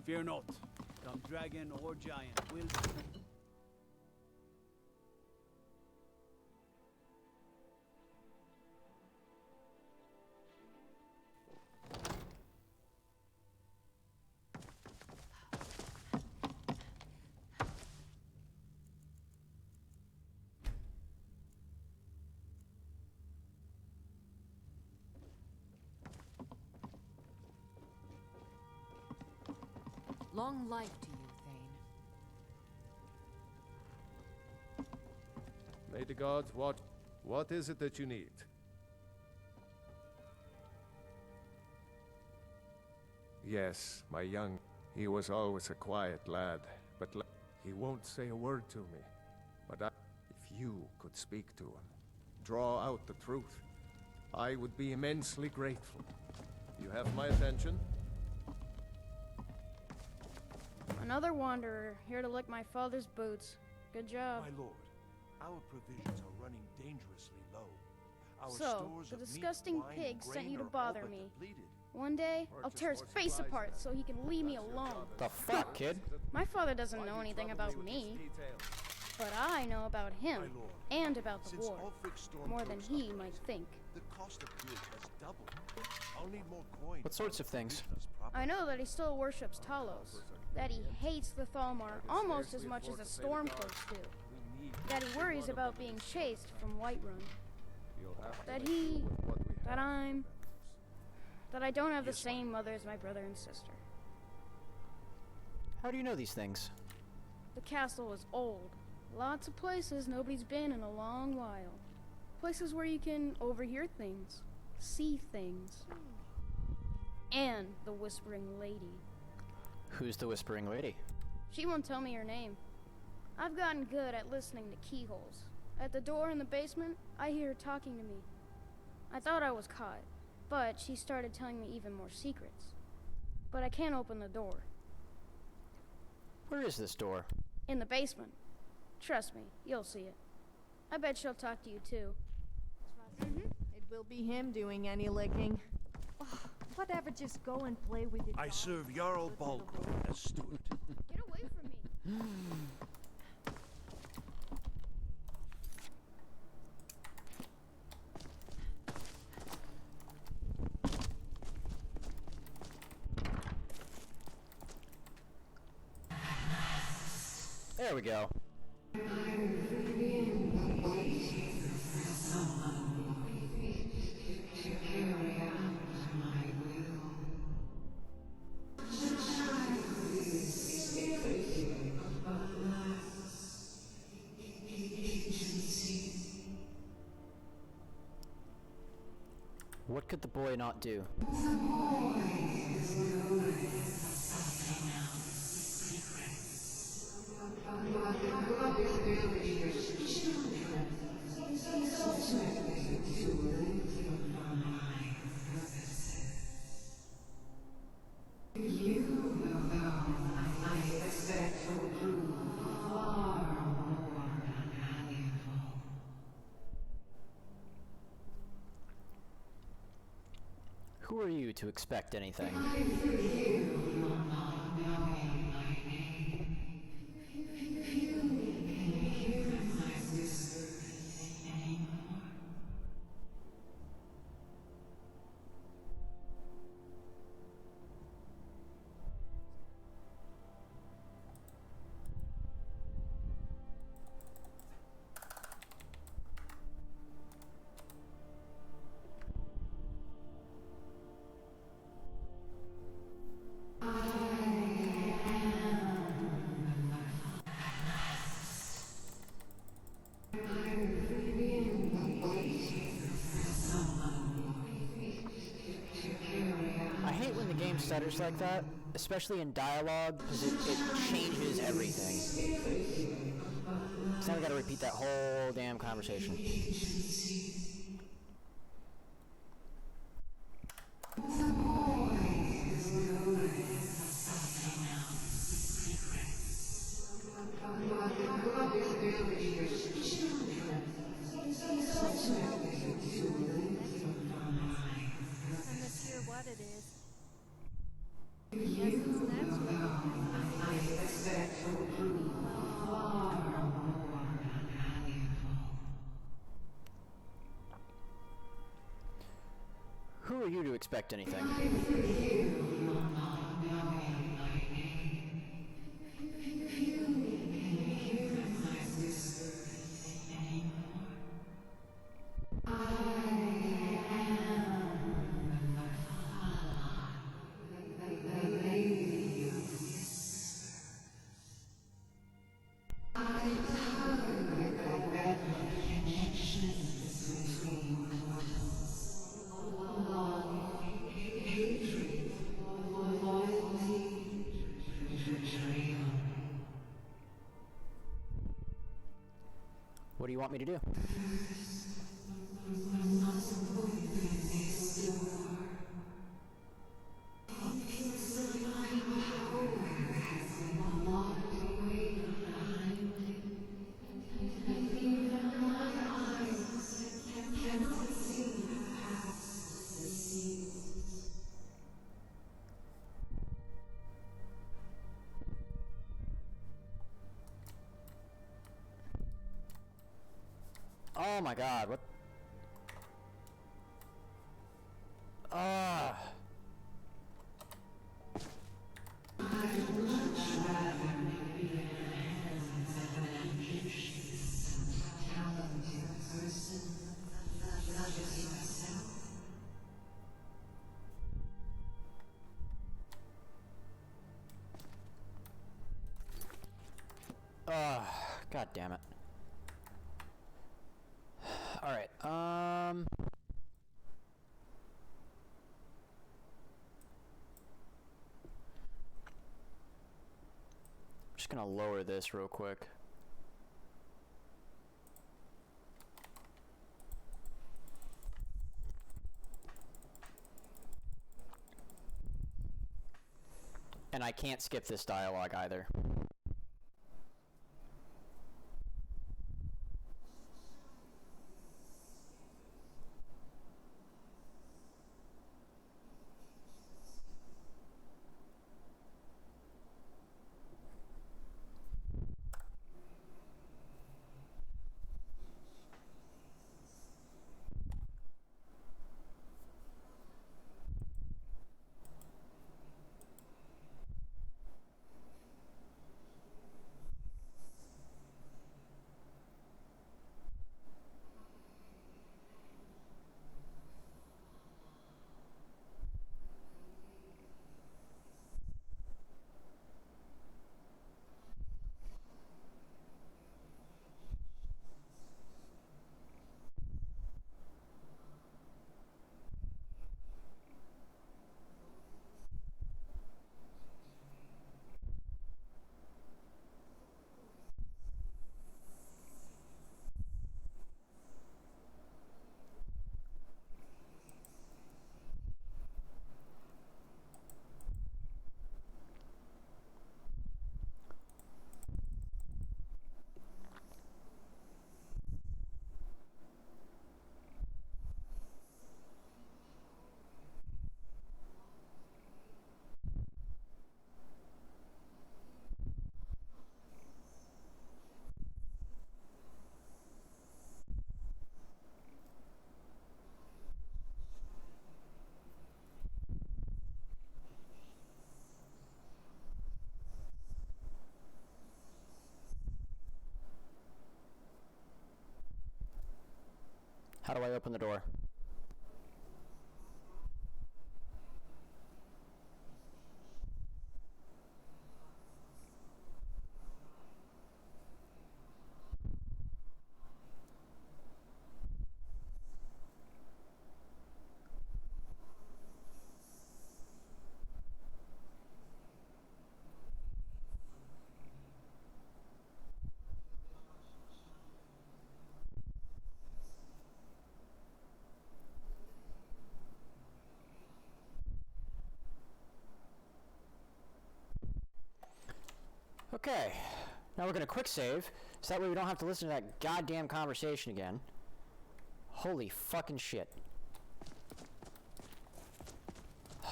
Fear not. Come dragon or giant, will... Long life to you, Thane. May the gods watch. What is it that you need? Yes, my young. He was always a quiet lad, but he won't say a word to me. But if you could speak to him, draw out the truth, I would be immensely grateful. You have my attention? Another wanderer, here to lick my father's boots. Good job. My lord, our provisions are running dangerously low. Our So, stores the of meat, disgusting wine, pig and sent grain you to are all bother but me. depleted. One day, I'll tear his face apart so he can leave me alone. The fuck, kid? My father doesn't know anything about me, but I know about him and about the Since war, Ulfric's storm more than troops he are might present, think. The cost of goods has doubled. I'll need more coin. What sorts of things? I know that he still worships Talos, that he hates the Thalmor almost as much as the Stormcloaks do, that he worries about being chased from Whiterun, that I don't have the same mother as my brother and sister. How do you know these things? The castle is old, Lots of places nobody's been in a long while. Places where you can overhear things, see things. And the Whispering Lady. Who's the Whispering Lady? She won't tell me her name. I've gotten good at listening to keyholes. At the door in the basement, I hear her talking to me. I thought I was caught, but she started telling me even more secrets. But I can't open the door. Where is this door? In the basement. Trust me, you'll see it. I bet she'll talk to you too. It will be him doing any licking. Oh, whatever, just go and play with it. I serve Jarl Balgruuf as steward. Get away from me. There we go. What could the boy not do? Who are you to expect anything? Stutters like that, especially in dialogue, because it changes everything. So now we gotta repeat that whole damn conversation. I'm not sure what it is. Yes, it's natural. Who are you to expect anything? What do you want me to do? Oh my god, what? God damn it. Alright, just gonna lower this real quick. And I can't skip this dialogue either. How do I open the door? Okay, now we're gonna quick save, so that way we don't have to listen to that goddamn conversation again. Holy fucking shit.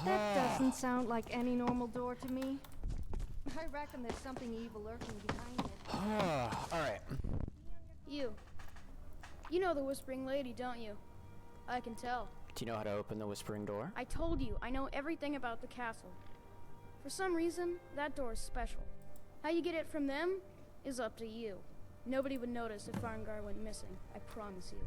That doesn't sound like any normal door to me. I reckon there's something evil lurking behind it. Alright. You know the Whispering Lady, don't you? I can tell. Do you know how to open the whispering door? I told you, I know everything about the castle. For some reason, that door is special. How you get it from them is up to you. Nobody would notice if Farngar went missing, I promise you.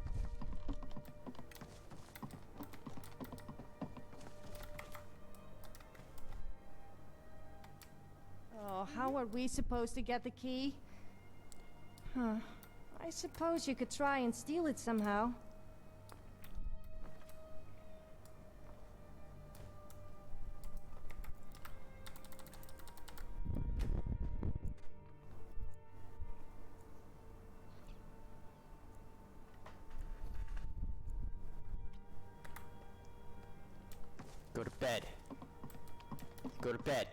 Oh, how are we supposed to get the key? Huh. I suppose you could try and steal it somehow. Go to bed. Go to bed.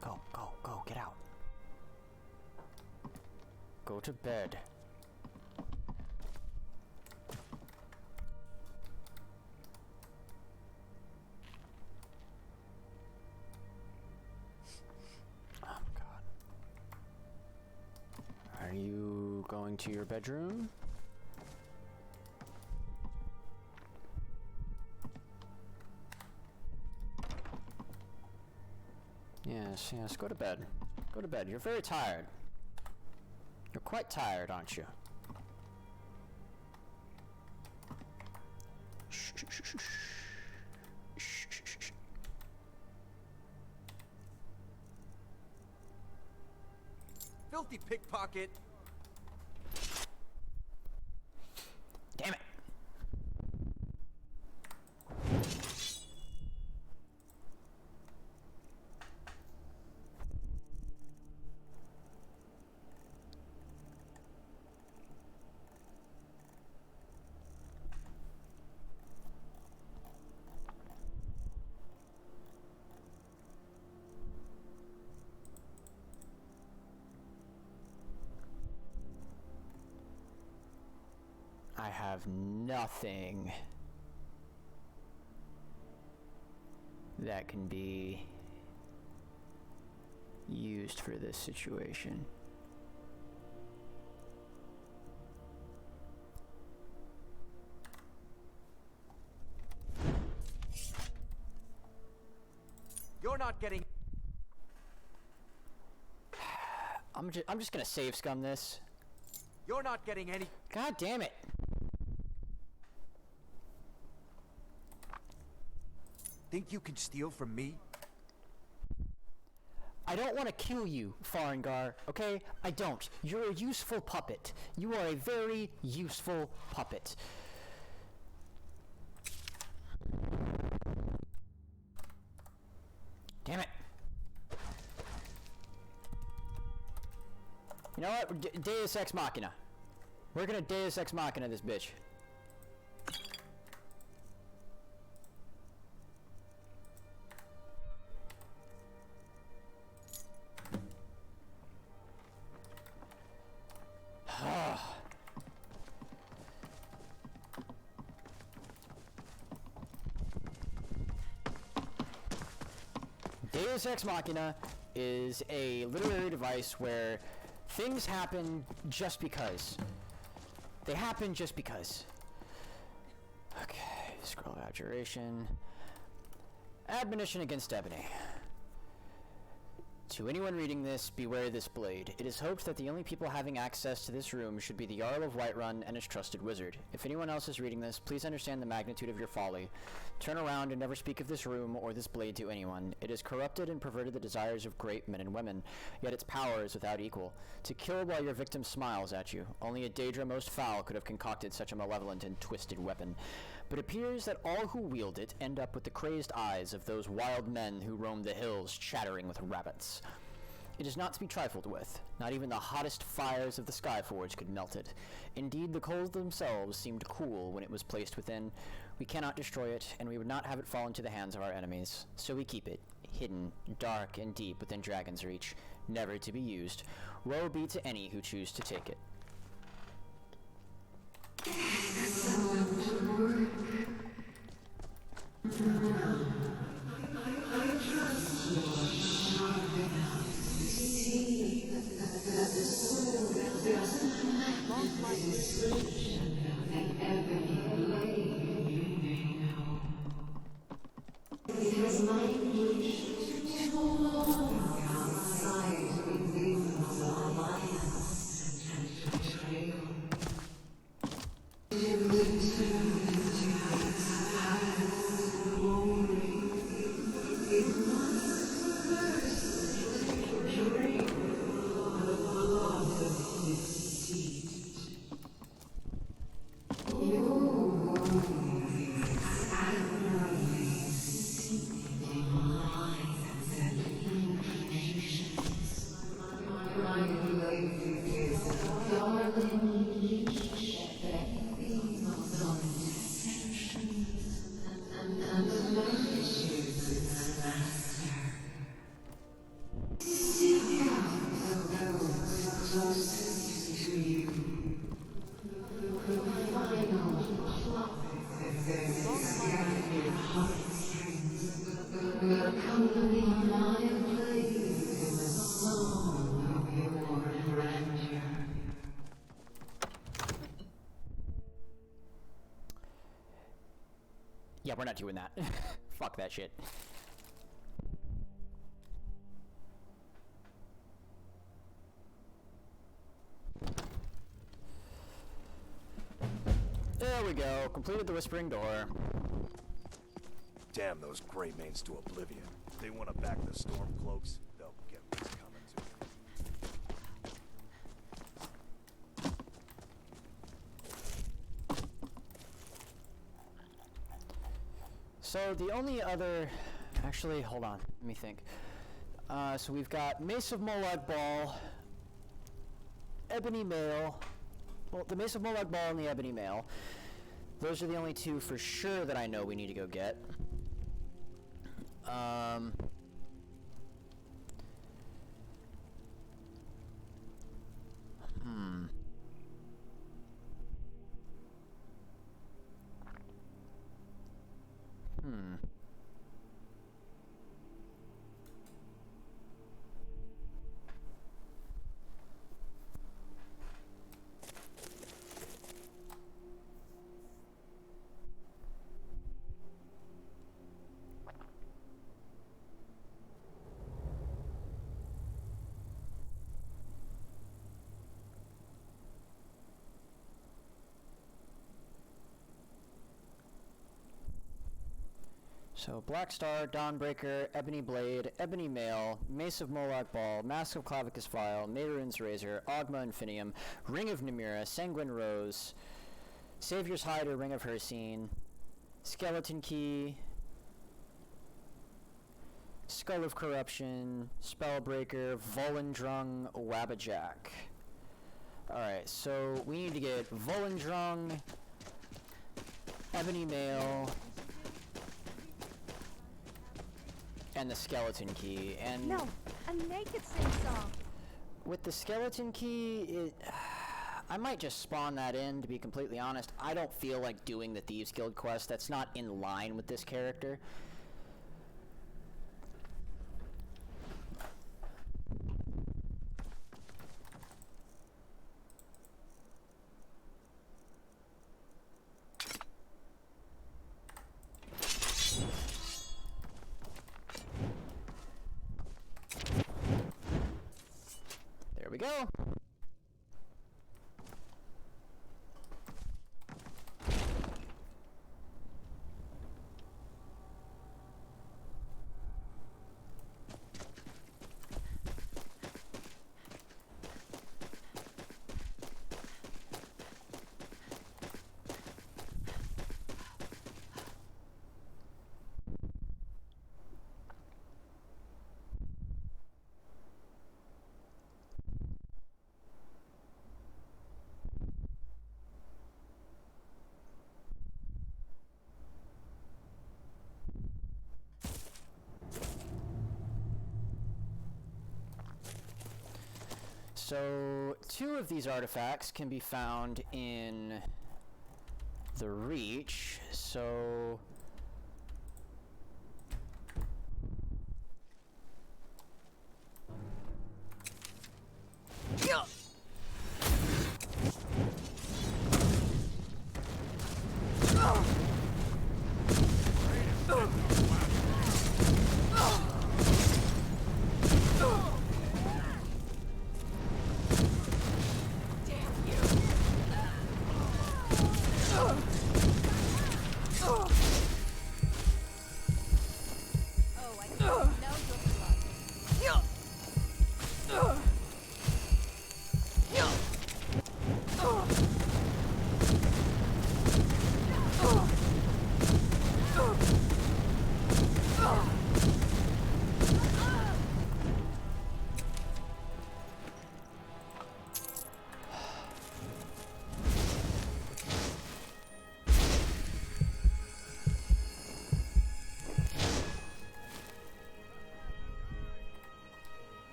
Go, go, go, get out. Go to bed. Oh, God. Are you going to your bedroom? Yes, yes, go to bed. Go to bed. You're very tired. You're quite tired, aren't you? Shh, shh, shh, shh. Shh, shh, shh, shh. filthy pickpocket! Damn it. I have nothing that can be used for this situation. You're not getting... I'm just gonna save scum this. You're not getting any... God damn it. Think you can steal from me? I don't want to kill you, Farengar, okay? I don't. You're a useful puppet. You are a very useful puppet. Damn it. You know what? Deus Ex Machina. We're gonna Deus Ex Machina this bitch. Deus Ex Machina is a literary device where things happen just because. They happen just because. Okay, scroll abjuration. Admonition against Ebony. To anyone reading this, beware this blade. It is hoped that the only people having access to this room should be the Jarl of Whiterun and his trusted wizard. If anyone else is reading this, please understand the magnitude of your folly. Turn around and never speak of this room or this blade to anyone. It has corrupted and perverted the desires of great men and women, yet its power is without equal. To kill while your victim smiles at you. Only a Daedra most foul could have concocted such a malevolent and twisted weapon. But it appears that all who wield it end up with the crazed eyes of those wild men who roam the hills chattering with rabbits. It is not to be trifled with. Not even the hottest fires of the Skyforge could melt it. Indeed, the coals themselves seemed cool when it was placed within. We cannot destroy it, and we would not have it fall into the hands of our enemies. So we keep it, hidden, dark, and deep within Dragon's Reach, never to be used. Woe be to any who choose to take it. Yeah, we're not doing that. Fuck that shit. There we go. Completed the Whispering Door. Damn those Grey Manes to oblivion. If they want to back the Stormcloaks, they'll get what's coming to them. So the only other... Actually, hold on. Let me think. So we've got Mace of Molag Bal, Ebony Mail. Well, the Mace of Molag Bal and the Ebony Mail. Those are the only two for sure that I know we need to go get. So, Black Star, Dawnbreaker, Ebony Blade, Ebony Mail, Mace of Molag Bal, Mask of Clavicus Vile, Madorin's Razor, Ogma Infinium, Ring of Namira, Sanguine Rose, Savior's Hide or Ring of Hersine, Skeleton Key, Skull of Corruption, Spellbreaker, Volendrung, Wabbajack. Alright, so we need to get Volendrung, Ebony Mail, and the Skeleton Key, and... No, a naked sing-song. With the Skeleton Key, I might just spawn that in, to be completely honest. I don't feel like doing the Thieves Guild quest. That's not in line with this character. There we go. So, 2 of these artifacts can be found in the Reach, so...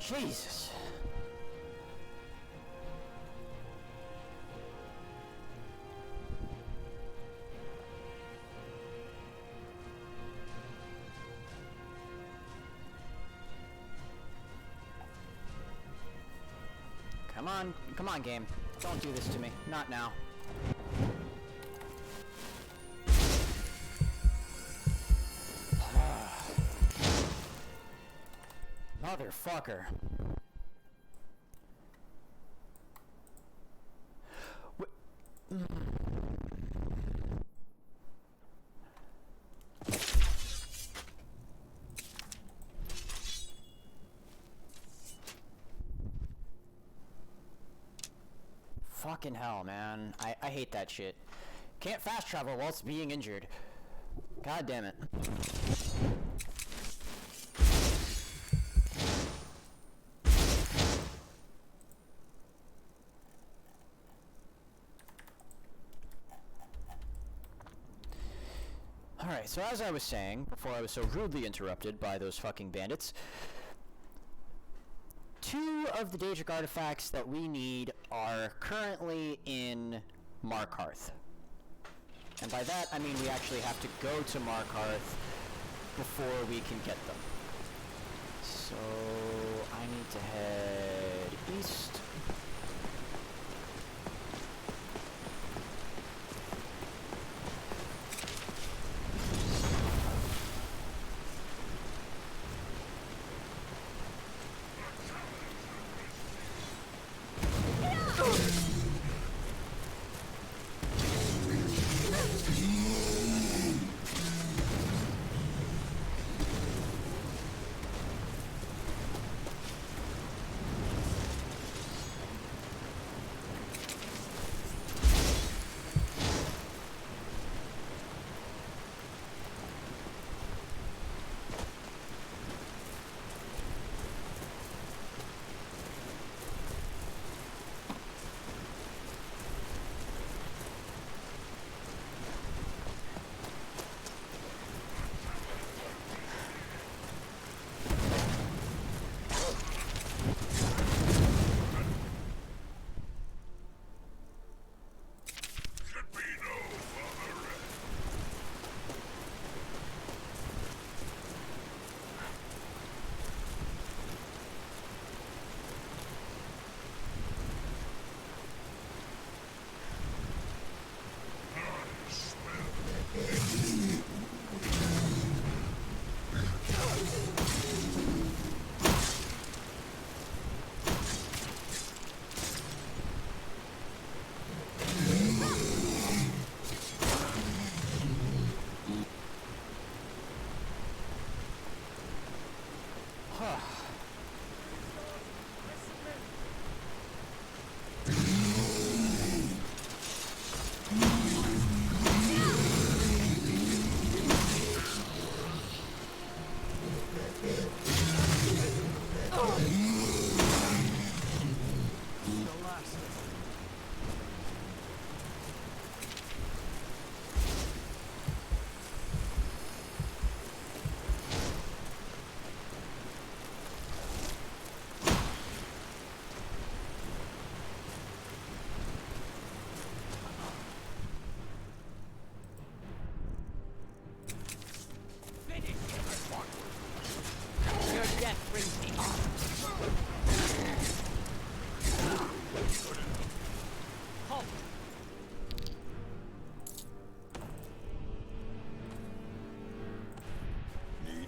Jesus. Come on, game. Don't do this to me. Not now. Motherfucker. Fucking hell, man. I hate that shit. Can't fast travel whilst being injured. God damn it. Alright, so as I was saying, before I was so rudely interrupted by those fucking bandits, 2 of the Daedric artifacts that we need are currently in Markarth. And by that, I mean we actually have to go to Markarth before we can get them. So, I need to head east.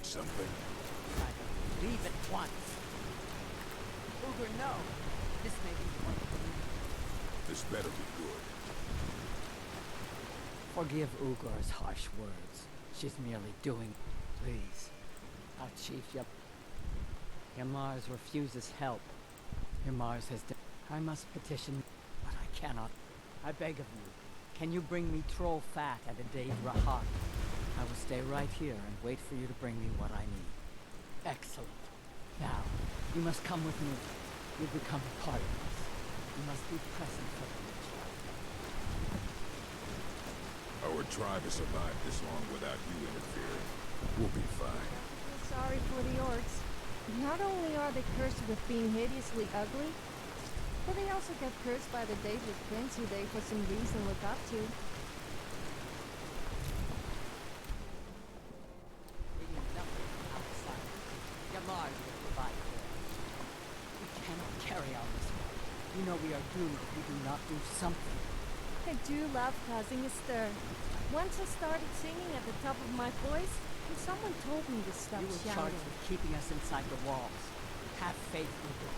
Something. Leave at once. Ugur, no. This may be the one. This better be good. Forgive Ugur's harsh words. She's merely doing... Please. Our chief, Yamar's refuses help. Yamar's has... I must petition, but I cannot. I beg of you, can you bring me troll fat at a Daedra heart? I will stay right here and wait for you to bring me what I need. Excellent. Now, you must come with me. You become a part of us. You must be present for the ritual. Our tribe has survived this long without you interfering. We'll be fine. I feel sorry for the orcs. Not only are they cursed with being hideously ugly, but they also get cursed by the Daedric prince who they for some reason look up to. You know we are doomed if we do not do something. I do love causing a stir. Once I started singing at the top of my voice, and someone told me to stop You were shouting. charged with keeping us inside the walls. Have faith, Ugur.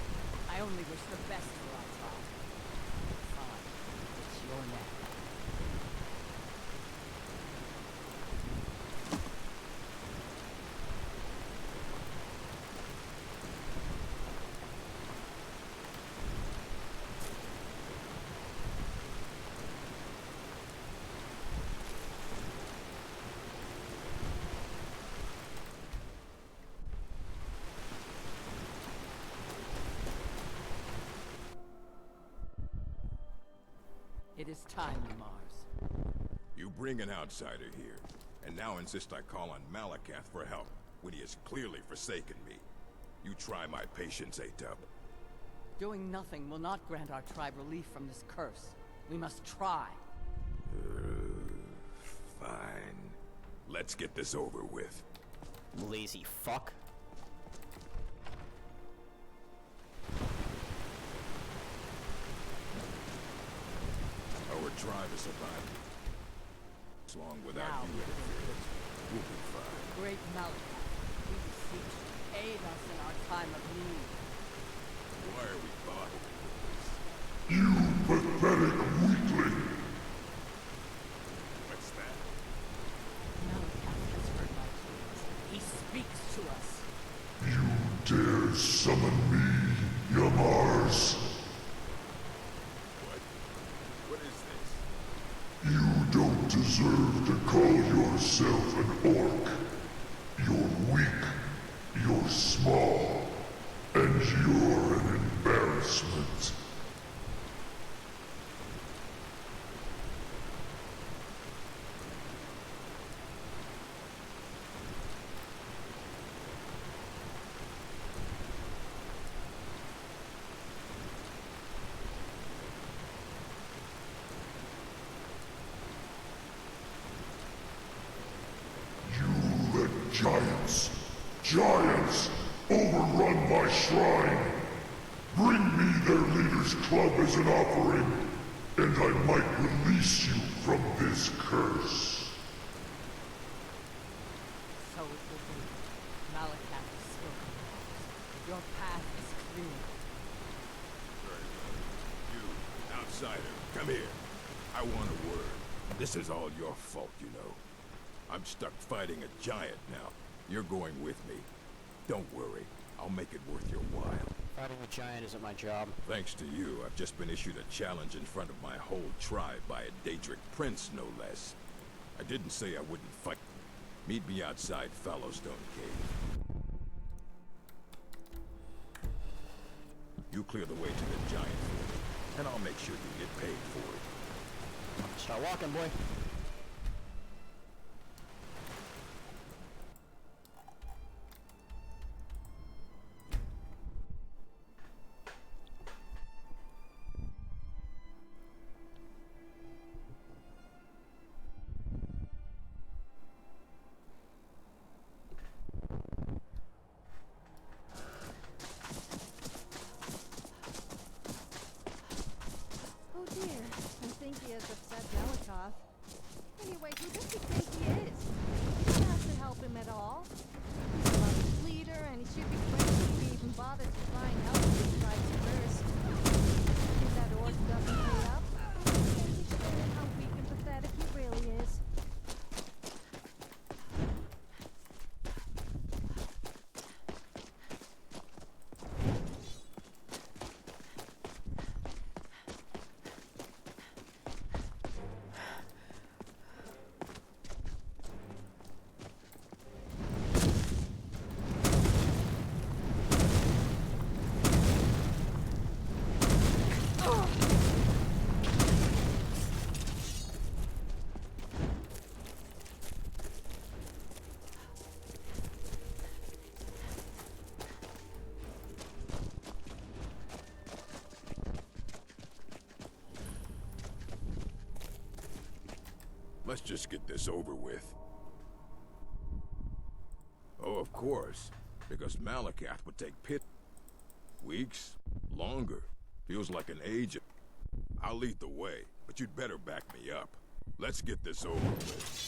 I only wish the best for our tribe. Fine. It's your neck. It is time, Mars. You bring an outsider here, and now insist I call on Malakath for help, when he has clearly forsaken me. You try my patience, Atub. Doing nothing will not grant our tribe relief from this curse. We must try. Fine. Let's get this over with. Lazy fuck. Our tribe is surviving. As long without Now you interference, we'll be fine. Great Malakath, we beseech you, aid us in our time of need. Why are we bothered? You pathetic weakling! What's that? Malakath has heard my pleas. He speaks to us. You dare summon me, Yamars? What is this? You don't deserve to call yourself an orc. You're weak, you're small, and you're an embarrassment. Giants overrun my shrine. Bring me their leader's club as an offering, and I might release you from this curse. So it will be. Malakath has spoken. Your path is clear. Very well. You, outsider, come here. I want a word. This is all your fault, you know. I'm stuck fighting a giant now. You're going with me. Don't worry. I'll make it worth your while. Fighting a giant isn't my job. Thanks to you, I've just been issued a challenge in front of my whole tribe by a Daedric prince, no less. I didn't say I wouldn't fight. Meet me outside Fallowstone Cave. You clear the way to the giant for me, and I'll make sure you get paid for it. Start walking, boy. Oh dear, I think he has upset Malakath. Anyway, who does he think he is? You don't have to help him at all. He's a lovely leader, and he should be grateful he even bothered to try and help his tribe first. If that orc doesn't pay up, maybe show him how weak and pathetic he really is. Let's just get this over with. Oh, of course. Because Malakath would take pit. Weeks? Longer. Feels like an age. I'll lead the way, but you'd better back me up. Let's get this over with.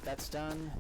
that's done.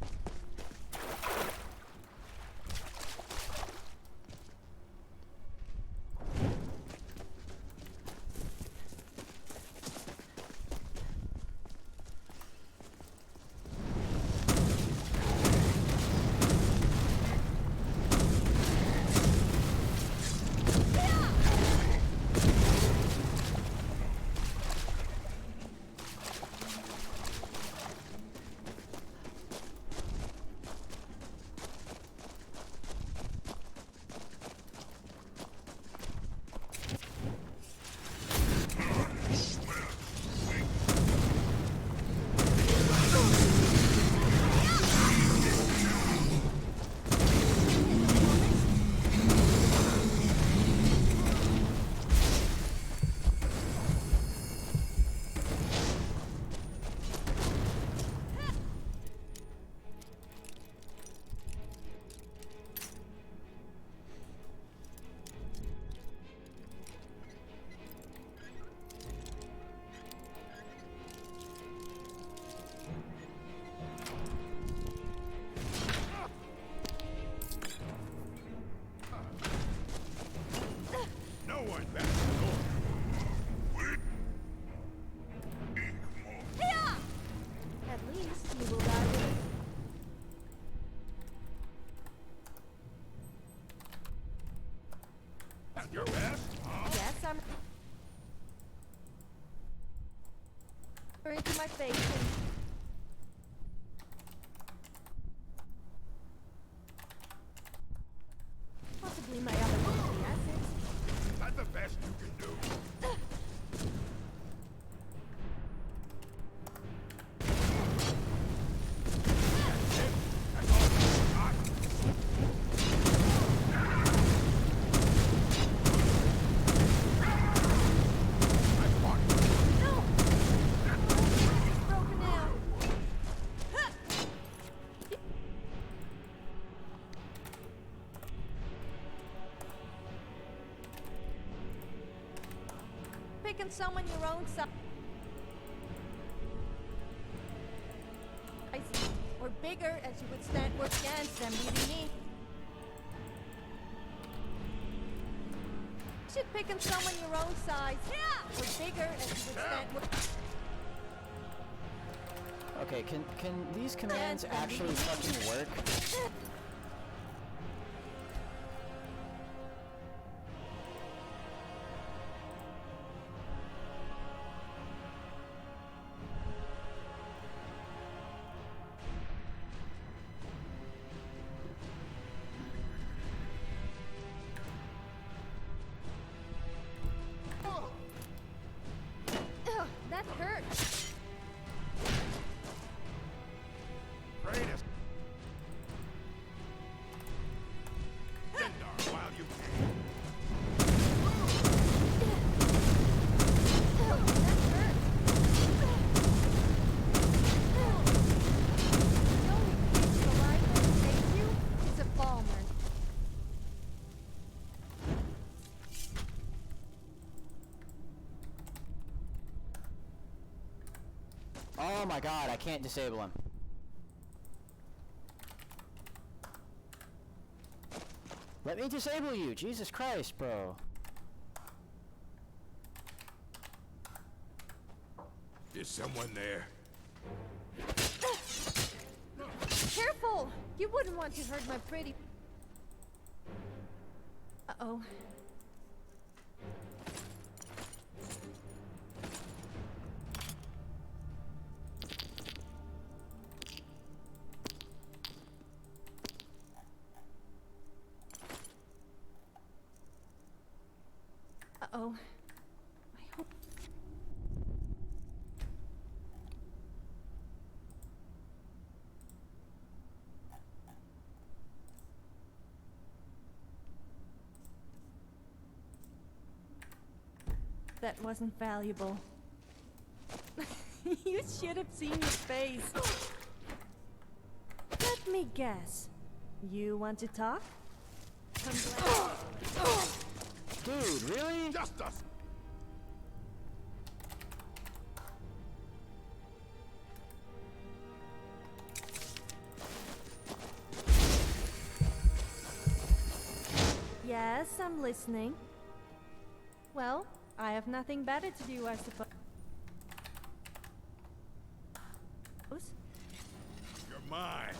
At least you will die with it. At your best? Yes, I'm into my face and possibly my other weekly assets. Is that the best you can do? Pick and summon your own size. Or bigger as you would stand work against them, beating me. You should pick and summon your own size. Or bigger as you would stand work. Okay, can these commands actually fucking work? Ugh, that hurt. Greatest. Dendar, while you can. Oh my god, I can't disable him. Let me disable you, Jesus Christ, bro. Is someone there? Careful! You wouldn't want to hurt my pretty... Uh-oh. Uh-oh. I hope... That wasn't valuable. You should have seen his face. Let me guess. You want to talk? Dude, really? Just us. Yes, I'm listening. Well, I have nothing better to do, I suppose. You're mine.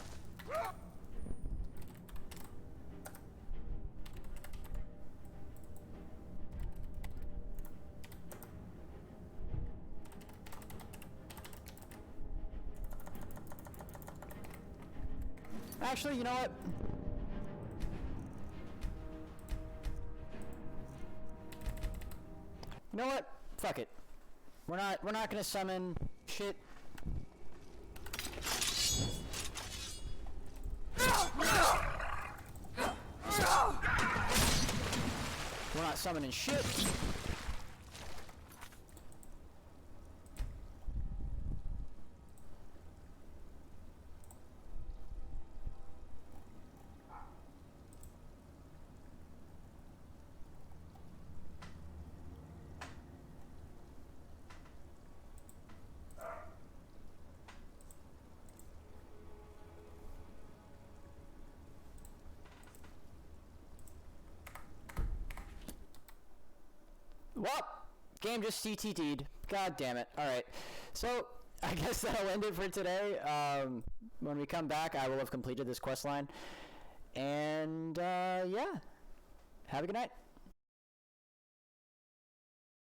Actually, you know what? You know what? Fuck it. We're not gonna summon shit. We're not summoning shit. Well, game just CTT'd. God damn it. Alright. So, I guess that'll end it for today. When we come back, I will have completed this quest line. And, yeah. Have a good night.